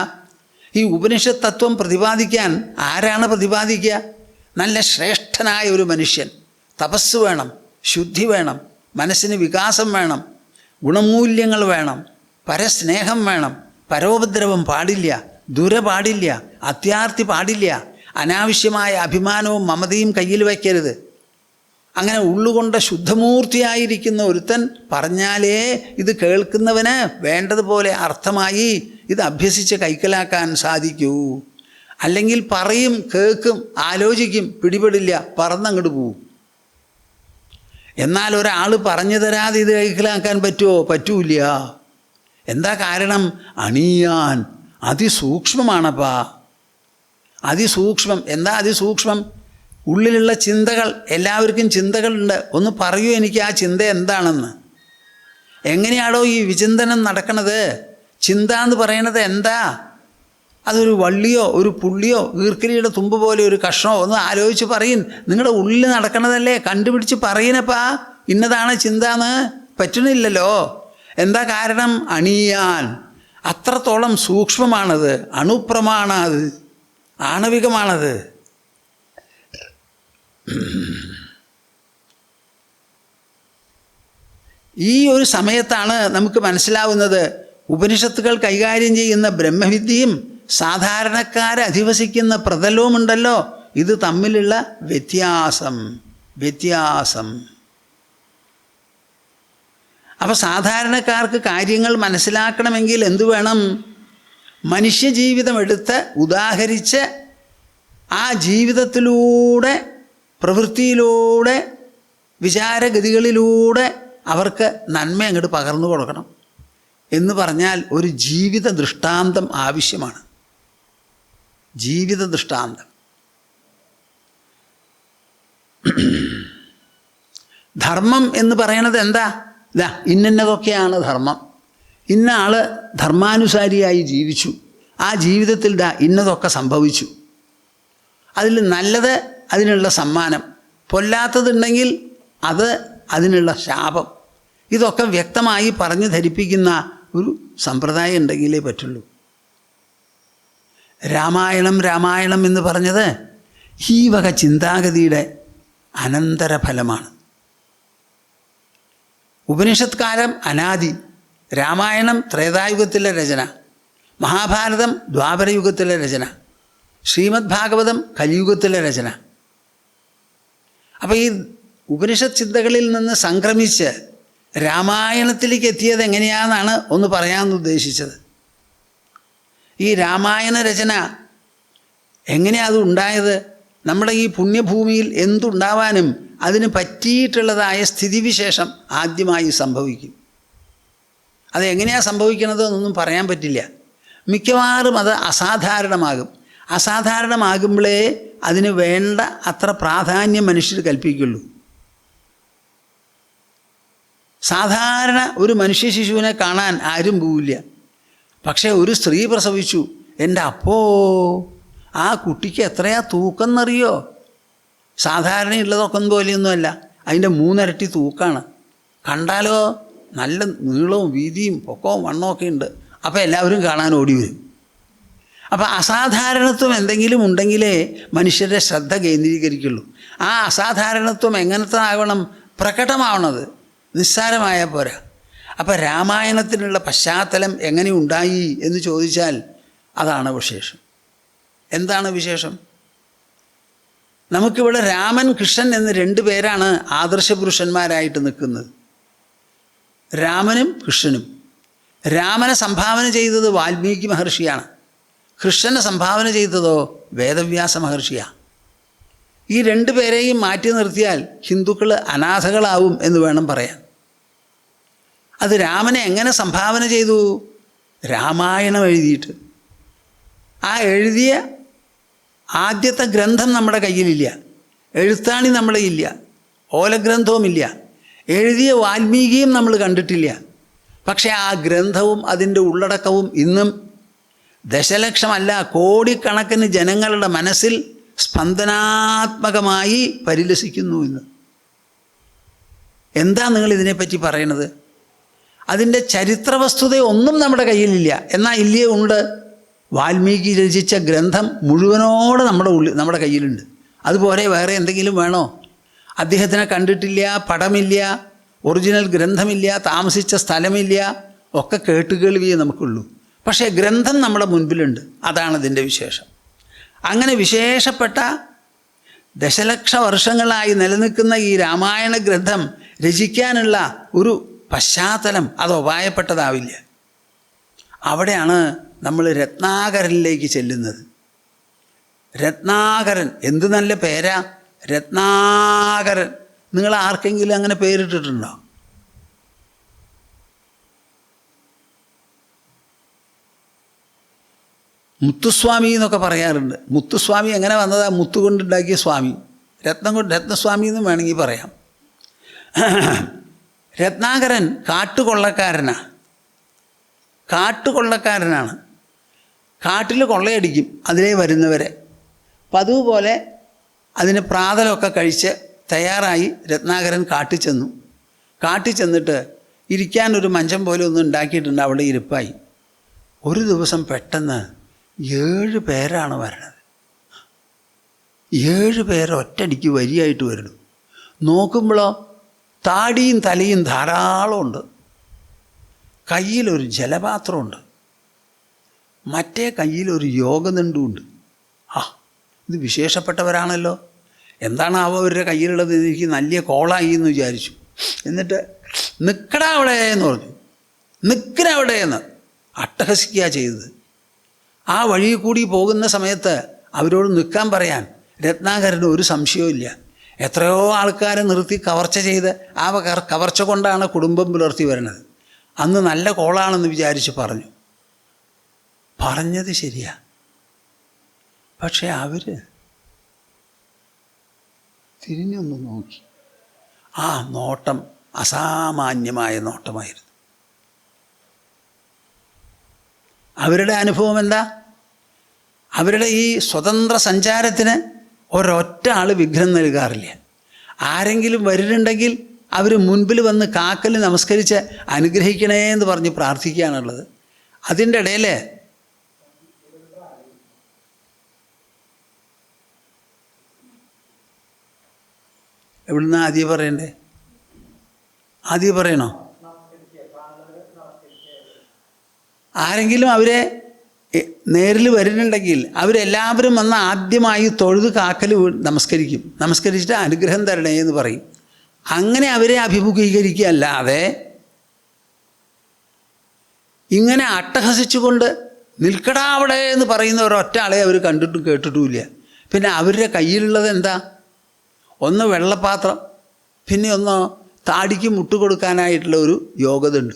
Speaker 1: ഈ ഉപനിഷത്ത് തത്വം പ്രതിപാദിക്കാൻ ആരാണ് പ്രതിപാദിക്കുക? നല്ല ശ്രേഷ്ഠനായ ഒരു മനുഷ്യൻ. തപസ് വേണം, ശുദ്ധി വേണം, മനസ്സിന് വികാസം വേണം, ഗുണമൂല്യങ്ങൾ വേണം, പരസ്നേഹം വേണം, പരോപദ്രവം പാടില്ല, ദുര പാടില്ല, അത്യാർത്തി പാടില്ല, അനാവശ്യമായ അഭിമാനവും മമതയും കയ്യിൽ വയ്ക്കരുത്. അങ്ങനെ ഉള്ളുകൊണ്ട ശുദ്ധമൂർത്തിയായിരിക്കുന്ന ഒരുത്തൻ പറഞ്ഞാലേ ഇത് കേൾക്കുന്നവന് വേണ്ടതുപോലെ അർത്ഥമായി ഇത് അഭ്യസിച്ച് കൈക്കലാക്കാൻ സാധിക്കൂ. അല്ലെങ്കിൽ പറയും, കേൾക്കും, ആലോചിക്കും, പിടിപെടില്ല, പറന്നങ്ങോട്ട് പോവും. എന്നാൽ ഒരാൾ പറഞ്ഞു തരാതെ ഇത് കൈക്കലാക്കാൻ പറ്റുമോ? പറ്റൂല. എന്താ കാരണം? അണിയാൻ അതിസൂക്ഷ്മമാണപ്പാ. അതിസൂക്ഷ്മം. എന്താ അതിസൂക്ഷ്മം? ഉള്ളിലുള്ള ചിന്തകൾ. എല്ലാവർക്കും ചിന്തകളുണ്ട്. ഒന്ന് പറയൂ എനിക്ക് ആ ചിന്ത എന്താണെന്ന്. എങ്ങനെയാണോ ഈ വിചിന്തനം നടക്കണത്? ചിന്ത എന്ന് പറയണത് എന്താ? അതൊരു വള്ളിയോ ഒരു പുള്ളിയോ ഈർക്കിലിയുടെ തുമ്പ് പോലെ ഒരു കഷ്ണമോ ഒന്ന് ആലോചിച്ച് പറയും. നിങ്ങളുടെ ഉള്ളിൽ നടക്കണതല്ലേ, കണ്ടുപിടിച്ച് പറയണപ്പാ ഇന്നതാണ് ചിന്ത എന്ന്. പറ്റണില്ലല്ലോ. എന്താ കാരണം? അണിയാൻ. അത്രത്തോളം സൂക്ഷ്മമാണത്, അണുപ്രമാണത്, ആണവികമാണത്. ഈ ഒരു സമയത്താണ് നമുക്ക് മനസ്സിലാവുന്നത് ഉപനിഷത്തുകൾ കൈകാര്യം ചെയ്യുന്ന ബ്രഹ്മവിദ്യയും സാധാരണക്കാരെ അധിവസിക്കുന്ന പ്രതലവുമുണ്ടല്ലോ, ഇത് തമ്മിലുള്ള വ്യത്യാസം. അപ്പോൾ സാധാരണക്കാർക്ക് കാര്യങ്ങൾ മനസ്സിലാക്കണമെങ്കിൽ എന്തു വേണം? മനുഷ്യജീവിതം എടുത്ത് ഉദാഹരിച്ച് ആ ജീവിതത്തിലൂടെ, പ്രവൃത്തിയിലൂടെ, വിചാരഗതികളിലൂടെ അവർക്ക് നന്മ അങ്ങോട്ട് പകർന്നു കൊടുക്കണം. എന്ന് പറഞ്ഞാൽ ഒരു ജീവിത ദൃഷ്ടാന്തം ആവശ്യമാണ്. ജീവിത ദൃഷ്ടാന്തം. ധർമ്മം എന്ന് പറയണത് എന്താ? ഇതാ ഇന്നതൊക്കെയാണ് ധർമ്മം. ഇന്ന ആൾ ധർമാനുസാരിയായി ജീവിച്ചു, ആ ജീവിതത്തിൽ ഇന്നതൊക്കെ സംഭവിച്ചു. അതിൽ നല്ലത് അതിനുള്ള സമ്മാനം, പൊല്ലാത്തതുണ്ടെങ്കിൽ അത് അതിനുള്ള ശാപം. ഇതൊക്കെ വ്യക്തമായി പറഞ്ഞ് ധരിപ്പിക്കുന്ന ഒരു സമ്പ്രദായം ഉണ്ടെങ്കിലേ പറ്റുള്ളൂ. രാമായണം എന്ന് പറഞ്ഞത് ഈ വക ചിന്താഗതിയുടെ അനന്തരഫലമാണ്. ഉപനിഷത്ത് കാലം അനാദി, രാമായണം ത്രേതായുഗത്തിലെ രചന, മഹാഭാരതം ദ്വാപരയുഗത്തിലെ രചന, ശ്രീമദ് ഭാഗവതം കലിയുഗത്തിലെ രചന. അപ്പോൾ ഈ ഉപനിഷത്ത് ചിന്തകളിൽ നിന്ന് സംക്രമിച്ച് രാമായണത്തിലേക്ക് എത്തിയത് എങ്ങനെയാണെന്നാണ് ഒന്ന് പറയാമെന്ന് ഉദ്ദേശിച്ചത്. ഈ രാമായണ രചന എങ്ങനെയാണ് അത് ഉണ്ടായത്? നമ്മുടെ ഈ പുണ്യഭൂമിയിൽ എന്തുണ്ടാവാനും അതിന് പറ്റിയിട്ടുള്ളതായ സ്ഥിതിവിശേഷം ആദ്യമായി സംഭവിക്കും. അതെങ്ങനെയാണ് സംഭവിക്കുന്നത് എന്നൊന്നും പറയാൻ പറ്റില്ല. മിക്കവാറും അത് അസാധാരണമാകും. അസാധാരണമാകുമ്പോഴേ അതിന് വേണ്ട അത്ര പ്രാധാന്യം മനുഷ്യർ കൽപ്പിക്കുള്ളൂ. സാധാരണ ഒരു മനുഷ്യ ശിശുവിനെ കാണാൻ ആരും പോവില്ല. പക്ഷേ ഒരു സ്ത്രീ പ്രസവിച്ചു, എൻ്റെ അപ്പോ ആ കുട്ടിക്ക് എത്രയാ തൂക്കം എന്നറിയോ? സാധാരണയുള്ളതൊക്കെ പോലെയൊന്നുമല്ല, അതിൻ്റെ 3 ഇരട്ടി തൂക്കാണ്. കണ്ടാലോ നല്ല നീളവും വീതിയും പൊക്കവും വണ്ണമൊക്കെ ഉണ്ട്. അപ്പോൾ എല്ലാവരും കാണാൻ ഓടി വരും. അപ്പോൾ അസാധാരണത്വം എന്തെങ്കിലും ഉണ്ടെങ്കിലേ മനുഷ്യരുടെ ശ്രദ്ധ കേന്ദ്രീകരിക്കുള്ളൂ. ആ അസാധാരണത്വം എങ്ങനത്തെ ആവണം? പ്രകടമാവണത്, നിസ്സാരമായ പോരാ. അപ്പോൾ രാമായണത്തിനുള്ള പശ്ചാത്തലം എങ്ങനെ ഉണ്ടായി എന്ന് ചോദിച്ചാൽ അതാണ് വിശേഷം. എന്താണ് വിശേഷം? നമുക്കിവിടെ രാമൻ കൃഷ്ണൻ എന്ന് 2 പേരാണ് ആദർശ പുരുഷന്മാരായിട്ട് നിൽക്കുന്നത്. രാമനും കൃഷ്ണനും. രാമനെ സംഭാവന ചെയ്തത് വാൽമീകി മഹർഷിയാണ്. കൃഷ്ണനെ സംഭാവന ചെയ്തതോ വേദവ്യാസ മഹർഷിയാണ്. ഈ 2 പേരെയും മാറ്റി നിർത്തിയാൽ ഹിന്ദുക്കൾ അനാഥകളാവും എന്ന് വേണം പറയാൻ. അത് രാമനെ എങ്ങനെ സംഭാവന ചെയ്തു? രാമായണം എഴുതിയിട്ട്. ആ എഴുതിയ ആദ്യത്തെ ഗ്രന്ഥം നമ്മുടെ കയ്യിലില്ല, എഴുത്താണി നമ്മളെ ഇല്ല, ഓലഗ്രന്ഥവുമില്ല, എഴുതിയ വാൽമീകിയും നമ്മൾ കണ്ടിട്ടില്ല. പക്ഷേ ആ ഗ്രന്ഥവും അതിൻ്റെ ഉള്ളടക്കവും ഇന്നും ദശലക്ഷമല്ല കോടിക്കണക്കിന് ജനങ്ങളുടെ മനസ്സിൽ സ്പന്ദനാത്മകമായി പരിലസിക്കുന്നു. ഇന്ന് എന്താ നിങ്ങൾ ഇതിനെപ്പറ്റി പറയണത്? അതിൻ്റെ ചരിത്രവസ്തുത ഒന്നും നമ്മുടെ കയ്യിലില്ല. എന്നാൽ ഇല്ലേ ഉണ്ട്, വാൽമീകി രചിച്ച ഗ്രന്ഥം മുഴുവനോടെ നമ്മുടെ കയ്യിലുണ്ട്. അതുപോലെ വേറെ എന്തെങ്കിലും വേണോ? അദ്ദേഹത്തിനെ കണ്ടിട്ടില്ല, പടമില്ല, ഒറിജിനൽ ഗ്രന്ഥമില്ല, താമസിച്ച സ്ഥലമില്ല, ഒക്കെ കേട്ടുകേൾവിയേ നമുക്കുള്ളൂ. പക്ഷേ ഗ്രന്ഥം നമ്മുടെ മുൻപിലുണ്ട്. അതാണ് ഇതിൻ്റെ വിശേഷം. അങ്ങനെ വിശേഷപ്പെട്ട ദശലക്ഷ വർഷങ്ങളായി നിലനിൽക്കുന്ന ഈ രാമായണ ഗ്രന്ഥം രചിക്കാനുള്ള ഒരു പശ്ചാത്തലം അത് ഉപായപ്പെട്ടതാവില്ല. അവിടെയാണ് നമ്മൾ രത്നാകരനിലേക്ക് ചെല്ലുന്നത്. രത്നാകരൻ, എന്ത് നല്ല പേരാ രത്നാകരൻ. നിങ്ങൾ ആർക്കെങ്കിലും അങ്ങനെ പേരിട്ടിട്ടുണ്ടോ? മുത്തുസ്വാമി എന്നൊക്കെ പറയാറുണ്ട്. മുത്തുസ്വാമി എങ്ങനെ വന്നതാ? മുത്തുകൊണ്ടുണ്ടാക്കിയ സ്വാമി, രത്നസ്വാമി എന്നും വേണമെങ്കിൽ പറയാം. രത്നാകരൻ കാട്ടുകൊള്ളക്കാരനാണ്. കാട്ടിൽ കൊള്ളയടിക്കും അതിലേ വരുന്നവരെ. പതിവ് പോലെ അതിന് പ്രാതലൊക്കെ കഴിച്ച് തയ്യാറായി രത്നാകരൻ കാട്ടിൽ ചെന്നിട്ട് ഇരിക്കാനൊരു മഞ്ചം പോലെ ഒന്നും ഉണ്ടാക്കിയിട്ടുണ്ട്. അവിടെ ഇരിപ്പായി. ഒരു ദിവസം പെട്ടെന്ന് 7 പേരാണ് വരണത്. 7 പേർ ഒറ്റയടിക്ക് വരിയായിട്ട് വരുന്നു. നോക്കുമ്പോഴോ താടിയും തലയും ധാരാളമുണ്ട്. കയ്യിലൊരു ജലപാത്രമുണ്ട്, മറ്റേ കയ്യിലൊരു യോഗദണ്ഡുമുണ്ട്. ഇത് വിശേഷപ്പെട്ടവരാണല്ലോ. എന്താണ് അവരുടെ കയ്യിലുള്ളത്? എനിക്ക് നല്ല കോളായി എന്ന് വിചാരിച്ചു. എന്നിട്ട് നിൽക്കടാ അവിടെ എന്ന് പറഞ്ഞു. നിൽക്കണവിടെ എന്ന് അട്ടഹസിക്കുക ചെയ്തത്. ആ വഴി കൂടി പോകുന്ന സമയത്ത് അവരോട് നിൽക്കാൻ പറയാൻ രത്നാകരന് ഒരു സംശയവും. എത്രയോ ആൾക്കാരെ നിർത്തി കവർച്ച ചെയ്ത് ആ കവർച്ച കൊണ്ടാണ് കുടുംബം പുലർത്തി വരുന്നത്. അന്ന് നല്ല കോളാണെന്ന് വിചാരിച്ച് പറഞ്ഞത് ശരിയാ. പക്ഷെ അവർ തിരിഞ്ഞൊന്ന് നോക്കി. ആ നോട്ടം അസാമാന്യമായ നോട്ടമായിരുന്നു. അവരുടെ അനുഭവം എന്താ? അവരുടെ ഈ സ്വതന്ത്ര സഞ്ചാരത്തിന് ഒരൊറ്റ ആൾ വിഘ്നം നൽകാറില്ല. ആരെങ്കിലും വരുന്നുണ്ടെങ്കിൽ അവർ മുൻപിൽ വന്ന് കാക്കൽ നമസ്കരിച്ച് അനുഗ്രഹിക്കണേ എന്ന് പറഞ്ഞ് പ്രാർത്ഥിക്കുകയാണുള്ളത്. അതിൻ്റെ ഇടയിൽ എവിടുന്ന് ആദ്യം പറയണ്ടേ? ആദ്യം പറയണോ? ആരെങ്കിലും അവരെ നേരിൽ വരുന്നുണ്ടെങ്കിൽ അവരെല്ലാവരും വന്ന് ആദ്യമായി തൊഴുത് കാക്കൽ നമസ്കരിച്ചിട്ട് അനുഗ്രഹം തരണേ എന്ന് പറയും. അങ്ങനെ അവരെ അഭിമുഖീകരിക്കുകയല്ലാതെ ഇങ്ങനെ അട്ടഹസിച്ചുകൊണ്ട് നിൽക്കടാ അവിടെ എന്ന് പറയുന്ന ഒരൊറ്റ ആളെ അവർ കണ്ടിട്ടും കേട്ടിട്ടുമില്ല. പിന്നെ അവരുടെ കയ്യിലുള്ളത് എന്താ? ഒന്ന് വെള്ളപ്പാത്രം, പിന്നെ ഒന്ന് താടിക്ക് മുട്ടുകൊടുക്കാനായിട്ടുള്ള ഒരു യോഗ്യത ഉണ്ട്.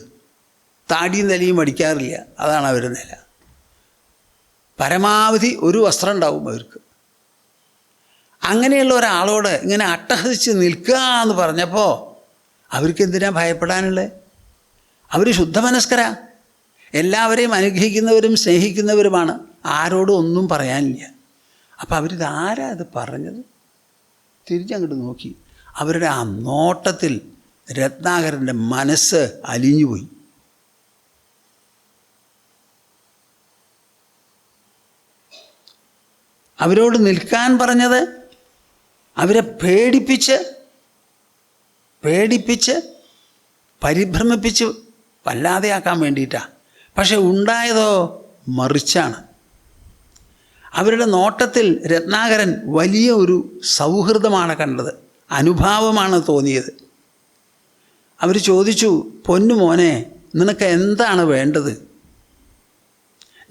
Speaker 1: താടിയും തലയും അടിക്കാറില്ല, അതാണ് അവരുടെ നില. പരമാവധി ഒരു വസ്ത്രം ഉണ്ടാവും അവർക്ക്. അങ്ങനെയുള്ള ഒരാളോട് ഇങ്ങനെ അട്ടഹസിച്ച് നിൽക്കുക എന്ന് പറഞ്ഞപ്പോൾ അവർക്ക് എന്തിനാ ഭയപ്പെടാനുള്ളത്? അവർ ശുദ്ധമനസ്കരാ, എല്ലാവരെയും അനുഗ്രഹിക്കുന്നവരും സ്നേഹിക്കുന്നവരുമാണ്, ആരോടും ഒന്നും പറയാനില്ല. അപ്പം അവരിതാരാ അത് പറഞ്ഞത്? തിരിച്ചങ്ങോട്ട് നോക്കി. അവരുടെ ആ നോട്ടത്തിൽ രത്നാകരൻ്റെ മനസ്സ് അലിഞ്ഞുപോയി. അവരോട് നിൽക്കാൻ പറഞ്ഞത് അവരെ പേടിപ്പിച്ച് പരിഭ്രമിപ്പിച്ച് വല്ലാതെയാക്കാൻ വേണ്ടിയിട്ടാണ്. പക്ഷെ ഉണ്ടായതോ മറിച്ചാണ്. അവരുടെ നോട്ടത്തിൽ രത്നാകരൻ വലിയ ഒരു സൗഹൃദമാണ് കണ്ടത്, അനുഭാവമാണ് തോന്നിയത്. അവർ ചോദിച്ചു, പൊന്നു മോനെ, നിനക്ക് എന്താണ് വേണ്ടത്?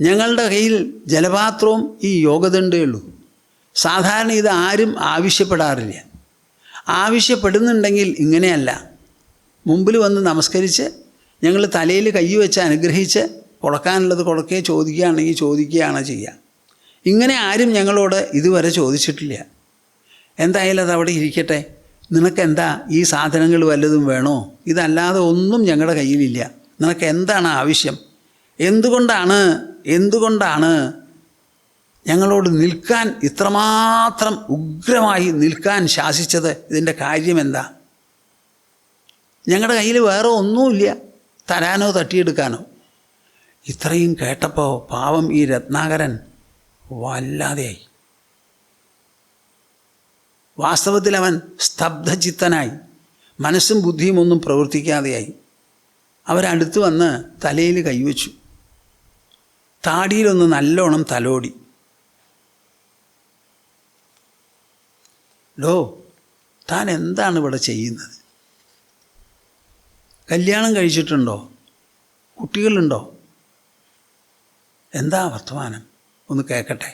Speaker 1: ഞങ്ങളുടെ കയ്യിൽ ജലപാത്രവും ഈ യോഗദണ്ഡേ ഉള്ളൂ. സാധാരണ ഇത് ആരും ആവശ്യപ്പെടാറില്ല. ആവശ്യപ്പെടുന്നുണ്ടെങ്കിൽ ഇങ്ങനെയല്ല, മുമ്പിൽ വന്ന് നമസ്കരിച്ച് ഞങ്ങൾ തലയിൽ കൈ വെച്ച് അനുഗ്രഹിച്ച് കൊടുക്കാനുള്ളത് കൊടുക്കുകയോ ചോദിക്കുകയാണെങ്കിൽ ചോദിക്കുകയാണ് ചെയ്യുക. ഇങ്ങനെ ആരും ഞങ്ങളോട് ഇതുവരെ ചോദിച്ചിട്ടില്ല. എന്തായാലും അതവിടെ ഇരിക്കട്ടെ. നിനക്കെന്താ, ഈ സാധനങ്ങൾ വല്ലതും വേണോ? ഇതല്ലാതെ ഒന്നും ഞങ്ങളുടെ കയ്യിലില്ല. നിനക്ക് എന്താണ് ആവശ്യം? എന്തുകൊണ്ടാണ് ഞങ്ങളോട് നിൽക്കാൻ, ഇത്രമാത്രം ഉഗ്രമായി നിൽക്കാൻ ശാസിച്ചത്? ഇതിൻ്റെ കാര്യം എന്താ? ഞങ്ങളുടെ കയ്യിൽ വേറെ ഒന്നുമില്ല തരാനോ തട്ടിയെടുക്കാനോ. ഇത്രയും കേട്ടപ്പോൾ പാവം ഈ രത്നാകരൻ വല്ലാതെയായി. വാസ്തവത്തിൽ അവൻ സ്തബ്ധചിത്തനായി, മനസ്സും ബുദ്ധിയും ഒന്നും പ്രവർത്തിക്കാതെയായി. അവരടുത്ത് വന്ന് തലയിൽ കൈവച്ചു, താടിയിലൊന്ന് നല്ലോണം തലോടി. ലോ, താൻ എന്താണ് ഇവിടെ ചെയ്യുന്നത്? കല്യാണം കഴിച്ചിട്ടുണ്ടോ? കുട്ടികളുണ്ടോ? എന്താ വർത്തമാനം? ഒന്ന് കേൾക്കട്ടെ.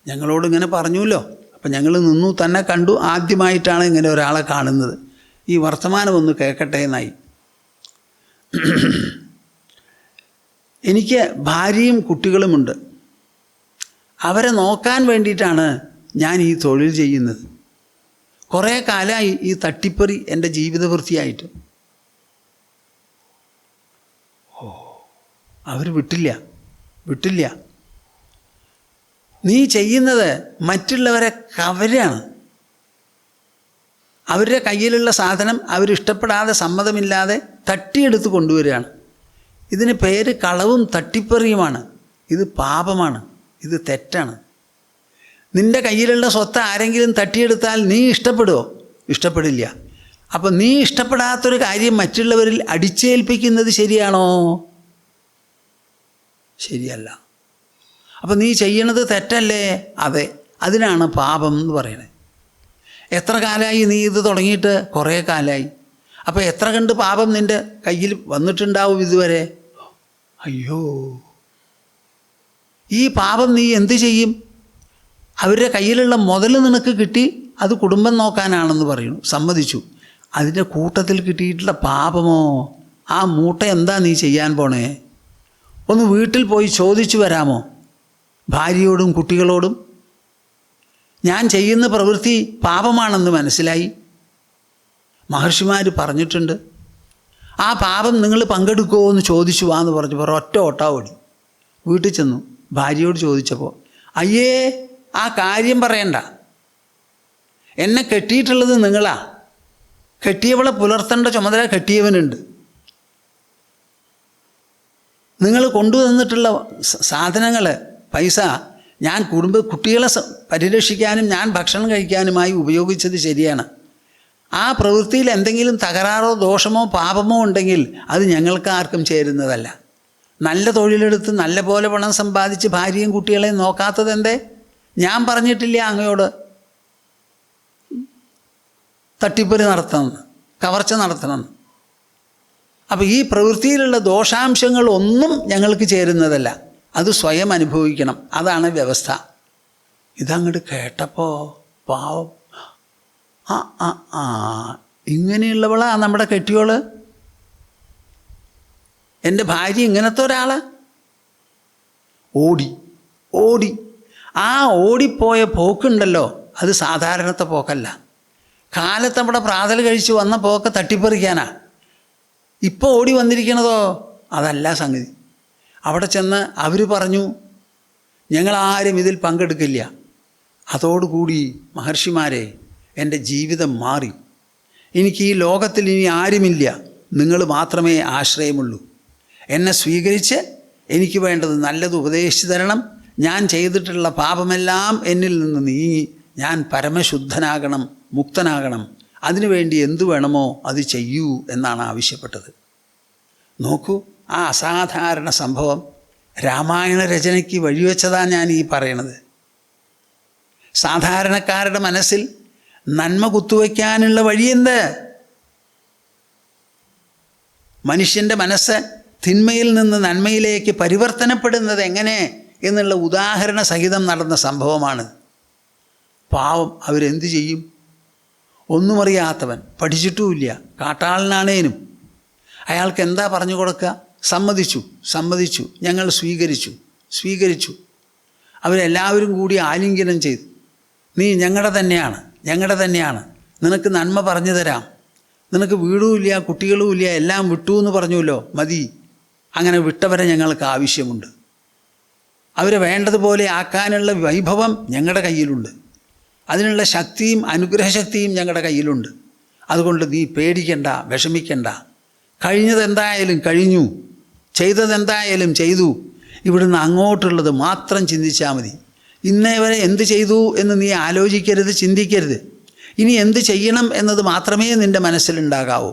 Speaker 1: ഞങ്ങളോട് ഇങ്ങനെ പറഞ്ഞുല്ലോ, അപ്പം ഞങ്ങൾ നിന്നു, തന്നെ കണ്ടു, ആദ്യമായിട്ടാണ് ഇങ്ങനെ ഒരാളെ കാണുന്നത്. ഈ വർത്തമാനം ഒന്ന് കേൾക്കട്ടെ എന്നായി. എനിക്ക് ഭാര്യയും കുട്ടികളുമുണ്ട്. അവരെ നോക്കാൻ വേണ്ടിയിട്ടാണ് ഞാൻ ഈ തൊഴിൽ ചെയ്യുന്നത്. കുറേ കാലമായി ഈ തട്ടിപ്പറി എൻ്റെ ജീവിതവൃത്തിയായിട്ട്. അവർ വിട്ടില്ല. നീ ചെയ്യുന്നത് മറ്റുള്ളവരെ കവരാണ്. അവരുടെ കയ്യിലുള്ള സാധനം അവരിഷ്ടപ്പെടാതെ സമ്മതമില്ലാതെ തട്ടിയെടുത്ത് കൊണ്ടുവരികയാണ്. ഇതിന് പേര് കളവും തട്ടിപ്പറിയുമാണ്. ഇത് പാപമാണ്, ഇത് തെറ്റാണ്. നിൻ്റെ കയ്യിലുള്ള സ്വത്ത് ആരെങ്കിലും തട്ടിയെടുത്താൽ നീ ഇഷ്ടപ്പെടുമോ? ഇഷ്ടപ്പെടില്ല. അപ്പം നീ ഇഷ്ടപ്പെടാത്തൊരു കാര്യം മറ്റുള്ളവരിൽ അടിച്ചേൽപ്പിക്കുന്നത് ശരിയാണോ? ശരിയല്ല. അപ്പം നീ ചെയ്യണത് തെറ്റല്ലേ? അതെ, അതിനാണ് പാപം എന്ന് പറയണത്. എത്ര കാലമായി നീ ഇത് തുടങ്ങിയിട്ട്? കുറേ കാലമായി. അപ്പോൾ എത്ര കണ്ട് പാപം നിൻ്റെ കയ്യിൽ വന്നിട്ടുണ്ടാവും ഇതുവരെ? അയ്യോ, ഈ പാപം നീ എന്ത് ചെയ്യും? അവരുടെ കയ്യിലുള്ള മുതൽ നിനക്ക് കിട്ടി, അത് കുടുംബം നോക്കാനാണെന്ന് പറയുന്നു, സമ്മതിച്ചു. അതിൻ്റെ കൂട്ടത്തിൽ കിട്ടിയിട്ടുള്ള പാപമോ ആ മൂട്ട എന്താ നീ ചെയ്യാൻ പോണേ? ഒന്ന് വീട്ടിൽ പോയി ചോദിച്ചു വരാമോ ഭാര്യയോടും കുട്ടികളോടും? ഞാൻ ചെയ്യുന്ന പ്രവൃത്തി പാപമാണെന്ന് മനസ്സിലായി. മഹർഷിമാർ പറഞ്ഞിട്ടുണ്ട്, ആ പാപം നിങ്ങൾ പങ്കെടുക്കുമോ എന്ന് ചോദിച്ചു വാന്ന് പറഞ്ഞപ്പോൾ ഒറ്റ ഓട്ടാവോടി വീട്ടിൽ ചെന്നു. ഭാര്യയോട് ചോദിച്ചപ്പോൾ, അയ്യേ ആ കാര്യം പറയണ്ട, എന്നെ കെട്ടിയിട്ടുള്ളത് നിങ്ങളാ, കെട്ടിയവളെ പുലർത്തേണ്ട ചുമതല കെട്ടിയവനുണ്ട്. നിങ്ങൾ കൊണ്ടുവന്നിട്ടുള്ള സാധനങ്ങൾ, പൈസ ഞാൻ കുട്ടികളെ പരിരക്ഷിക്കാനും ഞാൻ ഭക്ഷണം കഴിക്കാനുമായി ഉപയോഗിച്ചത് ശരിയാണ്. ആ പ്രവൃത്തിയിൽ എന്തെങ്കിലും തകരാറോ ദോഷമോ പാപമോ ഉണ്ടെങ്കിൽ അത് ഞങ്ങൾക്ക് ആർക്കും ചേരുന്നതല്ല. നല്ല തൊഴിലെടുത്ത് നല്ല പോലെ പണം സമ്പാദിച്ച് ഭാര്യയും കുട്ടികളെയും നോക്കാത്തത് എന്തേ? ഞാൻ പറഞ്ഞിട്ടില്ല അങ്ങയോട് തട്ടിപ്പറി നടത്തണമെന്ന്, കവർച്ച നടത്തണമെന്ന്. അപ്പോൾ ഈ പ്രവൃത്തിയിലുള്ള ദോഷാംശങ്ങളൊന്നും ഞങ്ങൾക്ക് ചേരുന്നതല്ല, അത് സ്വയം അനുഭവിക്കണം. അതാണ് വ്യവസ്ഥ. ഇതങ്ങോട്ട് കേട്ടപ്പോൾ പാവം, ഇങ്ങനെയുള്ളവളാ നമ്മുടെ കെട്ടിയോള്, എൻ്റെ ഭാര്യ ഇങ്ങനത്തെ ഒരാള്. ഓടി ആ ഓടിപ്പോയ പോക്കുണ്ടല്ലോ, അത് സാധാരണത്തെ പോക്കല്ല. കാലത്ത് നമ്മുടെ പ്രാതൽ കഴിച്ച് വന്ന പോക്ക് തട്ടിപ്പറിക്കാനാ. ഇപ്പോൾ ഓടി വന്നിരിക്കണതോ അതല്ല സംഗതി. അവിടെ ചെന്ന് അവർ പറഞ്ഞു, ഞങ്ങളാരും ഇതിൽ പങ്കെടുക്കില്ല. അതോടുകൂടി മഹർഷിമാരെ, എൻ്റെ ജീവിതം മാറി. എനിക്ക് ഈ ലോകത്തിൽ ഇനി ആരുമില്ല, നിങ്ങൾ മാത്രമേ ആശ്രയമുള്ളൂ. എന്നെ സ്വീകരിച്ച് എനിക്ക് വേണ്ടത് നല്ലത് ഉപദേശിച്ചു തരണം. ഞാൻ ചെയ്തിട്ടുള്ള പാപമെല്ലാം എന്നിൽ നിന്ന് നീങ്ങി ഞാൻ പരമശുദ്ധനാകണം, മുക്തനാകണം. അതിനുവേണ്ടി എന്തു വേണമോ അത് ചെയ്യൂ എന്നാണ് ആവശ്യപ്പെട്ടത്. നോക്കൂ, ആ അസാധാരണ സംഭവം രാമായണ രചനയ്ക്ക് വഴിവെച്ചതാണ് ഞാൻ ഈ പറയണത്. സാധാരണക്കാരുടെ മനസ്സിൽ നന്മ കുത്തുവയ്ക്കാനുള്ള വഴിയെന്ത്? മനുഷ്യൻ്റെ മനസ്സ് തിന്മയിൽ നിന്ന് നന്മയിലേക്ക് പരിവർത്തനപ്പെടുന്നത് എങ്ങനെ എന്നുള്ള ഉദാഹരണ സഹിതം നടന്ന സംഭവമാണ്. പാവം അവരെന്തു ചെയ്യും? ഒന്നും അറിയാത്തവൻ, പഠിച്ചിട്ടുമില്ല, കാട്ടാളനാണേനും അയാൾക്ക് എന്താ പറഞ്ഞു കൊടുക്കുക? സമ്മതിച്ചു, ഞങ്ങൾ സ്വീകരിച്ചു. അവരെല്ലാവരും കൂടി ആലിംഗനം ചെയ്തു. നീ ഞങ്ങളുടെ തന്നെയാണ്, നിനക്ക് നന്മ പറഞ്ഞു തരാം, നിനക്ക് വീടുമില്ല കുട്ടികളുമില്ല, എല്ലാം വിട്ടു എന്ന് പറഞ്ഞുല്ലോ, മതി. അങ്ങനെ വിട്ടവരെ ഞങ്ങൾക്ക് ആവശ്യമുണ്ട്. അവരെ വേണ്ടതുപോലെ ആക്കാനുള്ള വൈഭവം ഞങ്ങളുടെ കയ്യിലുണ്ട്, അതിനുള്ള ശക്തിയും അനുഗ്രഹശക്തിയും ഞങ്ങളുടെ കയ്യിലുണ്ട്. അതുകൊണ്ട് നീ പേടിക്കണ്ട, വിഷമിക്കണ്ട. കഴിഞ്ഞതെന്തായാലും കഴിഞ്ഞു, ചെയ്തതെന്തായാലും ചെയ്തു. ഇവിടുന്ന് അങ്ങോട്ടുള്ളത് മാത്രം ചിന്തിച്ചാൽ മതി. ഇന്നേ വരെ എന്ത് ചെയ്തു എന്ന് നീ ആലോചിക്കരുത്, ചിന്തിക്കരുത്. ഇനി എന്ത് ചെയ്യണം എന്നത് മാത്രമേ നിൻ്റെ മനസ്സിലുണ്ടാകാവൂ.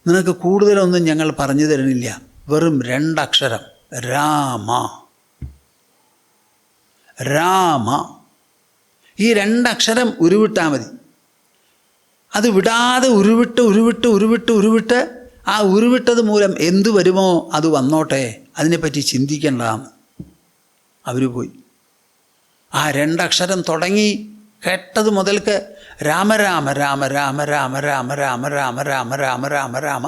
Speaker 1: നിനക്ക് കൂടുതലൊന്നും ഞങ്ങൾ പറഞ്ഞു തരണില്ല, വെറും 2 അക്ഷരം, രാമ. ഈ 2 അക്ഷരം ഉരുവിട്ടാൽ മതി. അത് വിടാതെ ഉരുവിട്ട് ആ ഉരുവിട്ടത് മൂലം എന്തു വരുമോ അത് വന്നോട്ടെ, അതിനെപ്പറ്റി ചിന്തിക്കേണ്ടതാണ്. അവർ പോയി. ആ 2 അക്ഷരം തുടങ്ങി കേട്ടത് മുതൽക്ക് രാമ രാമ രാമ രാമ രാമ രാമ രാമ രാമ രാമ രാമ രാമ രാമ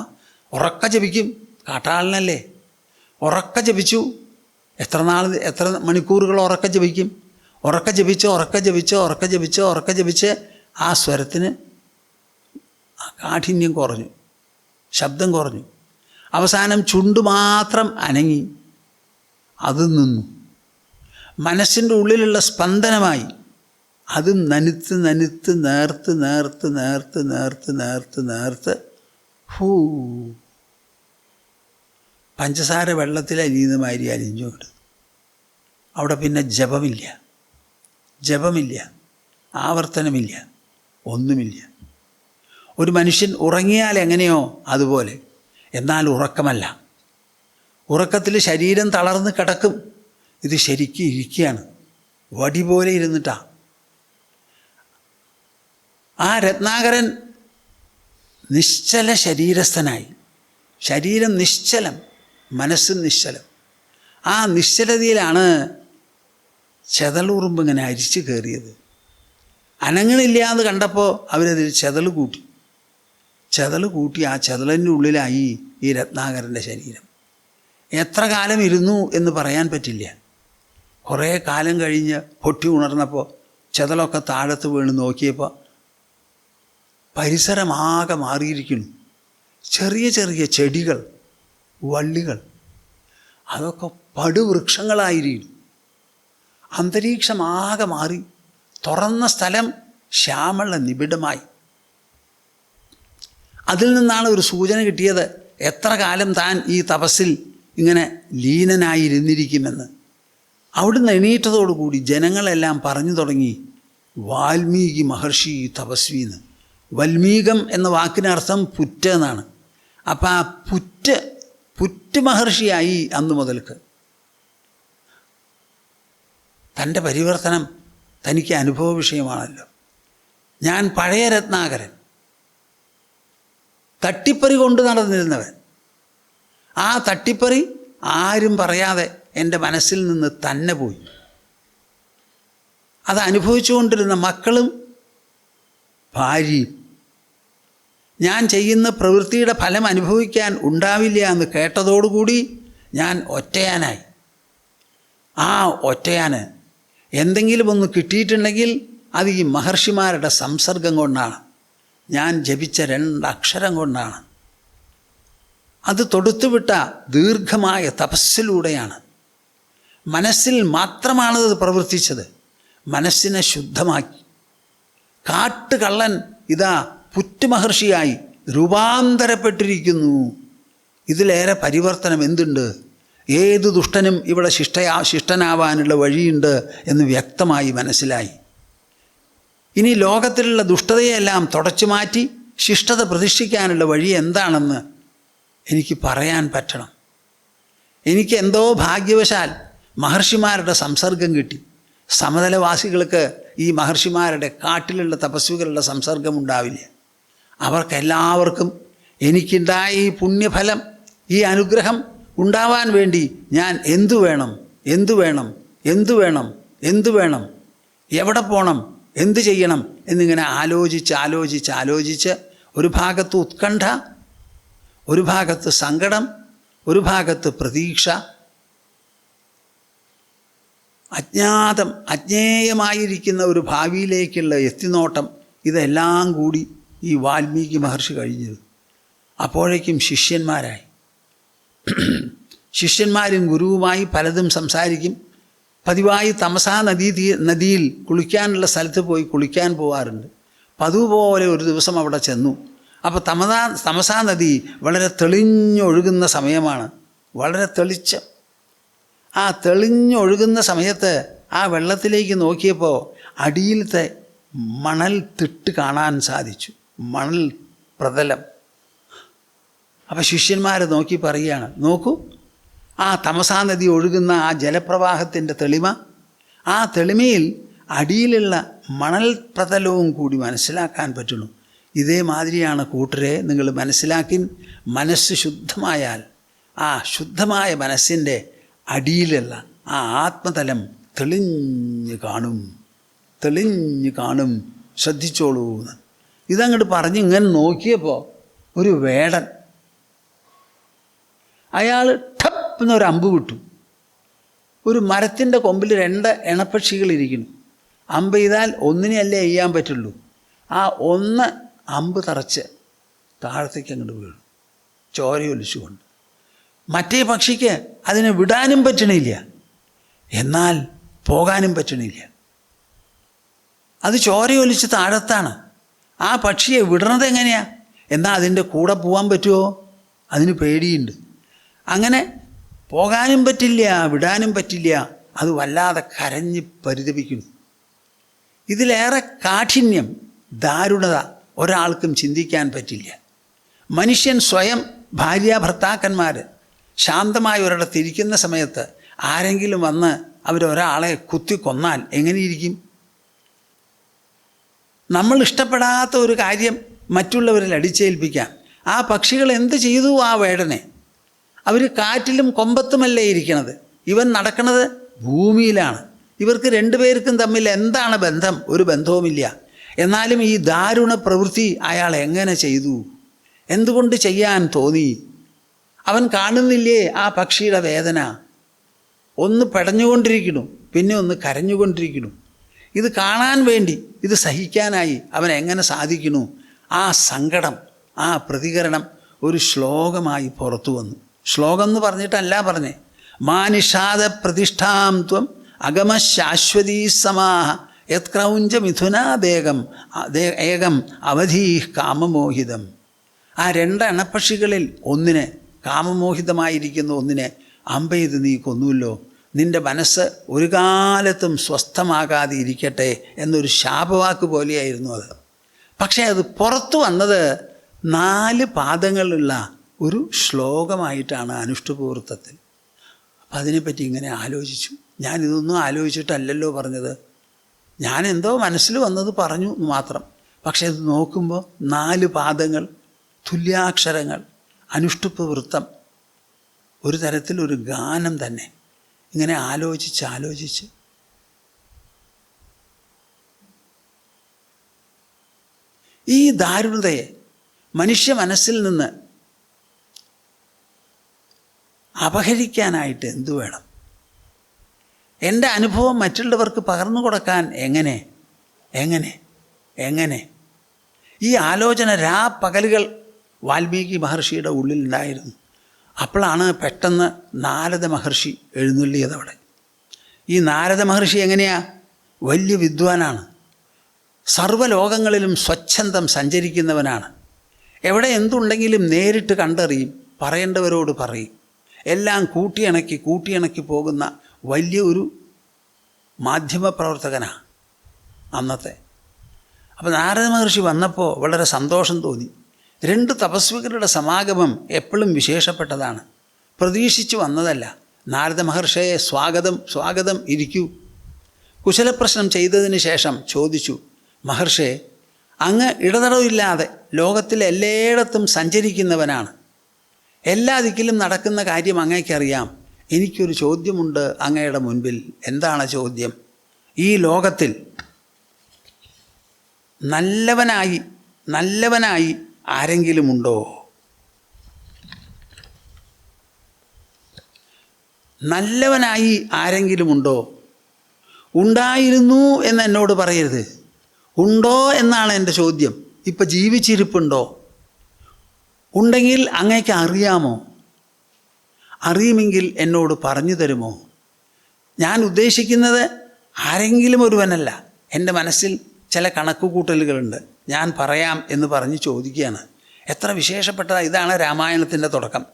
Speaker 1: ഉറക്ക ജപിക്കും. കാട്ടാളനല്ലേ, ഉറക്ക ജപിച്ചു. എത്ര മണിക്കൂറുകൾ ഉറക്ക ജപിക്കും? ഉറക്ക ജപിച്ച് ആ സ്വരത്തിന് കാഠിന്യം കുറഞ്ഞു, ശബ്ദം കുറഞ്ഞു. അവസാനം ചുണ്ടു മാത്രം അനങ്ങി, അത് നിന്നു. മനസ്സിൻ്റെ ഉള്ളിലുള്ള സ്പന്ദനമായി അത് നനുത്ത് നേർത്ത് പഞ്ചസാര വെള്ളത്തിൽ അലിയുന്ന മാതിരി അലിഞ്ഞുകൊണ്ട്. അവിടെ പിന്നെ ജപമില്ല, ആവർത്തനമില്ല, ഒന്നുമില്ല. ഒരു മനുഷ്യൻ ഉറങ്ങിയാൽ എങ്ങനെയോ അതുപോലെ. എന്നാൽ ഉറക്കമല്ല. ഉറക്കത്തിൽ ശരീരം തളർന്ന് കിടക്കും. ഇത് ശരിക്കും ഇരിക്കുകയാണ്, വടി പോലെ ഇരുന്നിട്ടാ. ആ രത്നാകരൻ നിശ്ചല ശരീരസ്ഥനായി. ശരീരം നിശ്ചലം, മനസ്സും നിശ്ചലം. ആ നിശ്ചലതയിലാണ് ചെതളുറുമ്പ് ഇങ്ങനെ അരിച്ചു കയറിയത്. അനങ്ങളില്ല എന്ന് കണ്ടപ്പോൾ അവരതിൽ ചെതൽ കൂട്ടി. ആ ചെതലിൻ്റെ ഉള്ളിലായി ഈ രത്നാകരൻ്റെ ശരീരം. എത്ര കാലം ഇരുന്നു എന്ന് പറയാൻ പറ്റില്ല. കുറേ കാലം കഴിഞ്ഞ് പൊട്ടി ഉണർന്നപ്പോൾ ചെതലൊക്കെ താഴത്ത് വീണ് നോക്കിയപ്പോൾ പരിസരമാകെ മാറിയിരിക്കുന്നു. ചെറിയ ചെറിയ ചെടികൾ, വള്ളികൾ, അതൊക്കെ പടുവൃക്ഷങ്ങളായിരിക്കുന്നു. അന്തരീക്ഷമാകെ മാറി. തുറന്ന സ്ഥലം ശ്യാമള നിബിഡമായി. അതിൽ നിന്നാണ് ഒരു സൂചന കിട്ടിയത് എത്ര കാലം താൻ ഈ തപസ്സിൽ ഇങ്ങനെ ലീനനായിരുന്നിരിക്കുമെന്ന്. അവിടുന്ന് എണീറ്റതോടുകൂടി ജനങ്ങളെല്ലാം പറഞ്ഞു തുടങ്ങി, വാൽമീകി മഹർഷി തപസ്വിന്ന്. വൽമീകം എന്ന വാക്കിനർത്ഥം പുറ്റ് എന്നാണ്. അപ്പം ആ പുറ്റ് മഹർഷിയായി അന്നു മുതൽക്ക്. തൻ്റെ പരിവർത്തനം തനിക്ക് അനുഭവ വിഷയമാണല്ലോ. ഞാൻ പഴയ രത്നാകരൻ, തട്ടിപ്പറി കൊണ്ട് നടന്നിരുന്നവൻ. ആ തട്ടിപ്പറി ആരും പറയാതെ എൻ്റെ മനസ്സിൽ നിന്ന് തന്നെ പോയി. അത് അനുഭവിച്ചുകൊണ്ടിരുന്ന മക്കളും ഭാര്യയും ഞാൻ ചെയ്യുന്ന പ്രവൃത്തിയുടെ ഫലം അനുഭവിക്കാൻ ഉണ്ടാവില്ല എന്ന് കേട്ടതോടുകൂടി ഞാൻ ഒറ്റയാനായി. ആ ഒറ്റയാന് എന്തെങ്കിലും ഒന്ന് കിട്ടിയിട്ടുണ്ടെങ്കിൽ അത് ഈ മഹർഷിമാരുടെ സംസർഗം കൊണ്ടാണ്, ഞാൻ ജപിച്ച 2 അക്ഷരം കൊണ്ടാണ്. അത് തൊടുത്തുവിട്ട ദീർഘമായ തപസ്സിലൂടെയാണ്. മനസ്സിൽ മാത്രമാണത് പ്രവർത്തിച്ചത്. മനസ്സിനെ ശുദ്ധമാക്കി. കാട്ടുകള്ളൻ ഇതാ പുറ്റ് മഹർഷിയായി രൂപാന്തരപ്പെട്ടിരിക്കുന്നു. ഇതിലേറെ പരിവർത്തനം എന്തുണ്ട്? ഏത് ദുഷ്ടനും ഇവിടെ ശിഷ്ടനാവാനുള്ള വഴിയുണ്ട് എന്ന് വ്യക്തമായി മനസ്സിലായി. ഇനി ലോകത്തിലുള്ള ദുഷ്ടതയെല്ലാം തുടച്ചു മാറ്റി ശിഷ്ടത പ്രതിഷ്ഠിക്കാനുള്ള വഴി എന്താണെന്ന് എനിക്ക് പറയാൻ പറ്റണം. എനിക്ക് എന്തോ ഭാഗ്യവശാൽ മഹർഷിമാരുടെ സംസർഗം കിട്ടി. സമതലവാസികൾക്ക് ഈ മഹർഷിമാരുടെ കാട്ടിലുള്ള തപസ്വികളുടെ സംസർഗം ഉണ്ടാവില്ല. അവർക്കെല്ലാവർക്കും എനിക്കുണ്ടായ ഈ പുണ്യഫലം, ഈ അനുഗ്രഹം ഉണ്ടാവാൻ വേണ്ടി ഞാൻ എന്തു വേണം, എവിടെ പോകണം, എന്തു ചെയ്യണം എന്നിങ്ങനെ ആലോചിച്ച് ഒരു ഭാഗത്ത് ഉത്കണ്ഠ, ഒരു ഭാഗത്ത് സങ്കടം, ഒരു ഭാഗത്ത് പ്രതീക്ഷ, അജ്ഞേയമായിരിക്കുന്ന ഒരു ഭാവിയിലേക്കുള്ള എത്തിനോട്ടം, ഇതെല്ലാം കൂടി ഈ വാൽമീകി മഹർഷി കഴിഞ്ഞത്. അപ്പോഴേക്കും ശിഷ്യന്മാരായി. ശിഷ്യന്മാരും ഗുരുവുമായി പലതും സംസാരിക്കും. പതിവായി തമസാ നദിയിൽ കുളിക്കാനുള്ള സ്ഥലത്ത് പോയി കുളിക്കാൻ പോകാറുണ്ട്. പതിവ് പോലെ ഒരു ദിവസം അവിടെ ചെന്നു. അപ്പോൾ തമസാ നദി വളരെ തെളിഞ്ഞൊഴുകുന്ന സമയമാണ്. വളരെ തെളിച്ചം. ആ തെളിഞ്ഞൊഴുകുന്ന സമയത്ത് ആ വെള്ളത്തിലേക്ക് നോക്കിയപ്പോൾ അടിയിലത്തെ മണൽ തിട്ട് കാണാൻ സാധിച്ചു. മണൽ പ്രതലം. അപ്പോൾ ശിഷ്യന്മാർ നോക്കി പറയുകയാണ്, നോക്കൂ, ആ തമസാ നദി ഒഴുകുന്ന ആ ജലപ്രവാഹത്തിൻ്റെ തെളിമ, ആ തെളിമയിൽ അടിയിലുള്ള മണൽ പ്രതലവും കൂടി മനസ്സിലാക്കാൻ പറ്റുന്നു. ഇതേമാതിരിയാണ് കൂട്ടരെ നിങ്ങൾ മനസ്സിലാക്കി. മനസ്സ് ശുദ്ധമായാൽ ആ ശുദ്ധമായ മനസ്സിൻ്റെ അടിയിലുള്ള ആ ആത്മതലം തെളിഞ്ഞ് കാണും, ശ്രദ്ധിച്ചോളൂ എന്ന്. ഇതങ്ങോട്ട് പറഞ്ഞ് ഇങ്ങനെ നോക്കിയപ്പോൾ ഒരു വേടൻ, അയാൾ ടപ്പ് എന്നൊരു അമ്പ് വിട്ടു. ഒരു മരത്തിൻ്റെ കൊമ്പിൽ 2 ഇണപ്പക്ഷികളിരിക്കുന്നു. അമ്പ് ചെയ്താൽ ഒന്നിനെയല്ലേ ചെയ്യാൻ പറ്റുള്ളൂ. ആ ഒന്ന് അമ്പ് തറച്ച് താഴത്തേക്ക് അങ്ങോട്ട് വീണു, ചോരയൊലിച്ചുകൊണ്ട്. മറ്റേ പക്ഷിക്ക് അതിനെ വിടാനും പറ്റണില്ല, എന്നാൽ പോകാനും പറ്റണില്ല. അത് ചോരയൊലിച്ച് താഴത്താണ്. ആ പക്ഷിയെ വിടണത് എങ്ങനെയാ? എന്നാൽ അതിൻ്റെ കൂടെ പോകാൻ പറ്റുമോ? അതിന് പേടിയുണ്ട്. അങ്ങനെ പോകാനും പറ്റില്ല, വിടാനും പറ്റില്ല. അത് വല്ലാതെ കരഞ്ഞ് പരിതപിക്കുന്നു. ഇതിലേറെ കാഠിന്യം, ദാരുണത ഒരാൾക്കും ചിന്തിക്കാൻ പറ്റില്ല. മനുഷ്യൻ സ്വയം, ഭാര്യാഭർത്താക്കന്മാർ ശാന്തമായ ഒരിടത്തിരിക്കുന്ന സമയത്ത് ആരെങ്കിലും വന്ന് അവരൊരാളെ കുത്തിക്കൊന്നാൽ എങ്ങനെയിരിക്കും? നമ്മൾ ഇഷ്ടപ്പെടാത്ത ഒരു കാര്യം മറ്റുള്ളവരിൽ അടിച്ചേൽപ്പിക്കാൻ ആ പക്ഷികൾ എന്ത് ചെയ്തു? ആ വേടനെ അവർ കാറ്റിലും കൊമ്പത്തുമല്ലേ ഇരിക്കണത്. ഇവൻ നടക്കുന്നത് ഭൂമിയിലാണ്. ഇവർക്ക് 2 പേർക്കും തമ്മിൽ എന്താണ് ബന്ധം? ഒരു ബന്ധവുമില്ല. എന്നാലും ഈ ദാരുണ പ്രവൃത്തി അയാൾ എങ്ങനെ ചെയ്തു? എന്തുകൊണ്ട് ചെയ്യാൻ തോന്നി? അവൻ കാണുന്നില്ലേ ആ പക്ഷിയുടെ വേദന? ഒന്ന് പെടഞ്ഞുകൊണ്ടിരിക്കുന്നു, പിന്നെ ഒന്ന് കരഞ്ഞുകൊണ്ടിരിക്കുന്നു. ഇത് കാണാൻ വേണ്ടി, ഇത് സഹിക്കാനായി അവൻ എങ്ങനെ സാധിക്കുന്നു? ആ സങ്കടം, ആ പ്രതികരണം ഒരു ശ്ലോകമായി പുറത്തു വന്നു. ശ്ലോകം എന്ന് പറഞ്ഞിട്ടല്ല പറഞ്ഞേ. മാനിഷാദ പ്രതിഷ്ഠാം ത്വം അഗമശാശ്വതീ സമാഹ യത് ക്രൗഞ്ച മിഥുനാദേകം ഏകം അവധീ കാമമോഹിതം. ആ രണ്ട് അണപ്പക്ഷികളിൽ ഒന്നിനെ, കാമമോഹിതമായിരിക്കുന്ന ഒന്നിനെ അമ്പെയ്ത് നീ കൊന്നുവല്ലോ. നിൻ്റെ മനസ്സ് ഒരു കാലത്തും സ്വസ്ഥമാകാതെ ഇരിക്കട്ടെ എന്നൊരു ശാപവാക്ക് പോലെയായിരുന്നു അത്. പക്ഷേ അത് പുറത്തു വന്നത് 4 പാദങ്ങളുള്ള ഒരു ശ്ലോകമായിട്ടാണ് അനുഷ്ഠുപൂർത്തത്തിൽ. അപ്പം അതിനെപ്പറ്റി ഇങ്ങനെ ആലോചിച്ചു. ഞാനിതൊന്നും ആലോചിച്ചിട്ടല്ലല്ലോ പറഞ്ഞത്, ഞാൻ എന്തോ മനസ്സിൽ വന്നത് പറഞ്ഞു മാത്രം. പക്ഷേ ഇത് നോക്കുമ്പോൾ 4 പാദങ്ങൾ, തുല്യാക്ഷരങ്ങൾ, അനുഷ്ഠുപവൃത്തം, ഒരു തരത്തിലൊരു ഗാനം തന്നെ. ഇങ്ങനെ ആലോചിച്ച് ഈ ദാരുണതയെ മനുഷ്യ മനസ്സിൽ നിന്ന് അപഹരിക്കാനായിട്ട് എന്തു വേണം? എൻ്റെ അനുഭവം മറ്റുള്ളവർക്ക് പകർന്നു കൊടുക്കാൻ എങ്ങനെ? ഈ ആലോചന പകലുകൾ വാൽമീകി മഹർഷിയുടെ ഉള്ളിലുണ്ടായിരുന്നു. അപ്പോഴാണ് പെട്ടെന്ന് നാരദ മഹർഷി എഴുന്നള്ളിയതവിടെ. ഈ നാരദ മഹർഷി എങ്ങനെയാ? വലിയ വിദ്വാനാണ്, സർവ്വലോകങ്ങളിലും സ്വച്ഛന്തം സഞ്ചരിക്കുന്നവനാണ്. എവിടെ എന്തുണ്ടെങ്കിലും നേരിട്ട് കണ്ടറിയും, പറയേണ്ടവരോട് പറയും. എല്ലാം കൂട്ടിയിണക്കി പോകുന്ന വലിയ ഒരു മാധ്യമപ്രവർത്തകനാണ് അന്നത്തെ. അപ്പോൾ നാരദ മഹർഷി വന്നപ്പോൾ വളരെ സന്തോഷം തോന്നി. 2 തപസ്വികളുടെ സമാഗമം എപ്പോഴും വിശേഷപ്പെട്ടതാണ്, പ്രതീക്ഷിച്ചു വന്നതല്ല. നാരദ മഹർഷിയെ സ്വാഗതം, ഇരിക്കൂ. കുശലപ്രശ്നം ചെയ്തതിന് ശേഷം ചോദിച്ചു, മഹർഷിയെ, അങ്ങ് ഇടതടവില്ലാതെ ലോകത്തിലെ എല്ലായിടത്തും സഞ്ചരിക്കുന്നവനാണ്. എല്ലാ ദിക്കിലും നടക്കുന്ന കാര്യം അങ്ങേക്കറിയാം. എനിക്കൊരു ചോദ്യമുണ്ട് അങ്ങയുടെ മുൻപിൽ. എന്താണ് ചോദ്യം? ഈ ലോകത്തിൽ നല്ലവനായി ആരെങ്കിലുമുണ്ടോ? നല്ലവനായി ആരെങ്കിലുമുണ്ടോ? ഉണ്ടായിരുന്നു എന്ന് എന്നോട് പറയരുത്. ഉണ്ടോ എന്നാണ് എൻ്റെ ചോദ്യം. ഇപ്പം ജീവിച്ചിരിപ്പുണ്ടോ? ഉണ്ടെങ്കിൽ അങ്ങേക്ക് അറിയാമോ? അറിയുമെങ്കിൽ എന്നോട് പറഞ്ഞു തരുമോ? ഞാൻ ഉദ്ദേശിക്കുന്നത് ആരെങ്കിലും ഒരുവനല്ല. എൻ്റെ മനസ്സിൽ ചില കണക്കുകൂട്ടലുകളുണ്ട്, ഞാൻ പറയാം എന്ന് പറഞ്ഞ് ചോദിക്കുകയാണ്. എത്ര വിശേഷപ്പെട്ടതാണ്! ഇതാണ് രാമായണത്തിൻ്റെ തുടക്കം.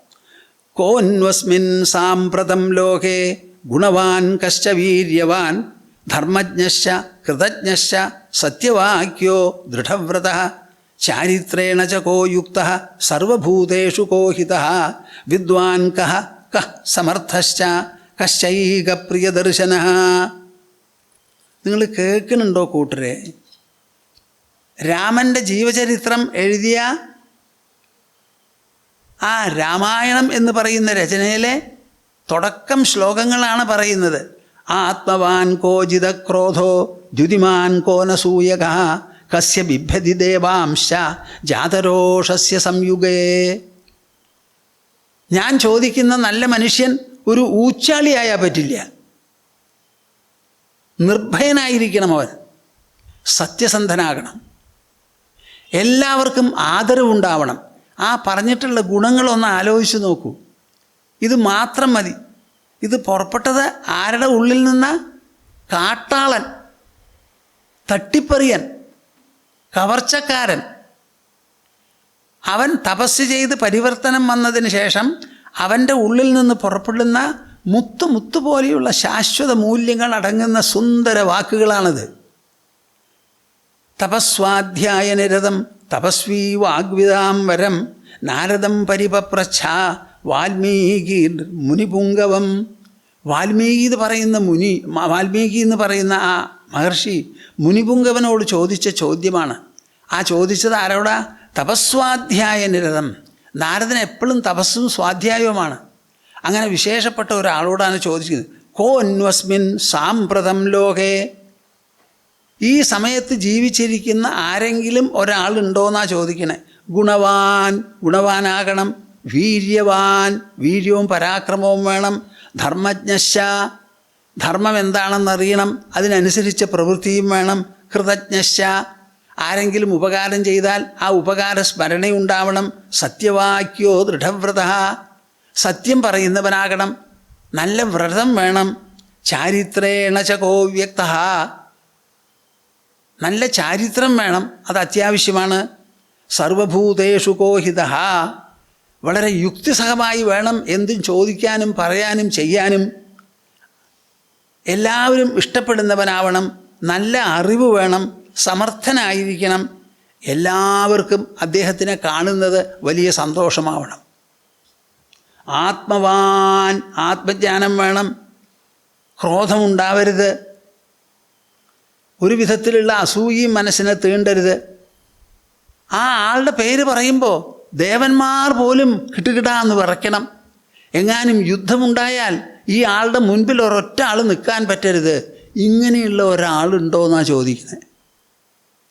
Speaker 1: കോന്വസ്മിൻ സാമ്പ്രതം ലോകേ ഗുണവാൻ കശ്ച വീര്യവാൻ ധർമ്മജ്ഞശ്ച കൃതജ്ഞശ്ച സത്യവാക്യോ ദൃഢവ്രതഃ ചാരിത്രേണ ച കോ യുക്തഃ സർവഭൂതേഷു കോ ഹിതഃ വിദ്വാൻ കഃ സമർത്ഥശ്ച കശ്ചൈക പ്രിയദർശനഃ. നിങ്ങൾ കേൾക്കുന്നുണ്ടോ കൂട്ടരെ? രാമൻ്റെ ജീവചരിത്രം എഴുതിയ ആ രാമായണം എന്ന് പറയുന്ന രചനയിലെ തുടക്കം ശ്ലോകങ്ങളാണ് പറയുന്നത്. ആത്മവാൻ കോജിത ക്രോധോ ദ്യുതിമാൻ കോനസൂയകഃ കസ്യ ബിഭ്യതി ദേവാംശ ജാതരോഷസ്യ സംയുഗേ. ഞാൻ ചോദിക്കുന്ന നല്ല മനുഷ്യൻ ഒരു ഊച്ചാളിയായാൽ പറ്റില്ല. നിർഭയനായിരിക്കണം അവൻ, സത്യസന്ധനാകണം, എല്ലാവർക്കും ആദരവുണ്ടാവണം. ആ പറഞ്ഞിട്ടുള്ള ഗുണങ്ങളൊന്ന് ആലോചിച്ച് നോക്കൂ. ഇത് മാത്രം മതി. ഇത് പുറപ്പെട്ടത് ആരുടെ ഉള്ളിൽ നിന്ന്? കാട്ടാളൻ, തട്ടിപ്പറിയൻ, കവർച്ചക്കാരൻ. അവൻ തപസ് ചെയ്ത് പരിവർത്തനം വന്നതിന് ശേഷം അവൻ്റെ ഉള്ളിൽ നിന്ന് പുറപ്പെടുന്ന മുത്തു പോലെയുള്ള ശാശ്വത മൂല്യങ്ങൾ അടങ്ങുന്ന സുന്ദര വാക്കുകളാണിത്. തപസ്വാധ്യായ നിരതം തപസ്വീ വാഗ്വിതാം വരം നാരദം പരിപപ്രച്ഛ വാൽമീകി മുനിപുങ്കവം. വാൽമീകി എന്ന് പറയുന്ന ആ മഹർഷി മുനിപുങ്കവനോട് ചോദിച്ച ചോദ്യമാണ്. ആ ചോദിച്ചത് ആരോടാ? തപസ്വാധ്യായ നിരതം. നാരദൻ എപ്പോഴും തപസ്സും സ്വാധ്യായവുമാണ്. അങ്ങനെ വിശേഷപ്പെട്ട ഒരാളോടാണ് ചോദിക്കുന്നത്. കോന്വസ്മിൻ സാമ്പ്രതം ലോകേ. ഈ സമയത്ത് ജീവിച്ചിരിക്കുന്ന ആരെങ്കിലും ഒരാളുണ്ടോയെന്നാണ് ചോദിക്കണേ. ഗുണവാനാകണം, വീര്യവാൻ, വീര്യവും പരാക്രമവും വേണം. ധർമ്മജ്ഞശ്ച, ധർമ്മം എന്താണെന്നറിയണം, അതിനനുസരിച്ച പ്രവൃത്തിയും വേണം. കൃതജ്ഞശ്ച, ആരെങ്കിലും ഉപകാരം ചെയ്താൽ ആ ഉപകാര സ്മരണയുണ്ടാവണം. സത്യവാക്യോ ദൃഢവ്രത, സത്യം പറയുന്നവനാകണം. നല്ല വ്രതം വേണം. ചാരിത്രേണ ച കോ വ്യക്ത, നല്ല ചാരിത്രം വേണം, അത് അത്യാവശ്യമാണ്. സർവഭൂതേഷു കോഹിത, വളരെ യുക്തിസഹമായി വേണം എന്തും ചോദിക്കാനും പറയാനും ചെയ്യാനും. എല്ലാവരും ഇഷ്ടപ്പെടുന്നവനാവണം. നല്ല അറിവ് വേണം. സമർത്ഥനായിരിക്കണം. എല്ലാവർക്കും അദ്ദേഹത്തിനെ കാണുന്നത് വലിയ സന്തോഷമാവണം. ആത്മവാൻ, ആത്മജ്ഞാനം വേണം. ക്രോധമുണ്ടാവരുത്. ഒരു വിധത്തിലുള്ള അസൂയയും മനസ്സിനെ തീണ്ടരുത്. ആ ആളുടെ പേര് പറയുമ്പോൾ ദേവന്മാർ പോലും കിട്ടുകിടാന്ന് വിറയ്ക്കണം. എങ്ങാനും യുദ്ധമുണ്ടായാൽ ഈ ആളുടെ മുൻപിൽ ഒരൊറ്റ ആൾ നിൽക്കാൻ പറ്റരുത്. ഇങ്ങനെയുള്ള ഒരാളുണ്ടോ എന്നാണ് ചോദിക്കുന്നത്.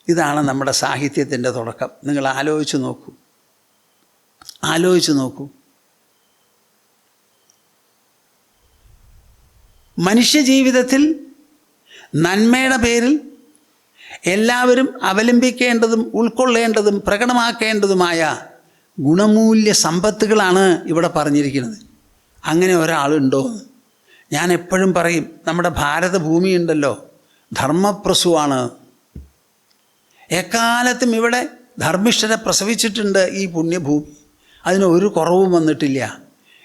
Speaker 1: ഇതാണ് നമ്മുടെ സാഹിത്യത്തിൻ്റെ തുടക്കം. നിങ്ങൾ ആലോചിച്ച് നോക്കൂ. മനുഷ്യജീവിതത്തിൽ നന്മയുടെ പേരിൽ എല്ലാവരും അവലംബിക്കേണ്ടതും ഉൾക്കൊള്ളേണ്ടതും പ്രകടമാക്കേണ്ടതുമായ ഗുണമൂല്യ സമ്പത്തുകളാണ് ഇവിടെ പറഞ്ഞിരിക്കുന്നത്. അങ്ങനെ ഒരാളുണ്ടോ? ഞാൻ എപ്പോഴും പറയും, നമ്മുടെ ഭാരതഭൂമിയുണ്ടല്ലോ, ധർമ്മപ്രസുവാണ്. എക്കാലത്തും ഇവിടെ ധർമ്മിഷ്ഠരെ പ്രസവിച്ചിട്ടുണ്ട് ഈ പുണ്യഭൂമി. അതിന് ഒരു കുറവും വന്നിട്ടില്ല.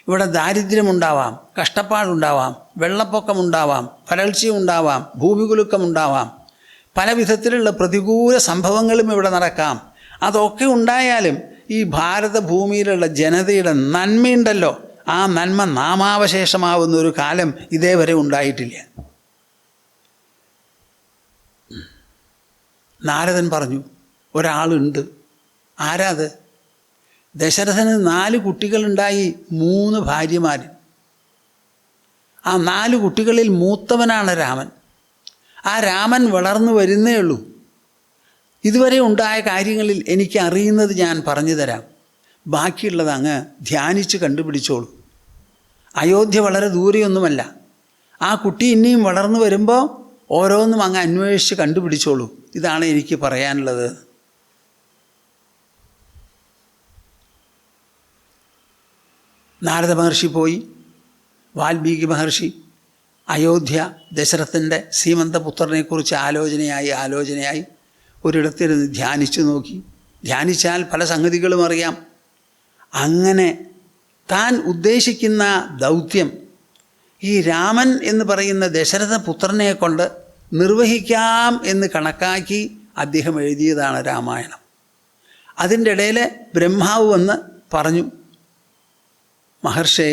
Speaker 1: ഇവിടെ ദാരിദ്ര്യമുണ്ടാവാം, കഷ്ടപ്പാടുണ്ടാവാം, വെള്ളപ്പൊക്കമുണ്ടാവാം, വരൾച്ചയുണ്ടാവാം, ഭൂമികുലുക്കമുണ്ടാവാം, പല വിധത്തിലുള്ള പ്രതികൂല സംഭവങ്ങളും ഇവിടെ നടക്കാം. അതൊക്കെ ഉണ്ടായാലും ഈ ഭാരതഭൂമിയിലുള്ള ജനതയുടെ നന്മയുണ്ടല്ലോ, ആ നന്മ നാമാവശേഷമാവുന്ന ഒരു കാലം ഇതേവരെ ഉണ്ടായിട്ടില്ല. നാരദൻ പറഞ്ഞു, ഒരാളുണ്ട്. ആരാത്? ദശരഥന് 4 കുട്ടികളുണ്ടായി, 3 ഭാര്യമാർ. ആ 4 കുട്ടികളിൽ മൂത്തവനാണ് രാമൻ. ആ രാമൻ വളർന്നു വരുന്നേ ഉള്ളൂ. ഇതുവരെ ഉണ്ടായ കാര്യങ്ങളിൽ എനിക്ക് അറിയുന്നത് ഞാൻ പറഞ്ഞു തരാം. ബാക്കിയുള്ളത് അങ്ങ് ധ്യാനിച്ച് കണ്ടുപിടിച്ചോളൂ. അയോധ്യ വളരെ ദൂരെയൊന്നുമല്ല. ആ കുട്ടി ഇനിയും വളർന്നു വരുമ്പോൾ ഓരോന്നും അങ്ങ് അന്വേഷിച്ച് കണ്ടുപിടിച്ചോളൂ. ഇതാണ് എനിക്ക് പറയാനുള്ളത്. നാരദ മഹർഷി പോയി. വാൽമീകി മഹർഷി അയോധ്യ ദശരഥൻ്റെ സീമന്തപുത്രനെക്കുറിച്ച് ആലോചനയായി ഒരിടത്തിരുന്ന് ധ്യാനിച്ചു നോക്കി. ധ്യാനിച്ചാൽ പല സംഗതികളും അറിയാം. അങ്ങനെ താൻ ഉദ്ദേശിക്കുന്ന ദൗത്യം ഈ രാമൻ എന്ന് പറയുന്ന ദശരഥ പുത്രനെ കൊണ്ട് നിർവഹിക്കാം എന്ന് കണക്കാക്കി അദ്ദേഹം എഴുതിയതാണ് രാമായണം. അതിൻ്റെ ഇടയിൽ ബ്രഹ്മാവ് വന്ന് പറഞ്ഞു, മഹർഷേ,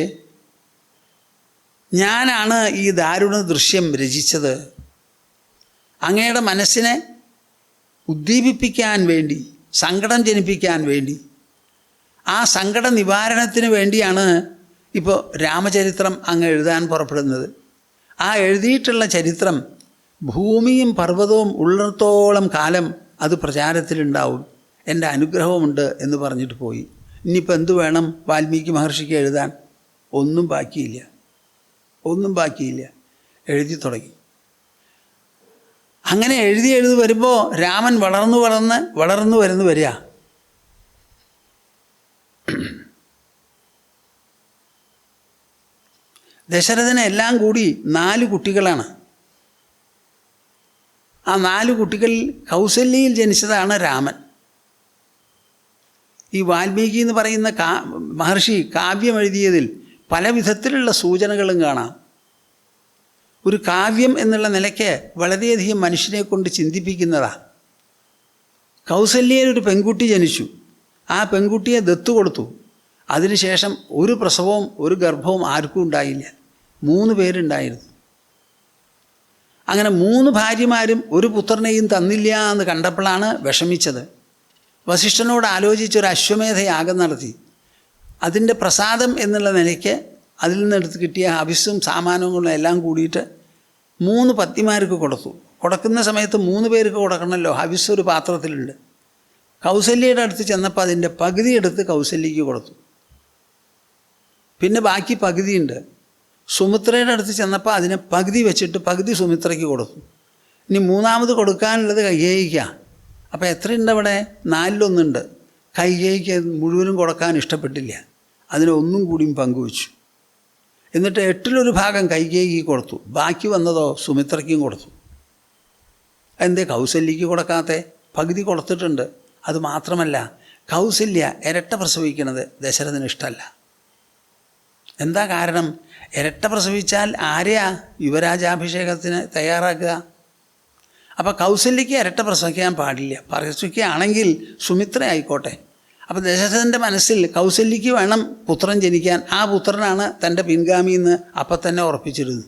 Speaker 1: ഞാനാണ് ഈ ദാരുണ ദൃശ്യം രചിച്ചത്. അങ്ങയുടെ മനസ്സിനെ ഉദ്ദീപിപ്പിക്കാൻ വേണ്ടി, സങ്കടം ജനിപ്പിക്കാൻ വേണ്ടി, ആ സങ്കട നിവാരണത്തിന് വേണ്ടിയാണ് ഇപ്പോൾ രാമചരിത്രം അങ്ങ് എഴുതാൻ പുറപ്പെടുന്നത്. ആ എഴുതിയിട്ടുള്ള ചരിത്രം ഭൂമിയും പർവ്വതവും ഉള്ളിടത്തോളം കാലം അത് പ്രചാരത്തിലുണ്ടാവും. എൻ്റെ അനുഗ്രഹമുണ്ട് എന്ന് പറഞ്ഞിട്ട് പോയി. ഇനിയിപ്പോൾ എന്തു വേണം വാൽമീകി മഹർഷിക്ക് എഴുതാൻ? ഒന്നും ബാക്കിയില്ല. എഴുതി തുടങ്ങി. അങ്ങനെ എഴുതി വരുമ്പോൾ രാമൻ വളർന്നു വരിക. ദശരഥന് എല്ലാം കൂടി 4 കുട്ടികളാണ്. ആ 4 കുട്ടികളിൽ കൗസല്യയിൽ ജനിച്ചതാണ് രാമൻ. ഈ വാൽമീകി എന്ന് പറയുന്ന മഹർഷി കാവ്യം എഴുതിയതിൽ പല വിധത്തിലുള്ള സൂചനകളും കാണാം. ഒരു കാവ്യം എന്നുള്ള നിലയ്ക്ക് വളരെയധികം മനുഷ്യനെ കൊണ്ട് ചിന്തിപ്പിക്കുന്നതാണ്. കൗസല്യയിൽ ഒരു പെൺകുട്ടി ജനിച്ചു. ആ പെൺകുട്ടിയെ ദത്തു കൊടുത്തു. അതിനുശേഷം ഒരു പ്രസവവും ഒരു ഗർഭവും ആർക്കും ഉണ്ടായില്ല. 3 പേരുണ്ടായിരുന്നു. അങ്ങനെ 3 ഭാര്യമാരും ഒരു പുത്രനെയും തന്നില്ല എന്ന് കണ്ടപ്പോഴാണ് വിഷമിച്ചത്. വസിഷ്ഠനോട് ആലോചിച്ചൊരു അശ്വമേധയാഗം നടത്തി. അതിൻ്റെ പ്രസാദം എന്നുള്ള നിലയ്ക്ക് അതിൽ നിന്നെടുത്ത് കിട്ടിയ ഹവിസ്സും സാമാനങ്ങളും എല്ലാം കൂടിയിട്ട് 3 പത്നിമാർക്ക് കൊടുത്തു. കൊടുക്കുന്ന സമയത്ത് 3 പേർക്ക് കൊടുക്കണമല്ലോ. ഹവിസ് ഒരു പാത്രത്തിലുണ്ട്. കൗസല്യയുടെ അടുത്ത് ചെന്നപ്പോൾ അതിൻ്റെ പകുതി എടുത്ത് കൗസല്യയ്ക്ക് കൊടുത്തു. പിന്നെ ബാക്കി പകുതിയുണ്ട്. സുമിത്രയുടെ അടുത്ത് ചെന്നപ്പോൾ അതിനെ പകുതി വെച്ചിട്ട് പകുതി സുമിത്രയ്ക്ക് കൊടുത്തു. ഇനി മൂന്നാമത് കൊടുക്കാനുള്ളത് കൈകേയിക്കാണ്. അപ്പോൾ എത്രയുണ്ട് അവിടെ? 4/1. കൈകേയിക്ക് മുഴുവനും കൊടുക്കാൻ ഇഷ്ടപ്പെട്ടില്ല. അതിനെ ഒന്നും കൂടിയും പങ്കുവച്ചു. എന്നിട്ട് 8-1 ഭാഗം കൈകേയിക്ക് കൊടുത്തു. ബാക്കി വന്നതോ സുമിത്രയ്ക്കും കൊടുത്തു. എന്തേ കൗസല്യയ്ക്ക് കൊടുക്കാത്തെ? പകുതി കൊടുത്തിട്ടുണ്ട്. അതുമാത്രമല്ല, കൗസല്യ ഇരട്ട പ്രസവിക്കുന്നത് ദശരഥന് ഇഷ്ടമല്ല. എന്താ കാരണം? ഇരട്ട പ്രസവിച്ചാൽ ആരെയാ യുവരാജാഭിഷേകത്തിന് തയ്യാറാക്കുക? അപ്പോൾ കൗസല്യയ്ക്ക് ഇരട്ട പ്രസവിക്കാൻ പാടില്ല. പ്രസവിക്കുകയാണെങ്കിൽ സുമിത്ര ആയിക്കോട്ടെ. അപ്പോൾ ദശരഥൻ്റെ മനസ്സിൽ കൗസല്യയ്ക്ക് വേണം പുത്രൻ ജനിക്കാൻ. ആ പുത്രനാണ് തൻ്റെ പിൻഗാമിയെന്ന് അപ്പം തന്നെ ഉറപ്പിച്ചിരുന്നു.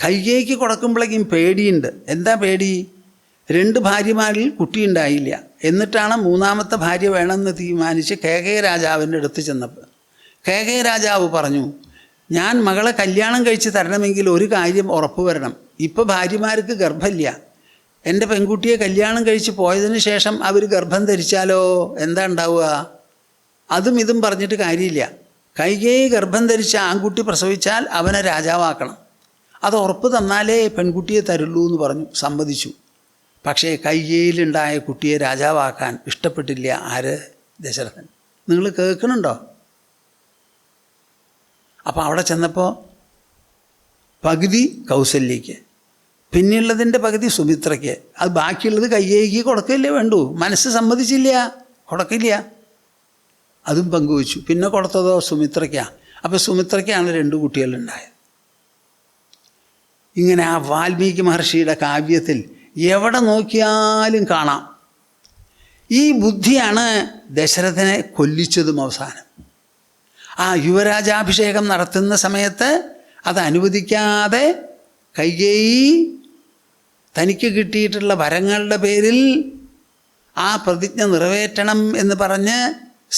Speaker 1: കൈകേയിക്ക് കൊടുക്കുമ്പോഴേക്കും പേടിയുണ്ട്. എന്താ പേടി? 2 ഭാര്യമാരിൽ കുട്ടിയുണ്ടായില്ല. എന്നിട്ടാണ് മൂന്നാമത്തെ ഭാര്യ വേണമെന്ന് തീരുമാനിച്ച് കേകയ രാജാവിൻ്റെ അടുത്ത് ചെന്നപ്പോൾ കേകയ രാജാവ് പറഞ്ഞു, ഞാൻ മകളെ കല്യാണം കഴിച്ച് തരണമെങ്കിൽ ഒരു കാര്യം ഉറപ്പ് വരണം. ഇപ്പോൾ ഭാര്യമാർക്ക് ഗർഭമില്ല. എൻ്റെ പെൺകുട്ടിയെ കല്യാണം കഴിച്ച് പോയതിന് ശേഷം അവർ ഗർഭം ധരിച്ചാലോ എന്താ ഉണ്ടാവുക? അതും ഇതും പറഞ്ഞിട്ട് കാര്യമില്ല. കൈകേയി ഗർഭം ധരിച്ച ആൺകുട്ടി പ്രസവിച്ചാൽ അവനെ രാജാവാക്കണം. അത് ഉറപ്പ് തന്നാലേ പെൺകുട്ടിയെ തരുള്ളൂ എന്ന് പറഞ്ഞു. സമ്മതിച്ചു. പക്ഷേ കൈകേയിലുണ്ടായ കുട്ടിയെ രാജാവാക്കാൻ ഇഷ്ടപ്പെട്ടില്ല. ആര്? ദശരഥൻ. നിങ്ങൾ കേൾക്കണുണ്ടോ? അപ്പോൾ അവിടെ ചെന്നപ്പോൾ പകുതി കൗസല്യയ്ക്ക്, പിന്നെയുള്ളതിൻ്റെ പകുതി സുമിത്രയ്ക്ക്. അത് ബാക്കിയുള്ളത് കൈകേയിക്ക് കൊടുക്കില്ലേ വേണ്ടൂ. മനസ്സ് സമ്മതിച്ചില്ല, കൊടുക്കില്ല. അതും പങ്കുവച്ചു. പിന്നെ കൊടുത്തതോ സുമിത്രയ്ക്കാണ്. അപ്പോൾ സുമിത്രയ്ക്കാണ് 2 കുട്ടികളുണ്ടായത്. ഇങ്ങനെ ആ വാൽമീകി മഹർഷിയുടെ കാവ്യത്തിൽ എവിടെ നോക്കിയാലും കാണാം. ഈ ബുദ്ധിയാണ് ദശരഥനെ കൊല്ലിച്ചതും. അവസാനം ആ യുവരാജാഭിഷേകം നടത്തുന്ന സമയത്ത് അത് അനുവദിക്കാതെ കൈകേയി തനിക്ക് കിട്ടിയിട്ടുള്ള വരങ്ങളുടെ പേരിൽ ആ പ്രതിജ്ഞ നിറവേറ്റണം എന്ന് പറഞ്ഞ്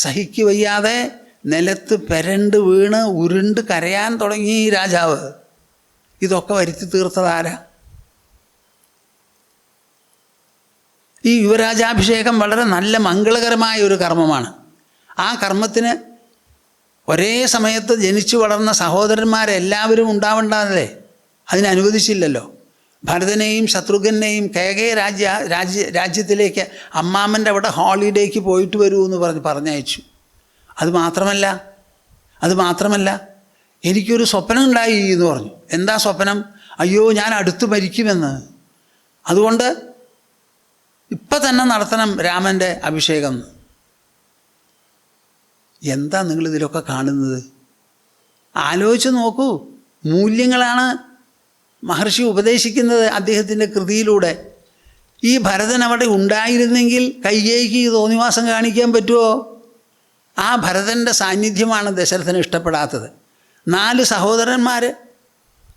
Speaker 1: സഹിക്ക് വയ്യാതെ നിലത്ത് പെരണ്ട് വീണ് ഉരുണ്ട് കരയാൻ തുടങ്ങി രാജാവ്. ഇതൊക്കെ വരുത്തി തീർത്തതാരാ? ഈ യുവരാജാഭിഷേകം വളരെ നല്ല മംഗളകരമായ ഒരു കർമ്മമാണ്. ആ കർമ്മത്തിന് ഒരേ സമയത്ത് ജനിച്ചു വളർന്ന സഹോദരന്മാരെല്ലാവരും ഉണ്ടാവേണ്ടതല്ലേ? അതിനനുവദിച്ചില്ലല്ലോ. ഭരതനെയും ശത്രുഘ്നെയും കേകയ രാജ്യത്തിലേക്ക് അമ്മാമ്മൻ്റെ അവിടെ ഹോളിഡേക്ക് പോയിട്ട് വരൂ എന്ന് പറഞ്ഞയച്ചു. അതുമാത്രമല്ല എനിക്കൊരു സ്വപ്നം ഉണ്ടായി എന്ന് പറഞ്ഞു. എന്താ സ്വപ്നം? അയ്യോ, ഞാൻ അടുത്ത് മരിക്കുമെന്ന്. അതുകൊണ്ട് ഇപ്പം തന്നെ നടത്തണം രാമൻ്റെ അഭിഷേകം. എന്താ നിങ്ങളിതിലൊക്കെ കാണുന്നത്? ആലോചിച്ച് നോക്കൂ. മൂല്യങ്ങളാണ് മഹർഷി ഉപദേശിക്കുന്നത് അദ്ദേഹത്തിൻ്റെ കൃതിയിലൂടെ. ഈ ഭരതൻ അവിടെ ഉണ്ടായിരുന്നെങ്കിൽ കൈകേയിക്ക് തോന്നിവാസം കാണിക്കാൻ പറ്റുമോ? ആ ഭരതൻ്റെ സാന്നിധ്യമാണ് ദശരഥന് ഇഷ്ടപ്പെടാത്തത്. 4 സഹോദരന്മാർ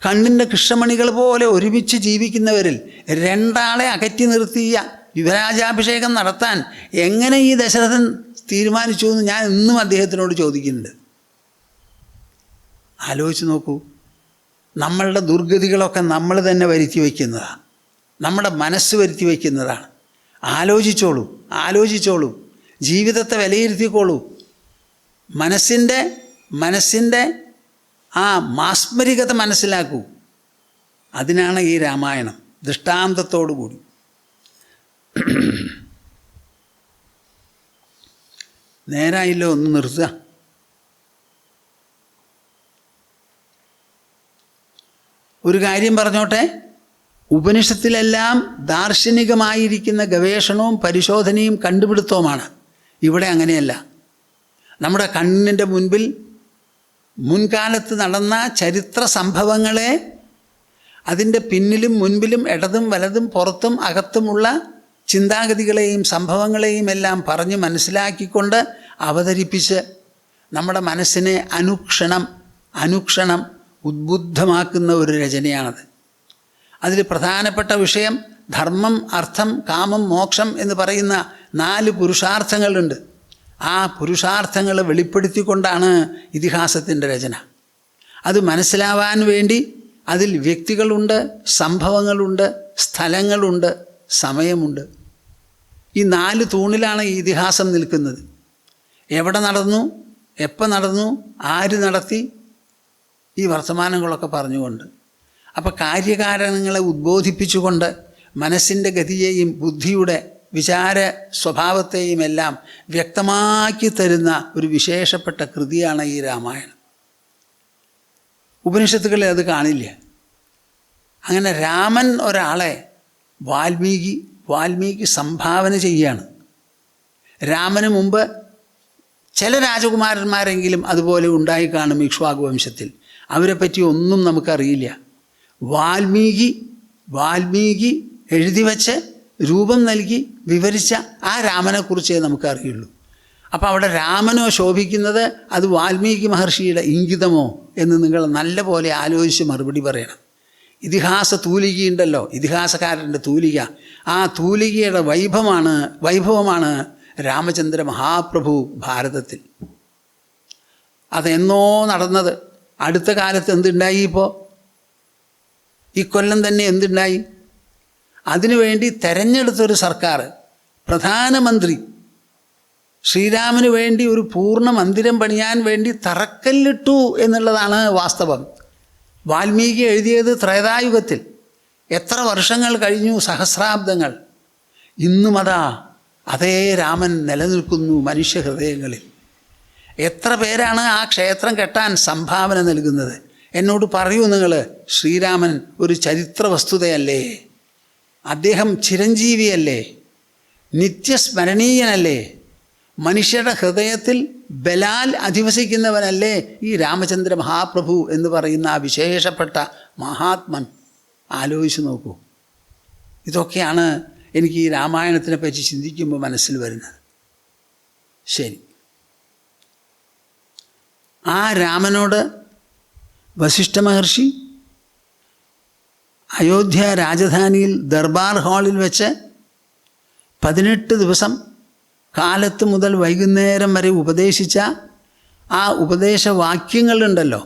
Speaker 1: കണ്ണിൻ്റെ കൃഷ്ണമണികൾ പോലെ ഒരുമിച്ച് ജീവിക്കുന്നവരിൽ 2 ആളെ അകറ്റി നിർത്തിയ യുവരാജാഭിഷേകം നടത്താൻ എങ്ങനെ ഈ ദശരഥൻ തീരുമാനിച്ചു എന്ന് ഞാൻ ഇന്നും അദ്ദേഹത്തിനോട് ചോദിക്കുന്നുണ്ട്. ആലോചിച്ച് നോക്കൂ. നമ്മളുടെ ദുർഗതികളൊക്കെ നമ്മൾ തന്നെ വരുത്തി വയ്ക്കുന്നതാണ്. നമ്മുടെ മനസ്സ് വരുത്തി വയ്ക്കുന്നതാണ്. ആലോചിച്ചോളൂ. ജീവിതത്തെ വിലയിരുത്തിക്കോളൂ. മനസ്സിൻ്റെ ആ മാസ്മരികത മനസ്സിലാക്കൂ. അതിനാണ് ഈ രാമായണം ദൃഷ്ടാന്തത്തോടു കൂടി. നേരായില്ലോ, ഒന്ന് നിർത്തുക. ഒരു കാര്യം പറഞ്ഞോട്ടെ. ഉപനിഷത്തിലെല്ലാം ദാർശനികമായിരിക്കുന്ന ഗവേഷണവും പരിശോധനയും കണ്ടുപിടുത്തവുമാണ്. ഇവിടെ അങ്ങനെയല്ല. നമ്മുടെ കണ്ണിൻ്റെ മുൻപിൽ മുൻകാലത്ത് നടന്ന ചരിത്ര സംഭവങ്ങളെ അതിൻ്റെ പിന്നിലും മുൻപിലും ഇടതും വലതും പുറത്തും അകത്തുമുള്ള ചിന്താഗതികളെയും സംഭവങ്ങളെയും എല്ലാം പറഞ്ഞ് മനസ്സിലാക്കിക്കൊണ്ട് അവതരിപ്പിച്ച് നമ്മുടെ മനസ്സിനെ അനുക്ഷണം ഉദ്ബുദ്ധമാക്കുന്ന ഒരു രചനയാണത്. അതിൽ പ്രധാനപ്പെട്ട വിഷയം ധർമ്മം, അർത്ഥം, കാമം, മോക്ഷം എന്ന് പറയുന്ന 4 പുരുഷാർത്ഥങ്ങളുണ്ട്. ആ പുരുഷാർത്ഥങ്ങൾ വെളിപ്പെടുത്തിക്കൊണ്ടാണ് ഇതിഹാസത്തിൻ്റെ രചന. അത് മനസ്സിലാവാൻ വേണ്ടി അതിൽ വ്യക്തികളുണ്ട്, സംഭവങ്ങളുണ്ട്, സ്ഥലങ്ങളുണ്ട്, സമയമുണ്ട്. ഈ 4 തൂണിലാണ് ഈ ഇതിഹാസം നിൽക്കുന്നത്. എവിടെ നടന്നു, എപ്പോൾ നടന്നു, ആര് നടത്തി, ഈ വർത്തമാനങ്ങളൊക്കെ പറഞ്ഞുകൊണ്ട്. അപ്പോൾ കാര്യകാരണങ്ങളെ ഉദ്ബോധിപ്പിച്ചുകൊണ്ട് മനസ്സിൻ്റെ ഗതിയെയും ബുദ്ധിയുടെ വിചാര സ്വഭാവത്തെയും എല്ലാം വ്യക്തമാക്കി തരുന്ന ഒരു വിശേഷപ്പെട്ട കൃതിയാണ് ഈ രാമായണം. ഉപനിഷത്തുകളിൽ അത് കാണില്ല. അങ്ങനെ രാമൻ ഒരാളെ വാൽമീകി സംഭാവന ചെയ്യുകയാണ്. രാമന് മുമ്പ് ചില രാജകുമാരന്മാരെങ്കിലും അതുപോലെ ഉണ്ടായി കാണും ഇക്ഷ്വാകു വംശത്തിൽ. അവരെപ്പറ്റി ഒന്നും നമുക്കറിയില്ല. വാൽമീകി എഴുതി വച്ച് രൂപം നൽകി വിവരിച്ച ആ രാമനെക്കുറിച്ചേ നമുക്കറിയുള്ളൂ. അപ്പോൾ അവിടെ രാമനോ ശോഭിക്കുന്നത് അത് വാൽമീകി മഹർഷിയുടെ ഇംഗിതമോ എന്ന് നിങ്ങൾ നല്ല പോലെ ആലോചിച്ച് മറുപടി പറയണം. ഇതിഹാസ തൂലികയുണ്ടല്ലോ, ഇതിഹാസകാരൻ്റെ തൂലിക. ആ തൂലികയുടെ വൈഭവമാണ് രാമചന്ദ്ര മഹാപ്രഭു ഭാരതത്തിൽ. അതെന്നോ നടന്നത്. അടുത്ത കാലത്ത് എന്തുണ്ടായി? ഇപ്പോൾ ഈ കൊല്ലം തന്നെ എന്തുണ്ടായി? അതിനുവേണ്ടി തെരഞ്ഞെടുത്തൊരു സർക്കാർ, പ്രധാനമന്ത്രി ശ്രീരാമന് വേണ്ടി ഒരു പൂർണ്ണ മന്ദിരം പണിയാൻ വേണ്ടി തറക്കല്ലിട്ടു എന്നുള്ളതാണ് വാസ്തവം. വാൽമീകി എഴുതിയത് ത്രേതായുഗത്തിൽ. എത്ര വർഷങ്ങൾ കഴിഞ്ഞു, സഹസ്രാബ്ദങ്ങൾ. ഇന്നും അതേ രാമൻ നിലനിൽക്കുന്നു മനുഷ്യഹൃദയങ്ങളിൽ. എത്ര പേരാണ് ആ ക്ഷേത്രം കെട്ടാൻ സംഭാവന നൽകുന്നത്? എന്നോട് പറയൂ നിങ്ങൾ. ശ്രീരാമൻ ഒരു ചരിത്ര വസ്തുതയല്ലേ? അദ്ദേഹം ചിരഞ്ജീവിയല്ലേ? നിത്യസ്മരണീയനല്ലേ? മനുഷ്യരുടെ ഹൃദയത്തിൽ ബലാൽ അധിവസിക്കുന്നവനല്ലേ ഈ രാമചന്ദ്ര മഹാപ്രഭു എന്ന് പറയുന്ന ആ വിശേഷപ്പെട്ട മഹാത്മൻ? ആലോചിച്ച് നോക്കൂ. ഇതൊക്കെയാണ് എനിക്ക് ഈ രാമായണത്തിനെ പറ്റി ചിന്തിക്കുമ്പോൾ മനസ്സിൽ വരുന്നത്. ശരി, ആ രാമനോട് വസിഷ്ഠ മഹർഷി അയോധ്യ രാജധാനിയിൽ ദർബാർ ഹാളിൽ വെച്ച് 18 ദിവസം കാലത്ത് മുതൽ വൈകുന്നേരം വരെ ഉപദേശിച്ച ആ ഉപദേശവാക്യങ്ങളുണ്ടല്ലോ,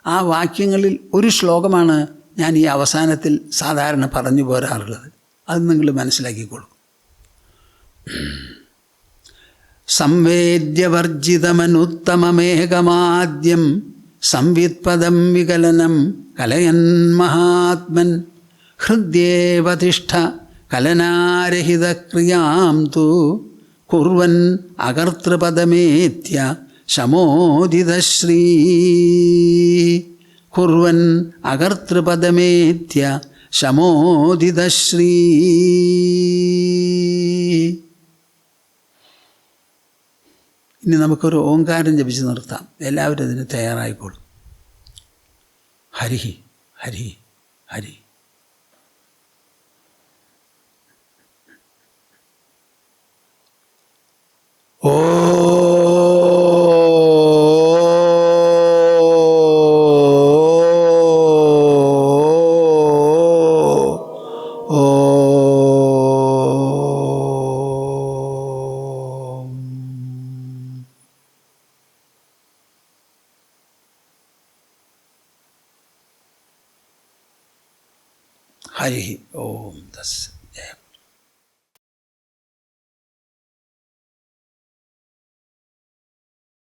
Speaker 1: ആ വാക്യങ്ങളിൽ ഒരു ശ്ലോകമാണ് ഞാൻ ഈ അവസാനത്തിൽ സാധാരണ പറഞ്ഞു പോരാറുള്ളത്. അത് നിങ്ങൾ മനസ്സിലാക്കിക്കോളൂ. സംവേദ്യവർജിതമനുത്തമമേകമാദ്യം സംവിത്പദം വികലനം കലയൻ മഹാത്മൻ ഹൃദ്യേവ തിഷ്ഠ കലനാരഹിതക്രിയാം തു കുർവൻ അകർത്തൃപദമേത്യ ശമോദിതശ്രീ. കുർവൻ അകർത്തൃപദമേത്യ ശമോദിതശ്രീ. ഇനി നമുക്കൊരു ഓങ്കാരം ജപിച്ച് നിർത്താം. എല്ലാവരും അതിന് തയ്യാറായിക്കോളും. ഹരി ഹരി ഹരി. ഓ ഹരി ഓം തസ്സത്. ജയം.